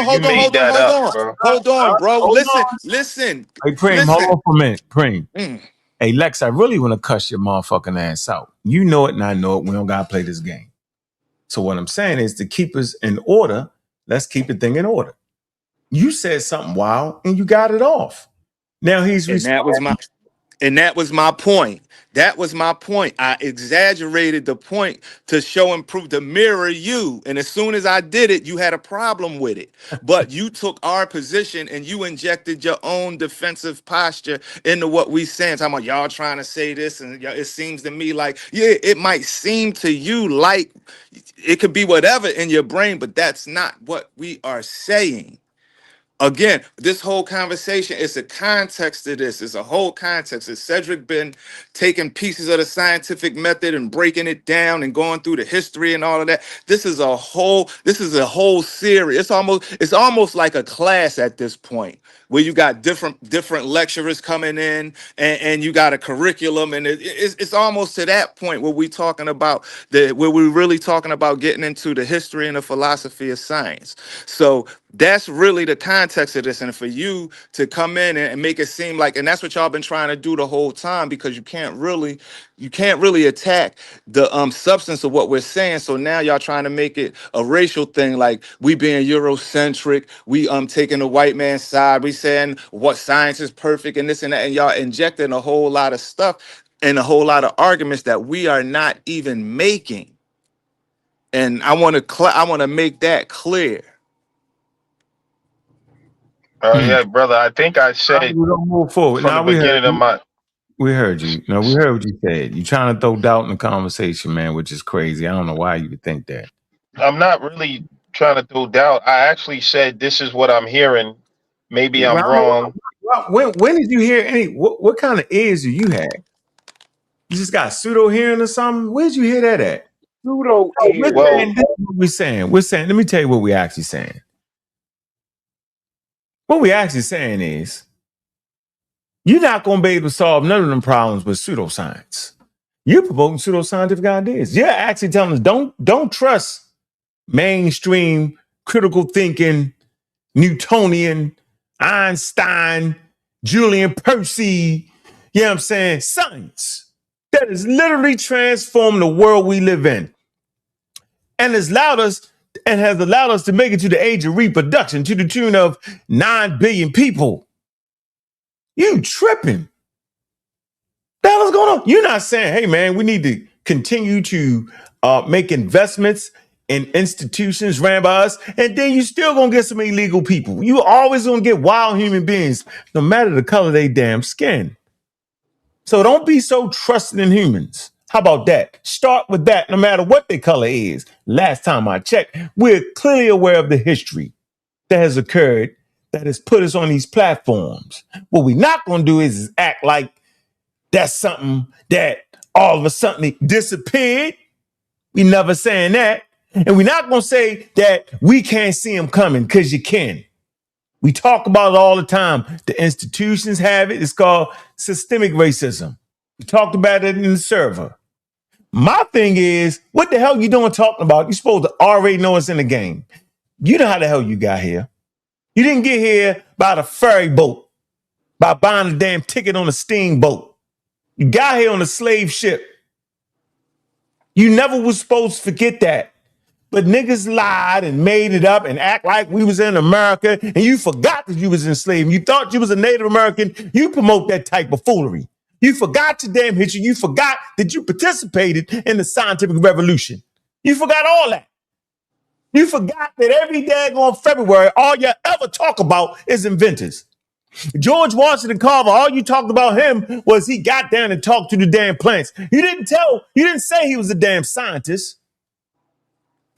H: You made that up, bro.
F: hold on, bro.
B: Hold on.
F: Listen,
B: Hey, Preem, hold
F: listen.
B: on for a minute. Preem.
F: Mm.
B: Hey, Lex, I really want to cuss your motherfucking ass out. You know it and I know it. We don't got to play this game. So what I'm saying is to keep us in order, let's keep the thing in order. You said something wild and you got it off. Now he's
F: And that was
B: responding.
F: my point. That was my point. I exaggerated the point to show and prove, to mirror you. And as soon as I did it, you had a problem with it. But you took our position and you injected your own defensive posture into what we saying. Talking about y'all trying to say this, and it seems to me like, yeah, it might seem to you like it could be whatever in your brain, but that's not what we are saying. Again, this whole conversation is a context to this. It's a whole context. Has Cedric been taking pieces of the scientific method and breaking it down and going through the history and all of that? This is a whole series. It's almost like a class at this point where you got different lecturers coming in and you got a curriculum, and it's almost to that point where we're really talking about getting into the history and the philosophy of science. So that's really the context of this. And for you to come in and make it seem like, and that's what y'all been trying to do the whole time, because you can't really attack the substance of what we're saying. So now y'all trying to make it a racial thing, like we being Eurocentric, we taking the white man's side, we saying what science is perfect and this and that, and y'all injecting a whole lot of stuff and a whole lot of arguments that we are not even making. And I want to make that clear.
H: Oh yeah, brother. I think I said
B: We're gonna move forward.
H: from the
B: Now we heard
H: beginning of
B: you.
H: my.
B: We heard you. No, we heard what you said. You're trying to throw doubt in the conversation, man, which is crazy. I don't know why you would think that.
H: I'm not really trying to throw doubt. I actually said this is what I'm hearing. Maybe I'm wrong.
B: When did you hear any? What kind of ears do you have? You just got pseudo hearing or something? Where'd you hear that at?
E: Pseudo
B: Oh, we're
E: ears.
H: Well,
B: saying this is what we're saying. We're saying. Let me tell you what we're actually saying. What we're actually saying is, you're not going to be able to solve none of them problems with pseudoscience. You're promoting pseudoscientific ideas. You're actually telling us don't trust mainstream critical thinking, Newtonian, Einstein, Julian Percy, you know what I'm saying? Science that has literally transformed the world we live in and has allowed us to make it to the age of reproduction to the tune of 9 billion people. You tripping. The hell is going on? You're not saying, hey, man, we need to continue to make investments in institutions ran by us, and then you still gonna get some illegal people. You always gonna get wild human beings, no matter the color of their damn skin. So don't be so trusting in humans. How about that? Start with that, no matter what their color is. Last time I checked, we're clearly aware of the history that has occurred that has put us on these platforms. What we're not gonna do is act like that's something that all of a sudden disappeared. We never saying that. And we're not going to say that we can't see them coming, because you can. We talk about it all the time. The institutions have it. It's called systemic racism. We talked about it in the server. My thing is, what the hell you doing talking about? You're supposed to already know it's in the game. You know how the hell you got here. You didn't get here by the ferry boat, by buying a damn ticket on a steamboat. You got here on a slave ship. You never was supposed to forget that. But niggas lied and made it up and act like we was in America, and you forgot that you was enslaved. You thought you was a Native American. You promote that type of foolery. You forgot your damn history. You forgot that you participated in the scientific revolution. You forgot all that. You forgot that every daggone February, all you ever talk about is inventors. George Washington Carver, all you talked about him was he got down and talked to the damn plants. You didn't say he was a damn scientist.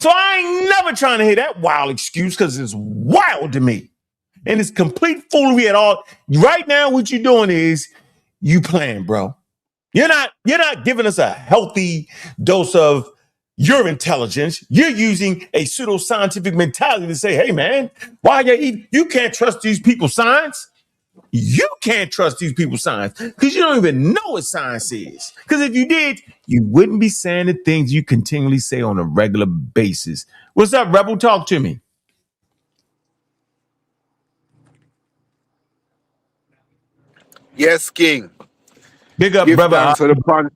B: So I ain't never trying to hear that wild excuse because it's wild to me. And it's complete foolery at all. Right now, what you're doing is you playing, bro. You're not giving us a healthy dose of your intelligence. You're using a pseudoscientific mentality to say, hey, man, why you can't trust these people's science? You can't trust these people's science because you don't even know what science is. Because if you did, you wouldn't be saying the things you continually say on a regular basis. What's up, Rebel? Talk to me.
J: Yes, King.
B: Big up,
J: Give
B: brother.
J: thanks for the pun.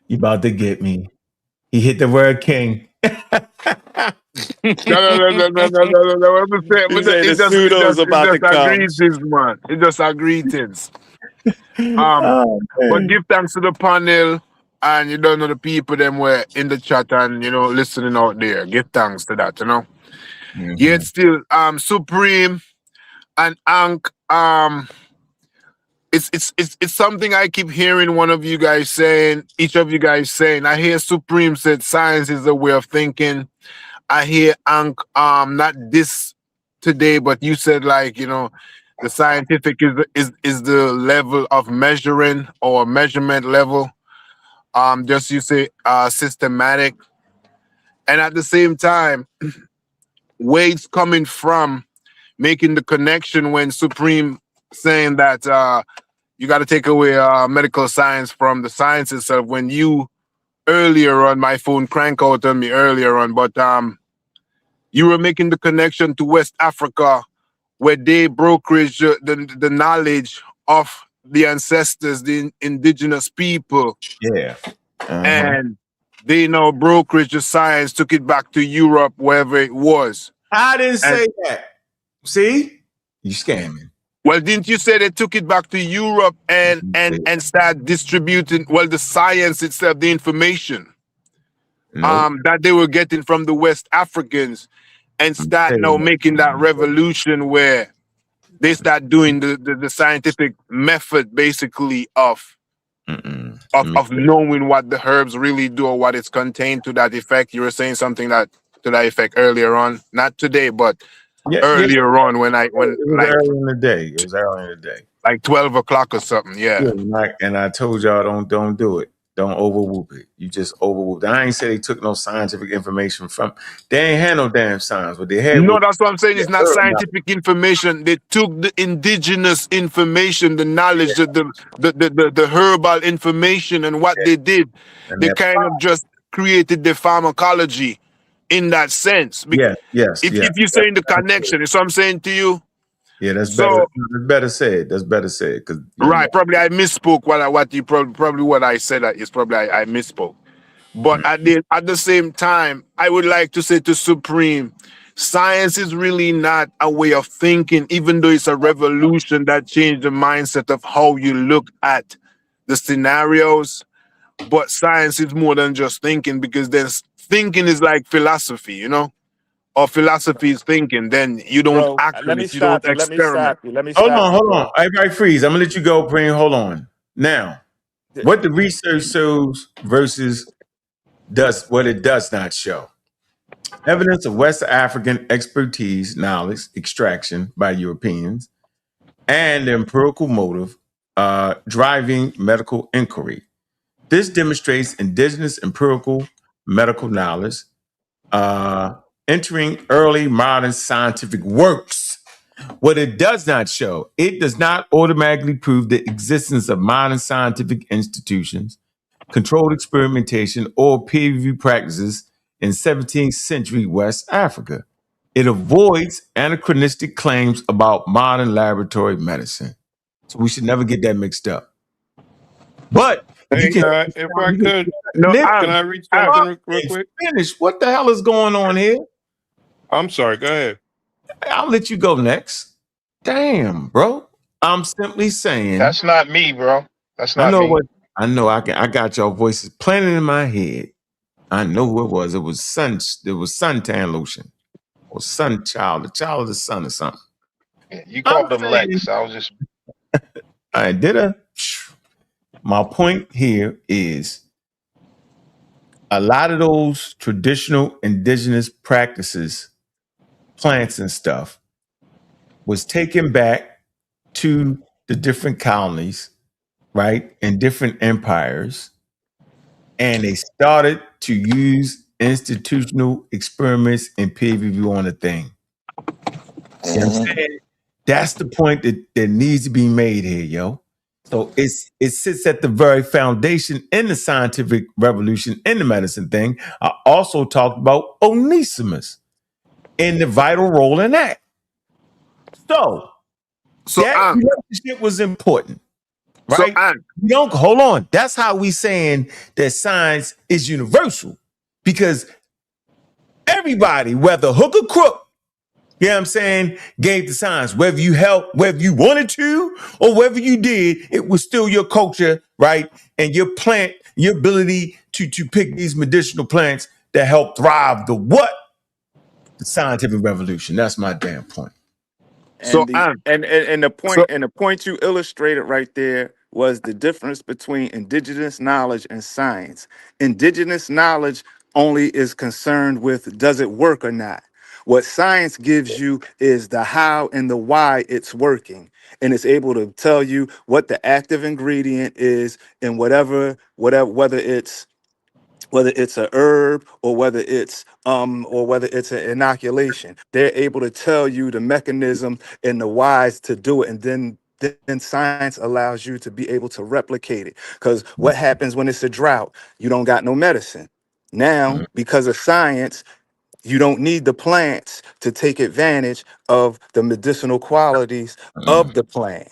B: You about to get me. He hit the word king.
J: No. Let me say,
B: He said the
J: it
B: pseudo's about to
J: just a
B: come.
J: greetings, man. It just a greetings.
B: Oh,
J: But give thanks to the panel, and you don't know the people them were in the chat and listening out there. Give thanks to that,
B: Mm-hmm.
J: Yet still, Supreme and Ankh, it's something I keep hearing one of you guys saying, each of you guys saying. I hear Supreme said science is a way of thinking. I hear Ankh, not this today, but you said the scientific is the level of measuring or measurement level. Just you say systematic. And at the same time, where it's coming from, making the connection when Supreme saying that you got to take away medical science from the science itself. When you earlier on, my phone crank out on me earlier on, but you were making the connection to West Africa, where they brokerage the knowledge of the ancestors, the indigenous people.
B: Yeah.
J: And they now brokerage the science, took it back to Europe, wherever it was.
B: I didn't say that. See? You scamming.
J: Well, didn't you say they took it back to Europe and start distributing, the science itself, the information that they were getting from the West Africans, and start now making that revolution where they start doing the scientific method basically of knowing what the herbs really do or what it's contained to that effect. You were saying something to that effect earlier on, not today, but earlier on when
B: it was early in the day. It was early in the day.
J: Like 12 o'clock or something, yeah.
B: And I told y'all don't do it. Don't overwhoop it. You just overwhoop. I ain't say they took no scientific information from. They ain't had no damn science. What they had.
J: No, that's what I'm saying. It's not scientific information. They took the indigenous information, the knowledge, the herbal information, and what they did, they kind of just created the pharmacology in that sense.
B: Yes.
J: If you're saying the connection, that's what I'm saying to you.
B: Yeah, that's better. That's better said. That's better said.
J: Right, probably I misspoke. What you probably what I said is probably I misspoke. But at the same time, I would like to say to Supreme, science is really not a way of thinking, even though it's a revolution that changed the mindset of how you look at the scenarios. But science is more than just thinking, because then thinking is like philosophy, or philosophy is thinking. Then you don't act on it, you don't experiment.
B: Hold on. Everybody freeze. I'm gonna let you go, Preem. Hold on. Now, what the research shows versus what it does not show. Evidence of West African expertise, knowledge, extraction by Europeans, and the empirical motive driving medical inquiry. This demonstrates indigenous empirical medical knowledge entering early modern scientific works. What it does not show, it does not automatically prove the existence of modern scientific institutions, controlled experimentation, or peer review practices in 17th century West Africa. It avoids anachronistic claims about modern laboratory medicine. So we should never get that mixed up. But you
D: Hey,
B: can
D: if I could,
J: No,
D: can I read something real quick?
B: finish. What the hell is going on here?
D: I'm sorry. Go ahead.
B: I'll let you go next. Damn, bro. I'm simply saying.
H: That's not me, bro. That's
B: I
H: not
B: know
H: me.
B: what. I know. I got your voices planted in my head. I know who it was. It was sun. It was suntan lotion or sun child, the child of the sun or something.
H: You
B: I'm
H: called him
B: saying.
H: Lex. I was just
B: I did a. My point here is a lot of those traditional indigenous practices, plants and stuff, was taken back to the different colonies, right, and different empires, and they started to use institutional experiments and peer review on the thing. You know what I'm saying? That's the point that needs to be made here, yo. So it sits at the very foundation in the scientific revolution in the medicine thing. I also talked about Onesimus and the vital role in that. So
J: so
B: that
J: Ankh,
B: relationship was important,
J: so
B: right?
J: Ankh.
B: We don't hold on. That's how we saying that science is universal because everybody, whether hook or crook, you know what I'm saying, gave the science. Whether you helped, whether you wanted to, or whether you did, it was still your culture, right? And your plant, your ability to pick these medicinal plants that help thrive the what? The scientific revolution. That's my damn point.
J: So
F: And the
J: Ankh.
F: and the
J: So
F: point you illustrated right there was the difference between indigenous knowledge and science. Indigenous knowledge only is concerned with does it work or not. What science gives you is the how and the why it's working. And it's able to tell you what the active ingredient is in whatever, whether it's a herb or whether it's an inoculation. They're able to tell you the mechanism and the whys to do it, and then science allows you to be able to replicate it. Because what happens when it's a drought? You don't got no medicine. Now, because of science, you don't need the plants to take advantage of the medicinal qualities of the plant.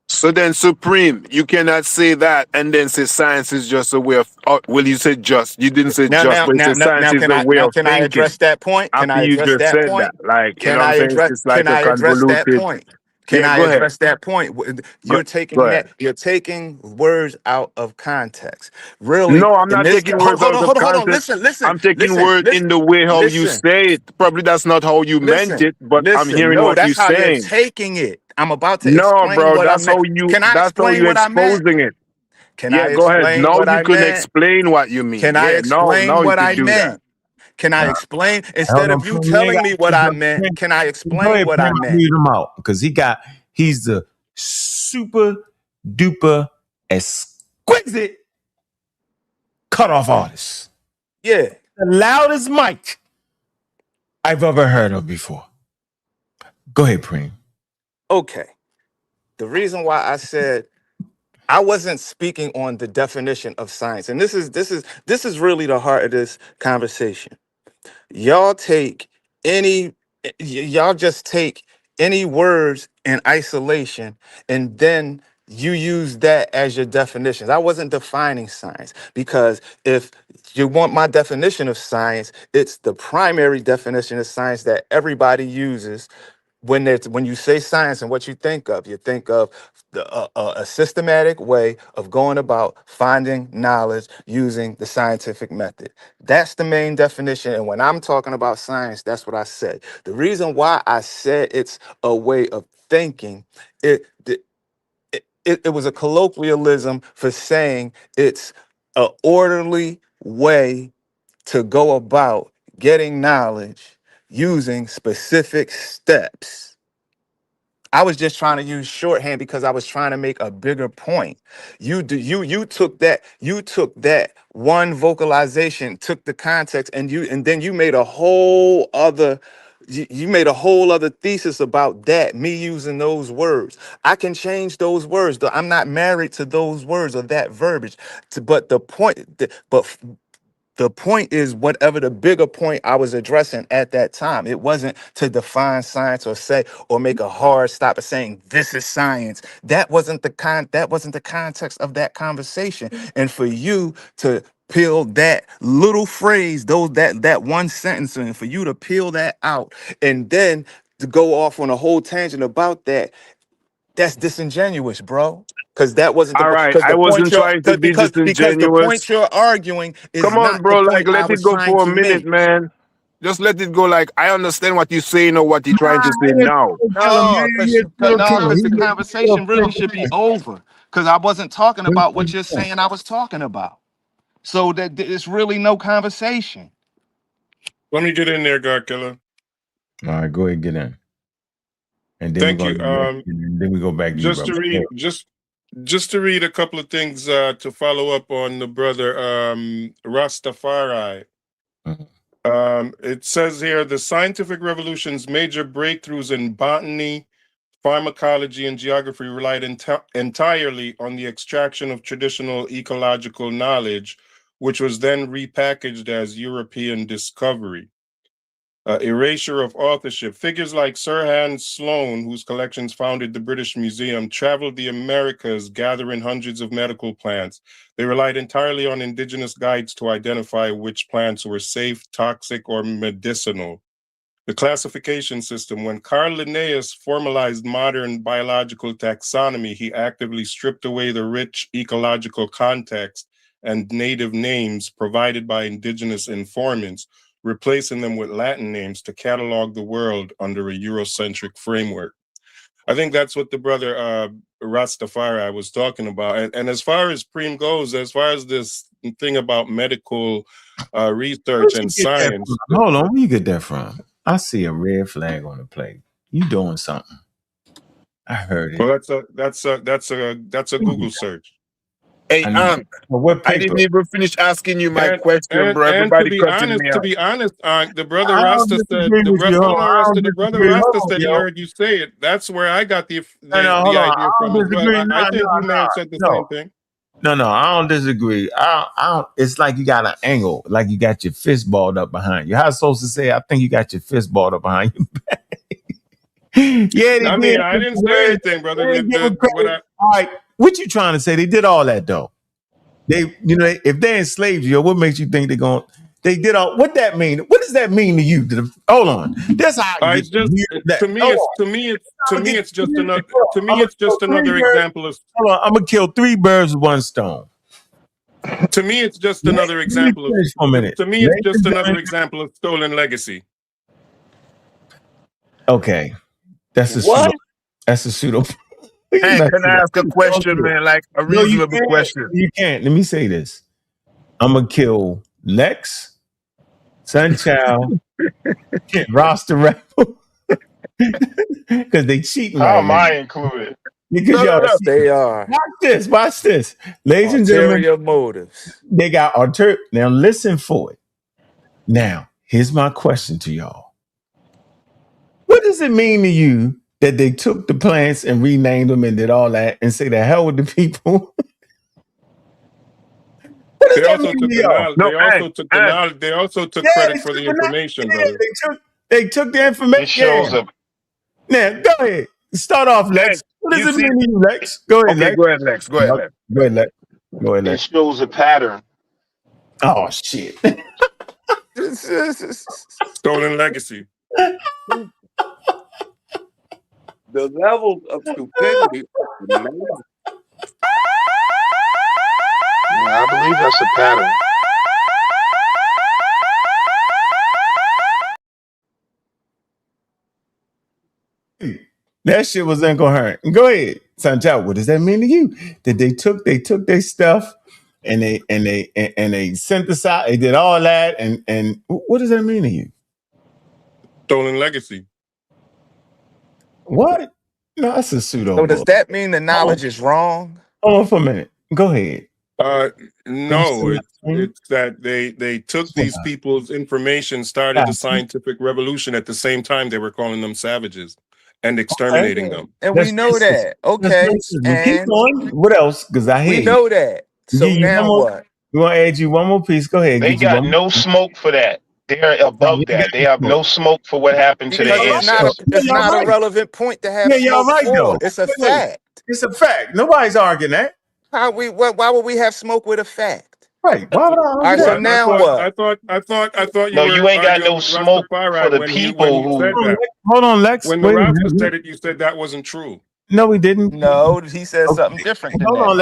J: So then, Supreme, you cannot say that and then say science is just a way of. Well, you said just. You didn't say
F: Now,
J: just,
F: now,
J: but you
F: now,
J: said
F: now,
J: science
F: now,
J: is
F: can
J: a
F: I
J: way
F: now
J: of
F: can I
J: thinking.
F: address that point? Can
J: After
F: I
J: you
F: address
J: just
F: that
J: said that,
F: point?
J: like, you
F: Can
J: know what
F: I
J: I'm saying? It's
F: address?
J: just like
F: Can
J: a
F: I address that
J: convoluted.
F: point? Can
J: Yeah,
F: I
J: go ahead.
F: address that point?
J: Go,
F: You're
J: go
F: taking
J: ahead.
F: that. You're taking words out of context. Really,
J: No, I'm
F: in
J: not
F: this.
J: taking
F: Hold,
J: words
F: hold
J: out
F: on,
J: of
F: hold on, hold on.
J: context.
F: Listen, listen,
J: I'm taking
F: listen,
J: word
F: listen,
J: in the way how you
F: listen,
J: say it. Probably that's not how you meant
F: listen,
J: it, but I'm
F: listen.
J: hearing
F: No,
J: what
F: that's
J: you're
F: how you're
J: saying.
F: taking it. I'm about to
J: No,
F: explain
J: bro,
F: what I meant. Can I
J: that's how
F: explain
J: you
F: what I meant?
J: exposing it.
F: Can I
J: Yeah, go ahead.
F: explain
J: Now
F: what
J: you
F: I
J: can
F: meant?
J: explain what you mean.
F: Can I
J: Yeah,
F: explain
J: now you
F: what I
J: could do that.
F: meant? Can I explain
B: Hold
F: instead
B: on,
F: of you
B: Prince, you ain't
F: telling
B: got
F: me
B: to
F: what
B: use
F: I
B: your
F: meant?
B: Prince.
F: Can I
B: Go
F: explain
B: ahead,
F: what I
B: Prince,
F: meant?
B: read him out because he's the super duper exquisite cutoff artist.
F: Yeah.
B: The loudest mic I've ever heard of before. Go ahead, Preem.
F: Okay. The reason why I said I wasn't speaking on the definition of science, and this is really the heart of this conversation. Y'all take y'all just take any words in isolation and then you use that as your definitions. I wasn't defining science because if you want my definition of science, it's the primary definition of science that everybody uses when you say science and what you think of a systematic way of going about finding knowledge using the scientific method. That's the main definition. And when I'm talking about science, that's what I said. The reason why I said it's a way of thinking, it it was a colloquialism for saying it's a orderly way to go about getting knowledge using specific steps. I was just trying to use shorthand because I was trying to make a bigger point. You took that one vocalization, took the context, and then you made a whole other you made a whole other thesis about that, me using those words. I can change those words. I'm not married to those words or that verbiage. But the point, but The point is whatever the bigger point I was addressing at that time. It wasn't to define science or say or make a hard stop at saying this is science. That wasn't the context of that conversation. And for you to peel that little phrase, that one sentence, and for you to peel that out and then to go off on a whole tangent about that, that's disingenuous, bro. Because that wasn't the
J: All right,
F: because
J: I
F: the point
J: wasn't
F: you're
J: trying to be
F: because the
J: disingenuous.
F: point you're arguing is
J: Come on,
F: not the
J: bro. Like,
F: point I
J: let it
F: was
J: go
F: trying
J: for a
F: to
J: minute,
F: make.
J: man. Just let it go. Like, I understand what you're saying or what you're trying to say now.
G: Killer, man.
F: No,
G: He a serial killer.
F: because
G: He
F: the
G: a serial
F: conversation really should be over. Because I wasn't talking about what you're
G: killer.
F: saying I was talking about. So that it's really no conversation.
D: Let me get in there, God Killer.
B: All right, go ahead, get in. And then
D: Thank you.
B: then we go back to you,
D: Just
B: brother.
D: to read, just to read a couple of things to follow up on the brother Rastafari. It says here the scientific revolution's major breakthroughs in botany, pharmacology, and geography relied entirely on the extraction of traditional ecological knowledge, which was then repackaged as European discovery. Erasure of authorship. Figures like Sir Hans Sloane, whose collections founded the British Museum, traveled the Americas gathering hundreds of medical plants. They relied entirely on indigenous guides to identify which plants were safe, toxic, or medicinal. The classification system. When Carl Linnaeus formalized modern biological taxonomy, he actively stripped away the rich ecological context and native names provided by indigenous informants, replacing them with Latin names to catalog the world under a Eurocentric framework. I think that's what the brother Rastafari was talking about. And as far as Preem goes, as far as this thing about medical research and science.
B: Hold on, where you get that from? I see a red flag on the plate. You doing something? I heard it.
D: Well, that's a Google search.
J: Hey,
B: what paper?
J: I didn't even finish asking you my question, bro.
D: And
J: Everybody cutting me
D: to
J: off.
D: be honest, the brother Rasta said the brother Rasta said he heard you say it. That's where I got the idea from as well. I think you may have said the same thing.
B: No, I don't disagree. I don't. It's like you got an angle, like you got your fist balled up behind you. How I supposed to say? I think you got your fist balled up behind you. Yeah,
D: I mean, I didn't say anything, brother.
B: All right, what you trying to say? They did all that though. They, if they enslaved you, what makes you think they're going? They did all. What that mean? What does that mean to you? Hold on. That's how I get
D: to me, it's just another example of.
B: Hold on, I'm gonna kill 3 birds with 1 stone.
D: To me, it's just another example of. To me, it's just another example of stolen legacy.
B: Okay, that's a pseudo. That's a pseudo.
J: Hey, can I ask a question, man? Like a reasonable question.
B: You can't. Let me say this. I'm gonna kill Lex, Sunchild, Roster Rebel, because they cheating.
H: How am I included?
B: Because
F: they are.
B: Watch this. Ladies and gentlemen,
F: motives.
B: They got now listen for it. Now, here's my question to y'all. What does it mean to you that they took the plants and renamed them and did all that and say the hell with the people?
D: They also took knowledge. They also took credit for the information, brother.
B: They took the information.
H: It shows up.
B: Now, go ahead. Start off, Lex. What does it mean to you, Lex? Go ahead, Lex.
J: Go ahead, Lex. Go ahead, Lex.
H: It shows a pattern.
B: Oh, shit.
D: Stolen legacy.
E: The level of stupidity.
H: I believe that's a pattern.
B: That shit was incoherent. Go ahead, Sanjay. What does that mean to you? That they took their stuff and they synthesized, they did all that, and what does that mean to you?
D: Stolen legacy.
B: What? No, that's a pseudo.
F: So does that mean the knowledge is wrong?
B: Hold on for a minute. Go ahead.
D: No, it's that they took these people's information, started the scientific revolution at the same time they were calling them savages and exterminating them.
F: And we know that. Okay.
B: Keep going. What else? Because I hear
F: we know that. So now what?
B: We want to add you one more piece. Go ahead,
H: They
B: get you
H: got
B: one more.
H: no smoke for that. They're
B: No, we
H: above
B: ain't got
H: that. They
B: no
H: have
B: smoke.
H: no smoke for what happened to
F: Because
H: their
F: it's not a
H: ancestors.
B: Yeah,
F: it's
B: y'all
F: not a
B: right.
F: relevant point to have
B: Yeah, y'all
F: smoke
B: right
F: for.
B: though.
F: It's a
B: Wait.
F: fact.
B: It's a fact. Nobody's arguing that.
F: Why would we have smoke with a fact?
B: Right. Why would I
F: All
B: argue
F: right, so
B: that?
D: What?
F: now what?
D: I thought you
H: No, you
D: were
H: ain't got
D: arguing
H: no
D: with
H: smoke for
D: Rastafari
H: the
D: when
H: people
D: he said
H: who.
D: that.
B: Hold on, Lex.
D: When the
B: Wait a
D: Rasta
B: minute.
D: said it, you said that wasn't true.
B: No, we didn't.
F: No, he said something
B: Okay.
F: different than
B: Hold
F: that.
B: on.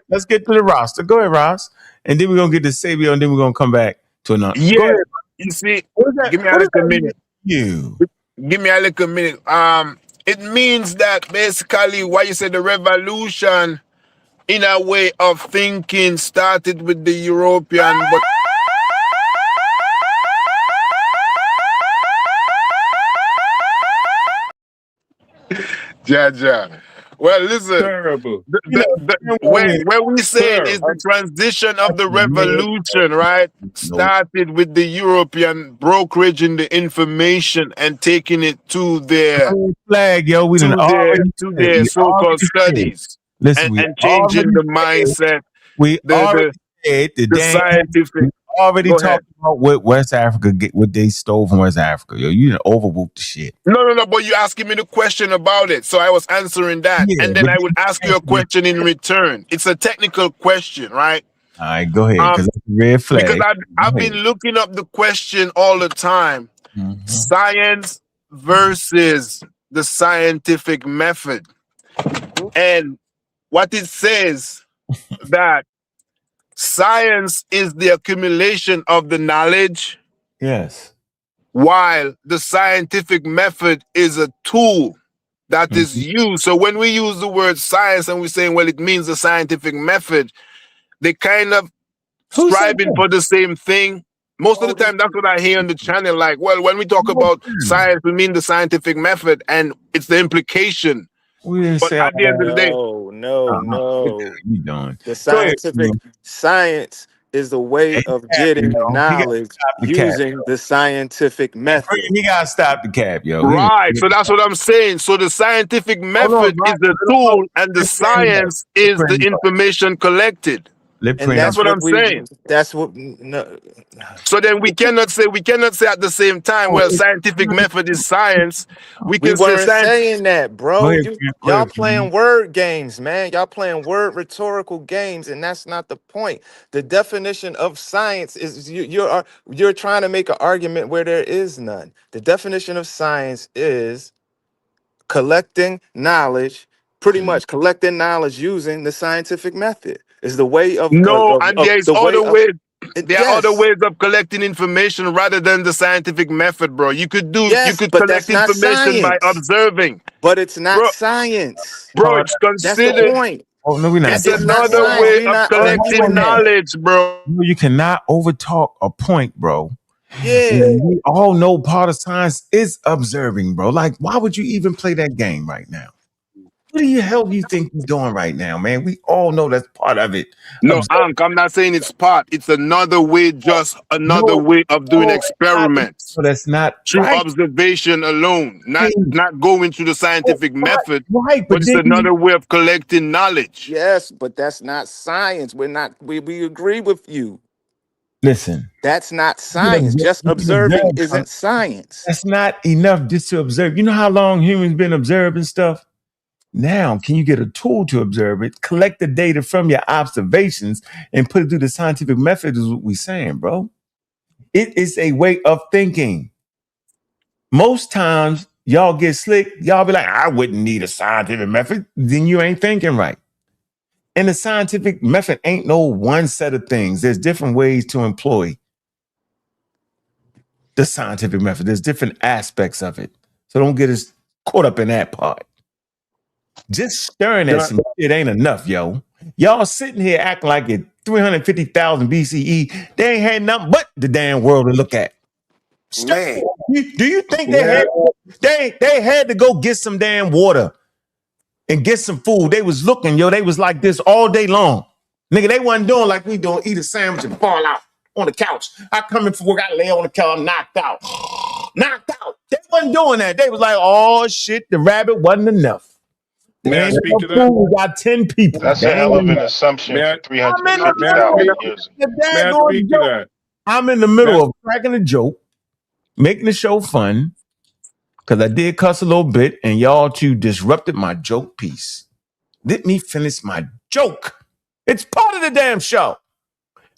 B: Let's get to the roster. Go ahead, Ross. And then we're gonna get to Sabio, and then we're gonna come back to another. Go
J: Yeah,
B: ahead.
J: you see,
B: What is that?
J: give me a
B: What does
J: little
B: that mean
J: minute.
B: to you?
J: Give me a little minute. It means that basically what you said, the revolution in a way of thinking started with the European, but Jaja. Well, listen,
D: Terrible,
B: You know,
J: where we saying
D: sir.
J: is the transition of the
B: man,
J: revolution, right?
B: no.
J: Started with the European brokering the information and taking it
B: Flag, yo. We done already
J: to
B: said.
J: their
B: We
J: so-called
B: already said.
J: studies
B: Listen, we
J: and changing
B: already
J: the
B: said.
J: mindset,
B: We
J: the
B: already
J: the
B: said the
J: the
B: damn.
J: scientific.
B: We already
J: Go ahead.
B: talked about what West Africa get, what they stole from West Africa. Yo, you done overwhooped the shit.
J: No, but you asking me the question about it, so I was answering that,
B: Yeah,
J: and then
B: but
J: I would ask you a question in return. It's a technical question, right?
B: all right, go ahead,
J: Um,
B: because that's a red
J: because
B: flag.
J: I've
B: Go
J: been
B: ahead.
J: looking up the question all the time:
B: Mhm.
J: science versus the scientific method, and what it says that science is the accumulation of the knowledge,
B: Yes.
J: while the scientific method is a tool that is
B: Mhm.
J: used. So when we use the word science and we're saying, well, it means the scientific method, they kind of
B: Who said
J: striving
B: that?
J: for the same thing. Most of the time, that's what I hear on the channel. Like, well, when we talk about science, we mean the scientific method, and it's the implication.
B: We didn't
J: But
B: say all
J: at the end of the day,
B: that.
F: No.
B: You doing?
F: The
B: Go ahead.
F: scientific science is the way
B: Hey,
F: of
B: Captain,
F: getting
B: yo. He got to
F: knowledge
B: stop the cap.
F: using the scientific method.
B: He got to stop the cap, yo.
J: right. So that's what I'm saying. So the scientific
B: Hold on,
J: method is
B: Rock.
J: the
B: Let him go.
J: tool, and the
B: Let Pran go.
J: science
B: Let
J: is the
B: Pran go.
J: information collected.
B: Let
F: And
B: Pran
J: That's
F: that's
B: go.
J: what
F: what
J: I'm
F: we
J: saying.
F: that's what no,
J: So then we cannot say at the same time,
B: Oh,
J: well, scientific method is science. We
F: we
J: can say
F: weren't
J: science.
F: saying that,
B: Go
F: bro.
B: ahead,
F: You
B: Pran. Go
F: y'all
B: ahead, Pran.
F: playing word games, man. Y'all playing word rhetorical games, and that's not the point. The definition of science is you're trying to make an argument where there is none. The definition of science is collecting knowledge, pretty much collecting knowledge using the scientific method. Is the way
J: No, and there is
F: the way
J: other
F: of
J: ways. There are other
F: yes.
J: ways of collecting information rather than the scientific method, bro. You
F: Yes,
J: could
F: but that's
J: collect
F: not
J: information by
F: science.
J: observing,
F: But it's not
J: bro.
F: science.
J: Bro,
B: Call
J: it's
F: That's the
J: considered.
F: point.
B: Oh, no, we're not
J: It's
B: doing
F: It's
B: that.
F: not
J: another
B: Hold
F: science.
B: on.
J: way
F: We're
J: of
F: not
J: collecting
F: arguing
B: Hold on.
F: that.
J: knowledge, bro.
B: No, you cannot overtalk a point, bro.
F: Yeah.
B: And we all know part of science is observing, bro. Like, why would you even play that game right now? What the hell do you think you're doing right now, man? We all know that's part of it.
J: No,
B: Observe.
J: Ankh, I'm not saying it's part. It's another way, just another
B: No,
J: way of doing
B: no,
J: experiments
B: that's not
J: through
B: right.
J: observation alone, not going through the scientific method,
B: Right,
J: but
B: but
J: it's
B: then
J: another way of collecting knowledge.
F: Yes, but that's not science. We agree with you.
B: listen.
F: That's not
B: You can
F: science. Just observing
B: observe
F: isn't
B: something.
F: science.
B: That's not enough just to observe. You know how long humans been observing stuff? Now, can you get a tool to observe it, collect the data from your observations, and put it through the scientific method? Is what we're saying, bro. It is a way of thinking. Most times, y'all get slick. Y'all be like, I wouldn't need a scientific method. Then you ain't thinking right. And the scientific method ain't no one set of things. There's different ways to employ the scientific method. There's different aspects of it. So don't get us caught up in that part. Just staring
J: Can
B: at
J: I-
B: some shit ain't enough, yo. Y'all sitting here acting like it 350,000 BCE. They ain't had nothing but the damn world to look at.
E: Man,
B: Do you think
J: Yeah.
B: they had to go get some damn water and get some food? They was looking, yo. They was like this all day long. Nigga, they wasn't doing like we doing, eat a sandwich and fall out on the couch. I come in from work, I lay on the couch, I'm knocked out. Knocked out. They wasn't doing that. They was like, oh shit, the rabbit wasn't enough.
D: May I
B: Ain't
D: speak
B: no
D: to that?
B: fool, we got 10 people.
H: That's
B: They
H: a hell
B: ain't
H: of an
B: enough.
H: assumption
D: May
H: for
D: I,
B: I'm in the
D: may I
B: middle
H: 350,000
D: speak?
H: years ago.
B: of the
D: May I
B: daggone
D: speak to
B: joke.
D: that?
B: I'm in the
D: May
B: middle
D: I,
B: of cracking a joke, making the show fun, because I did cuss a little bit, and y'all two disrupted my joke piece. Let me finish my joke. It's part of the damn show.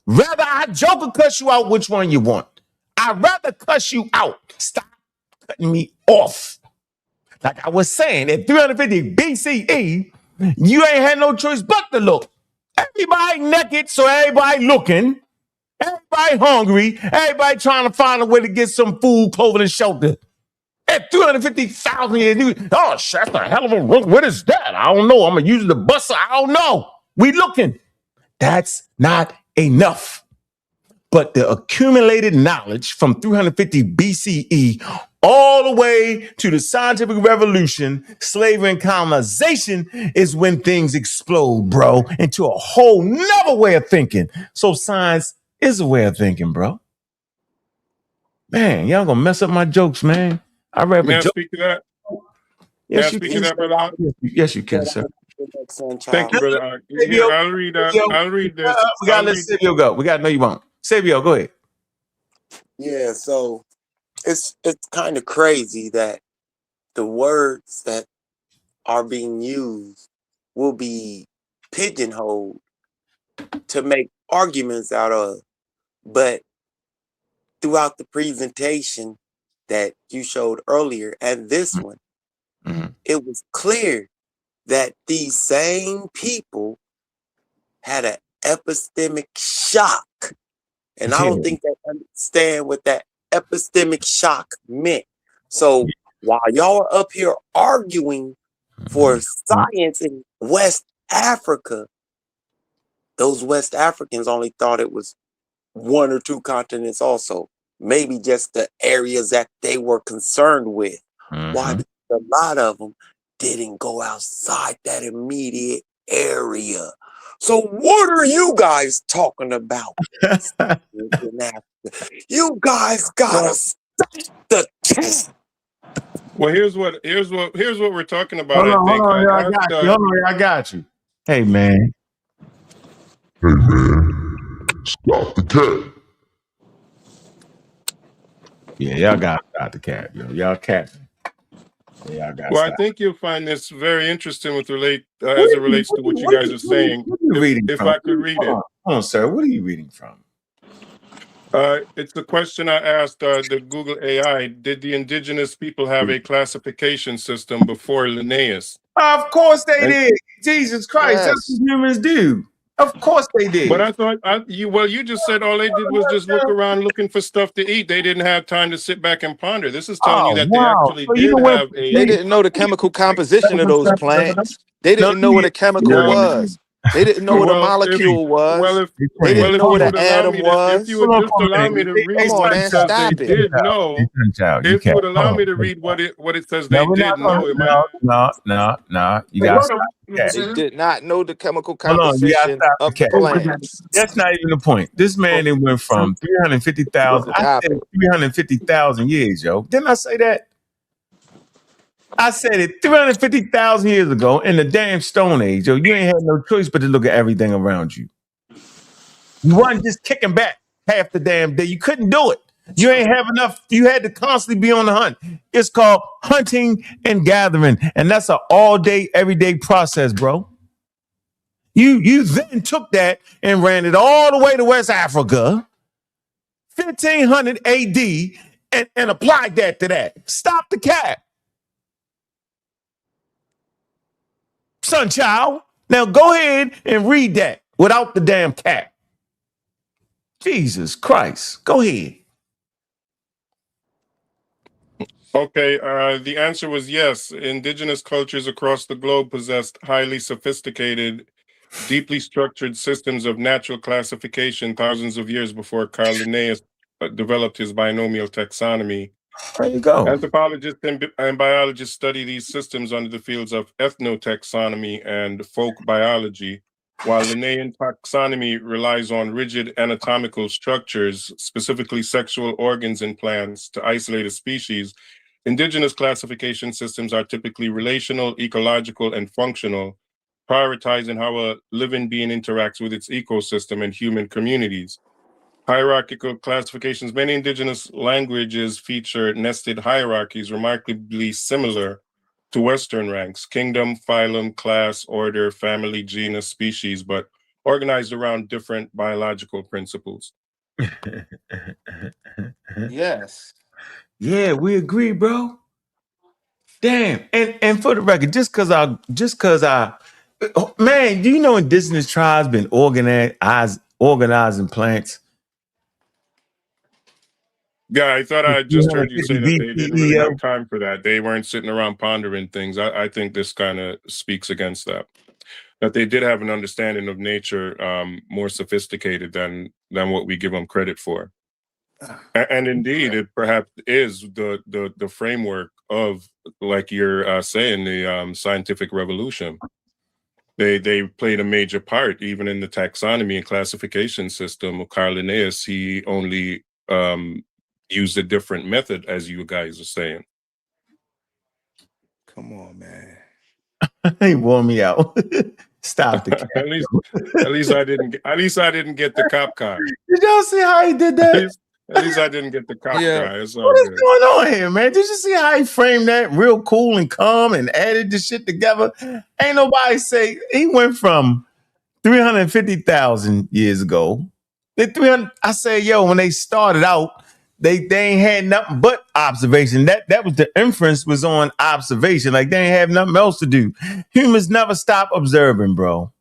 B: Rather I joke or cuss you out, which one you want? I'd rather cuss you out. Stop cutting me off. Like I was saying, at 350 BCE, you ain't had no choice but to look. Everybody naked, so everybody looking. Everybody hungry. Everybody trying to find a way to get some food, clothing, and shelter. At 350,000 years, oh, shit, that's a hell of a rook. What is that? I don't know. I'm going to use the bus. I don't know. We looking. That's not enough. But the accumulated knowledge from 350 BCE all the way to the scientific revolution, slavery, and colonization is when things explode, bro, into a whole nother way of thinking. So science is a way of thinking, bro. Man, y'all gonna mess up my jokes, man. I rap a
D: may I
B: joke.
D: speak to that? May I
B: Yes, you
D: speak
B: can.
D: to that, brother? Hawk?
B: Yes, you can, sir.
D: Thank you, brother. Hawk. Yeah,
B: Savio,
D: I'll read that.
B: Savio,
D: I'll read this.
B: we gotta
D: I'll
B: let
D: read.
B: Savio go. We gotta know you won't. Savio, go ahead.
E: Yeah, so it's kind of crazy that the words that are being used will be pigeonholed to make arguments out of. But throughout the presentation that you showed earlier and this one, it was clear that these same people had an epistemic shock. And I don't think they understand what that epistemic shock meant. So while y'all are up here arguing for science in West Africa, those West Africans only thought it was one or two continents also. Maybe just the areas that they were concerned with. Why? Because a lot of them didn't go outside that immediate area. So what are you guys talking about? You guys gotta stop the cat.
D: Well, here's what we're talking about.
B: Hold
D: I
B: on,
D: think I
B: I
D: asked.
B: got you. Hold on, I got you. Hey, man.
K: Stop the cat.
B: Yeah, y'all got to stop the cat, yo. Y'all cat. Yeah, y'all got to
D: Well, I
B: stop.
D: think you'll find this very interesting with
B: What
D: as
B: are
D: it relates to what you
B: what are
D: guys are saying.
B: what are you reading
D: If
B: from?
D: I could read it.
B: Hold on, sir. What are you reading from?
D: It's the question I asked the Google AI. Did the indigenous people have a classification system before Linnaeus?
B: Of course they
D: And,
B: did. Jesus Christ, that's
F: Yes.
B: what humans do. Of course they
D: but
B: did.
D: I thought you just said all they did was just look around looking for stuff to eat. They didn't have time to sit back and ponder. This is telling you
B: Oh,
D: that they
B: wow.
D: actually
B: So you
D: did
B: went
D: have
B: from
F: They
D: a.
F: didn't know the chemical composition of those plants. They
B: no,
F: didn't know what a chemical
D: Well,
F: was. They didn't know what a
D: well, if
F: molecule
D: well,
F: was.
D: if
F: They didn't know
D: if
F: what
D: you
F: an
D: would allow
F: atom
D: me to, if you
F: was.
D: would
B: hold on
D: just
B: for a
D: allow
B: minute.
D: me to
B: Hey,
F: Come
D: read
F: on,
D: what it
F: man,
D: says they
F: stop it.
D: did know.
B: You
D: If you
B: can't.
D: would allow me to read what it says
B: No,
D: they
B: we're not
D: did
B: going
D: know, it might.
B: to. No. You got to stop the cat.
F: They did not know the chemical
B: Hold on. You got to
F: composition
B: stop the
F: of the
B: cat.
F: plants.
B: That's not even the point. This man it went from 350,000. I
F: Stop
B: said
F: it.
B: 350,000 years, yo. Didn't I say that? I said it 350,000 years ago in the damn Stone Age, yo. You ain't had no choice but to look at everything around you. You wasn't just kicking back half the damn day. You couldn't do it. You ain't have enough. You had to constantly be on the hunt. It's called hunting and gathering, and that's an all day, everyday process, bro. You then took that and ran it all the way to West Africa, 1500 AD, and applied that to that. Stop the cat, Sunchild. Now go ahead and read that without the damn cat. Jesus Christ. Go ahead.
D: Okay, the answer was yes. Indigenous cultures across the globe possessed highly sophisticated, deeply structured systems of natural classification thousands of years before Carl Linnaeus developed his binomial taxonomy.
B: There you go.
D: Anthropologists and biologists study these systems under the fields of ethnotaxonomy and folk biology, while Linnaean taxonomy relies on rigid anatomical structures, specifically sexual organs in plants, to isolate a species. Indigenous classification systems are typically relational, ecological, and functional, prioritizing how a living being interacts with its ecosystem and human communities. Hierarchical classifications. Many indigenous languages feature nested hierarchies remarkably similar to Western ranks: kingdom, phylum, class, order, family, genus, species, but organized around different biological principles.
F: Yes.
B: Yeah, we agree, bro. Damn. And for the record, just cause I oh, man, do you know indigenous tribes been organizing plants?
D: Yeah, I thought I just heard you say
B: 350
D: that they didn't really
B: BCE,
D: have time for that. They weren't sitting around pondering things. I think this kind of speaks against that. That they did have an understanding of nature more sophisticated than what we give them credit for. And indeed, it perhaps is the framework of, like you're saying, the scientific revolution. They played a major part even in the taxonomy and classification system. Carl Linnaeus, he only used a different method, as you guys are saying.
F: Come on, man.
B: He wore me out. Stop the cat.
D: At least I didn't get the cop car.
B: Did y'all see how he did that?
D: At least I didn't get the cop
F: Yeah.
D: car. It's all
B: What is
D: good.
B: going on here, man? Did you see how he framed that real cool and calm and added the shit together? Ain't nobody say he went from 350,000 years ago. I say, yo, when they started out, they ain't had nothing but observation. That was the inference was on observation. Like they ain't have nothing else to do. Humans never stop observing, bro.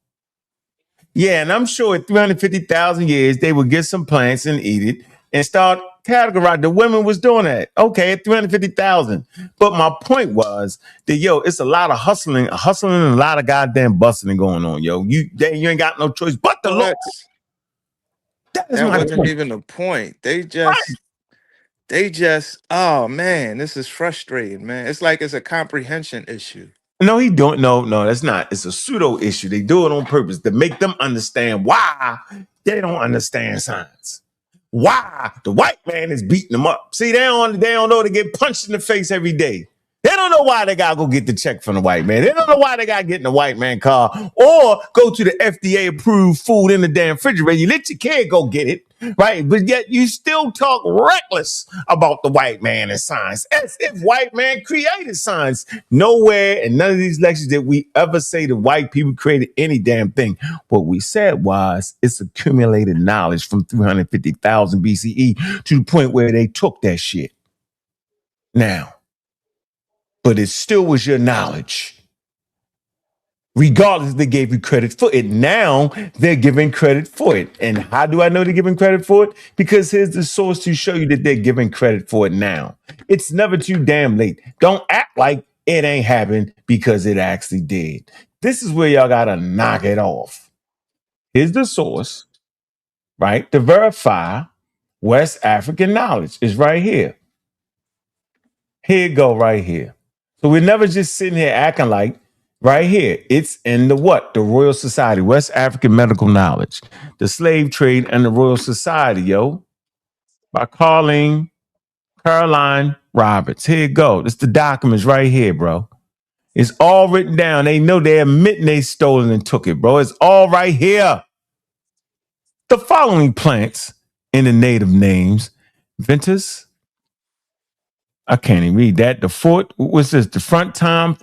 B: Yeah, and I'm sure at 350,000 years, they would get some plants and eat it and start categorizing. The women was doing that. Okay, at 350,000. But my point was that, yo, it's a lot of hustling and a lot of goddamn bustling going on, yo. You ain't got no choice but the law. That is
F: That
B: my
F: wasn't
B: point.
F: even the point. They just, oh man, this is frustrating, man. It's like it's a comprehension issue.
B: No, he don't. No, that's not. It's a pseudo issue. They do it on purpose to make them understand why they don't understand science. Why the white man is beating them up. See, they don't know they get punched in the face every day. They don't know why they gotta go get the check from the white man. They don't know why they gotta get in the white man car or go to the FDA approved food in the damn refrigerator. You let your kid go get it, right? But yet you still talk reckless about the white man and science as if white man created science. Nowhere in none of these lectures did we ever say that white people created any damn thing. What we said was it's accumulated knowledge from 350,000 BCE to the point where they took that shit. Now, but it still was your knowledge. Regardless, they gave you credit for it. Now they're giving credit for it. And how do I know they're giving credit for it? Because here's the source to show you that they're giving credit for it now. It's never too damn late. Don't act like it ain't happened because it actually did. This is where y'all gotta knock it off. Here's the source, right? To verify West African knowledge is right here. Here it go right here. So we're never just sitting here acting like right here. It's in the what? The Royal Society, West African Medical Knowledge, the Slave Trade and the Royal Society, yo, by Caroline Roberts. Here it go. It's the documents right here, bro. It's all written down. They know they're admitting they stole it and took it, bro. It's all right here. The following plants in the native names: Ventus. I can't even read that. The fort, what's this? The front time,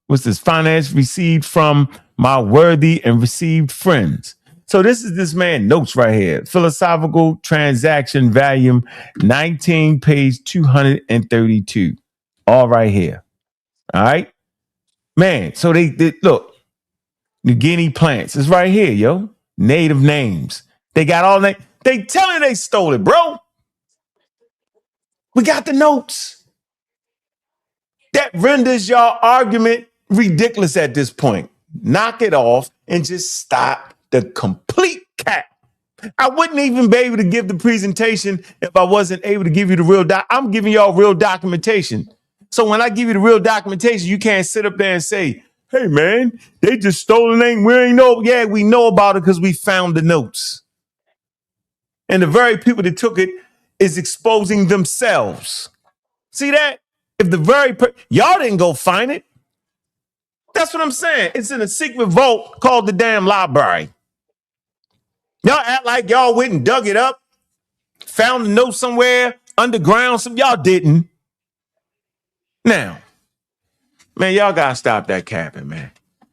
B: what's this? Finance received from my worthy and received friends. So this is this man notes right here. Philosophical Transaction, volume 19, page 232. All right here. All right. Man, so they look, the Guinea plants is right here, yo. Native names. They got all that. They tell you they stole it, bro. We got the notes. That renders y'all argument ridiculous at this point. Knock it off and just stop the complete cap. I wouldn't even be able to give the presentation if I wasn't able to give you the real I'm giving y'all real documentation. So when I give you the real documentation, you can't sit up there and say, hey man, they just stole the name. We ain't know. Yeah, we know about it because we found the notes. And the very people that took it is exposing themselves. See that? If the very y'all didn't go find it. That's what I'm saying. It's in a secret vault called the damn library. Y'all act like y'all went and dug it up, found a note somewhere underground. Some y'all didn't. Now, man, y'all gotta stop that capping, man.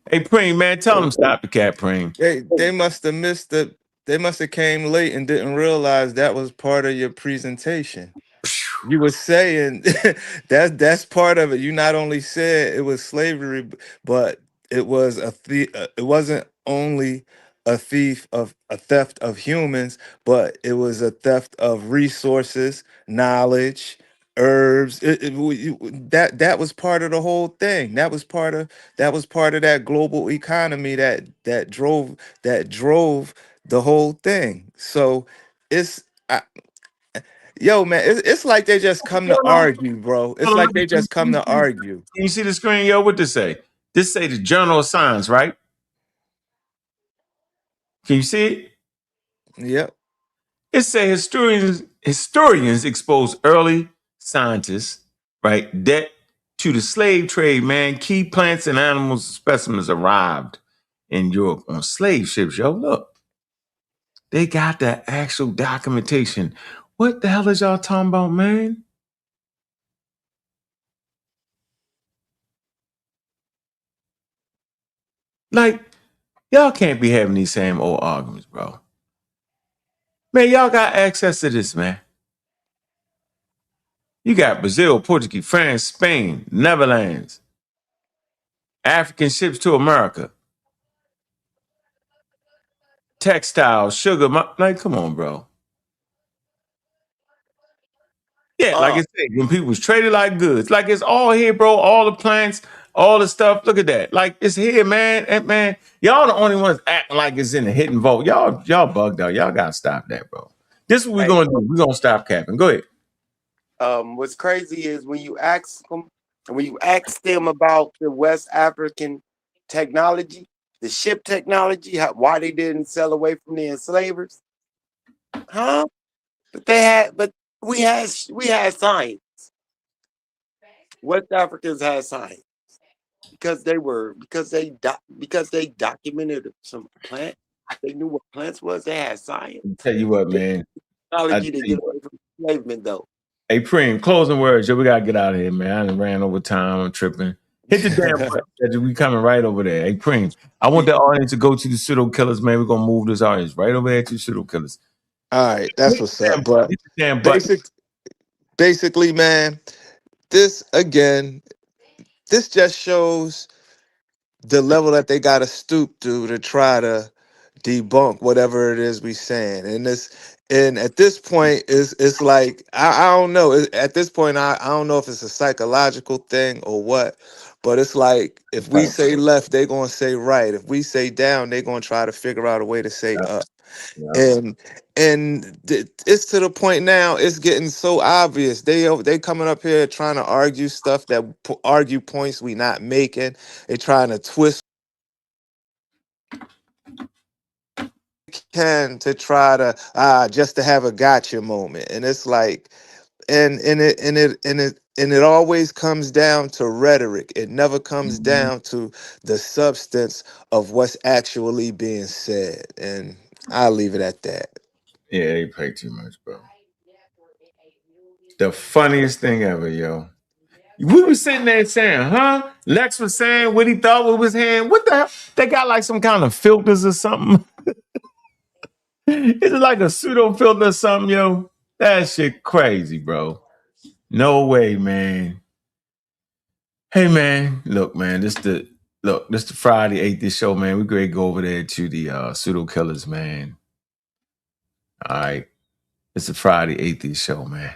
B: Hey, Preem, man, tell them stop the cap, Preem.
F: They must have missed the. They must have came late and didn't realize that was part of your presentation. You were saying that's part of it. You not only said it was slavery, but it was it wasn't only a theft of humans, but it was a theft of resources, knowledge, herbs. That was part of the whole thing. That was part of that global economy that drove the whole thing. So it's. Yo, man, it's like they just come to argue, bro. It's
B: Hold on,
F: like they just come to argue.
B: Can you see the screen, yo? What this say? This say the Journal of Science, right? Can you see it?
F: Yep.
B: It say historians expose early scientists, right, debt to the slave trade, man. Key plants and animals specimens arrived in Europe on slave ships, yo. Look, they got the actual documentation. What the hell is y'all talking about, man? Like, y'all can't be having these same old arguments, bro. Man, y'all got access to this, man. You got Brazil, Portugal, France, Spain, Netherlands, African ships to America, textiles, sugar. Like, come on, bro. Yeah, like I said, when people was traded like goods, like it's all here, bro. All the plants, all the stuff. Look at that. Like it's here, man. And man, y'all the only ones acting like it's in the hidden vault. Y'all bugged out. Y'all gotta stop that, bro. This is what we're gonna do. We're gonna stop capping. Go ahead.
E: What's crazy is when you ask them about the West African technology, the ship technology, why they didn't sell away from the enslavers, huh? But we had science. West Africans had science because they documented some plant. They knew what plants was. They had science.
B: Tell you what, man.
E: Technology to get away from enslavement, though.
B: Hey, Preem, closing words. Yo, we gotta get out of here, man. I done ran over time. I'm tripping. Hit the damn button. We coming right over there. Hey, Preem, I want the audience to go to the pseudo killers, man. We're gonna move this audience right over there to the pseudo killers.
F: All right, that's what's up. But
B: Hit the damn button.
F: basically, man, this just shows the level that they gotta stoop to try to debunk whatever it is we saying. And at this point it's like I don't know. At this point I don't know if it's a psychological thing or what, but it's like if we say left, they gonna say right. If we say down, they gonna try to figure out a way to say up. And it's to the point now it's getting so obvious. They coming up here trying to argue stuff argue points we not making. They trying to twist can to try to just to have a gotcha moment. And it's like and it always comes down to rhetoric. It never comes down to the substance of what's actually being said. And I'll leave it at that.
B: Yeah, they pay too much, bro. The funniest thing ever, yo. We were sitting there saying, huh? Lex was saying what he thought with his hand. What the hell? They got like some kind of filters or something. Is it like a pseudo filter or something, yo? That shit crazy, bro. No way, man. Hey, man. Look, man. This the Friday Atheist show, man. We're going to go over there to the pseudo killers, man. All right. It's the Friday Atheist show, man.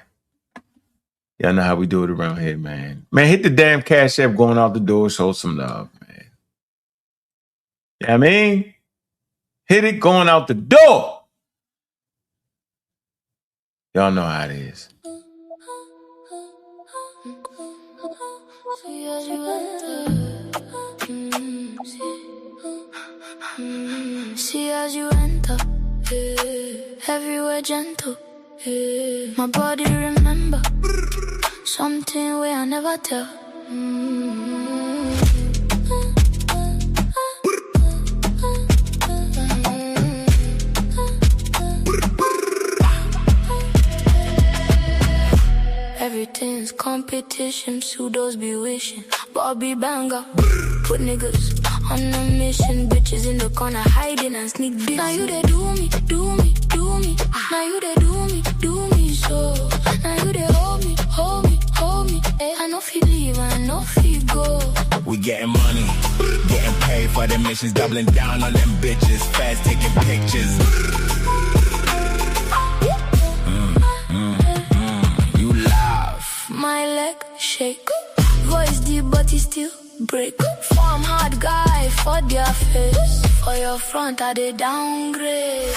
B: Y'all know how we do it around here, man. Man, hit the damn Cash App going out the door. Show some love, man. You know what I mean? Hit it going out the door. Y'all know how it is.
A: See as you enter, everywhere gentle. My body remember Something where I never tell. Everything's competition, pseudos be wishing. Bobby banger, put niggas on a mission. Bitches in the corner hiding and sneak this. Now you they do me, do me, do me. Now you they do me so. Now you they hold me, hold me, hold me. I know feel leave, I know feel go.
L: We getting money, getting paid for the missions, doubling down on them bitches, fast taking pictures. You laugh.
A: My leg shake, voice deep but it still break. Form hard guy for their face, for your front I they downgrade.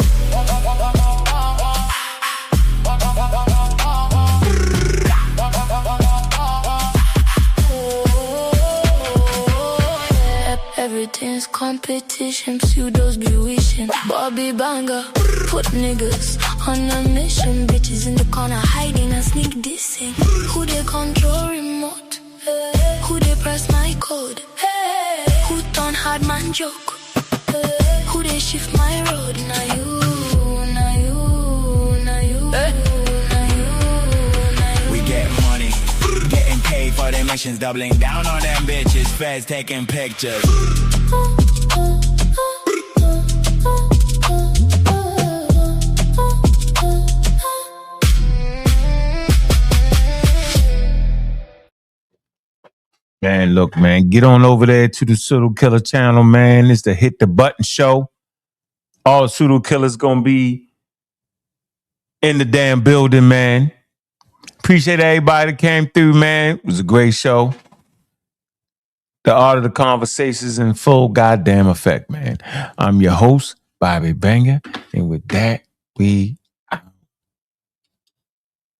A: Everything's competition, pseudos be wishing. Bobby banger, put niggas on a mission. Bitches in the corner hiding and sneak dissing. Who they control remote? Who they press my code? Who turn hard man joke? Who they shift my road? Now you, now you, now you, now you.
L: We get money, getting paid for the missions, doubling down on them bitches, fast taking pictures.
B: Man, look, man, get on over there to the Pseudo Killer channel, man. It's the Hit the Button show. All Pseudo Killers gonna be in the damn building, man. Appreciate everybody that came through, man. It was a great show. The art of the conversations in full goddamn effect, man. I'm your host, Bobby Banger, and with that, we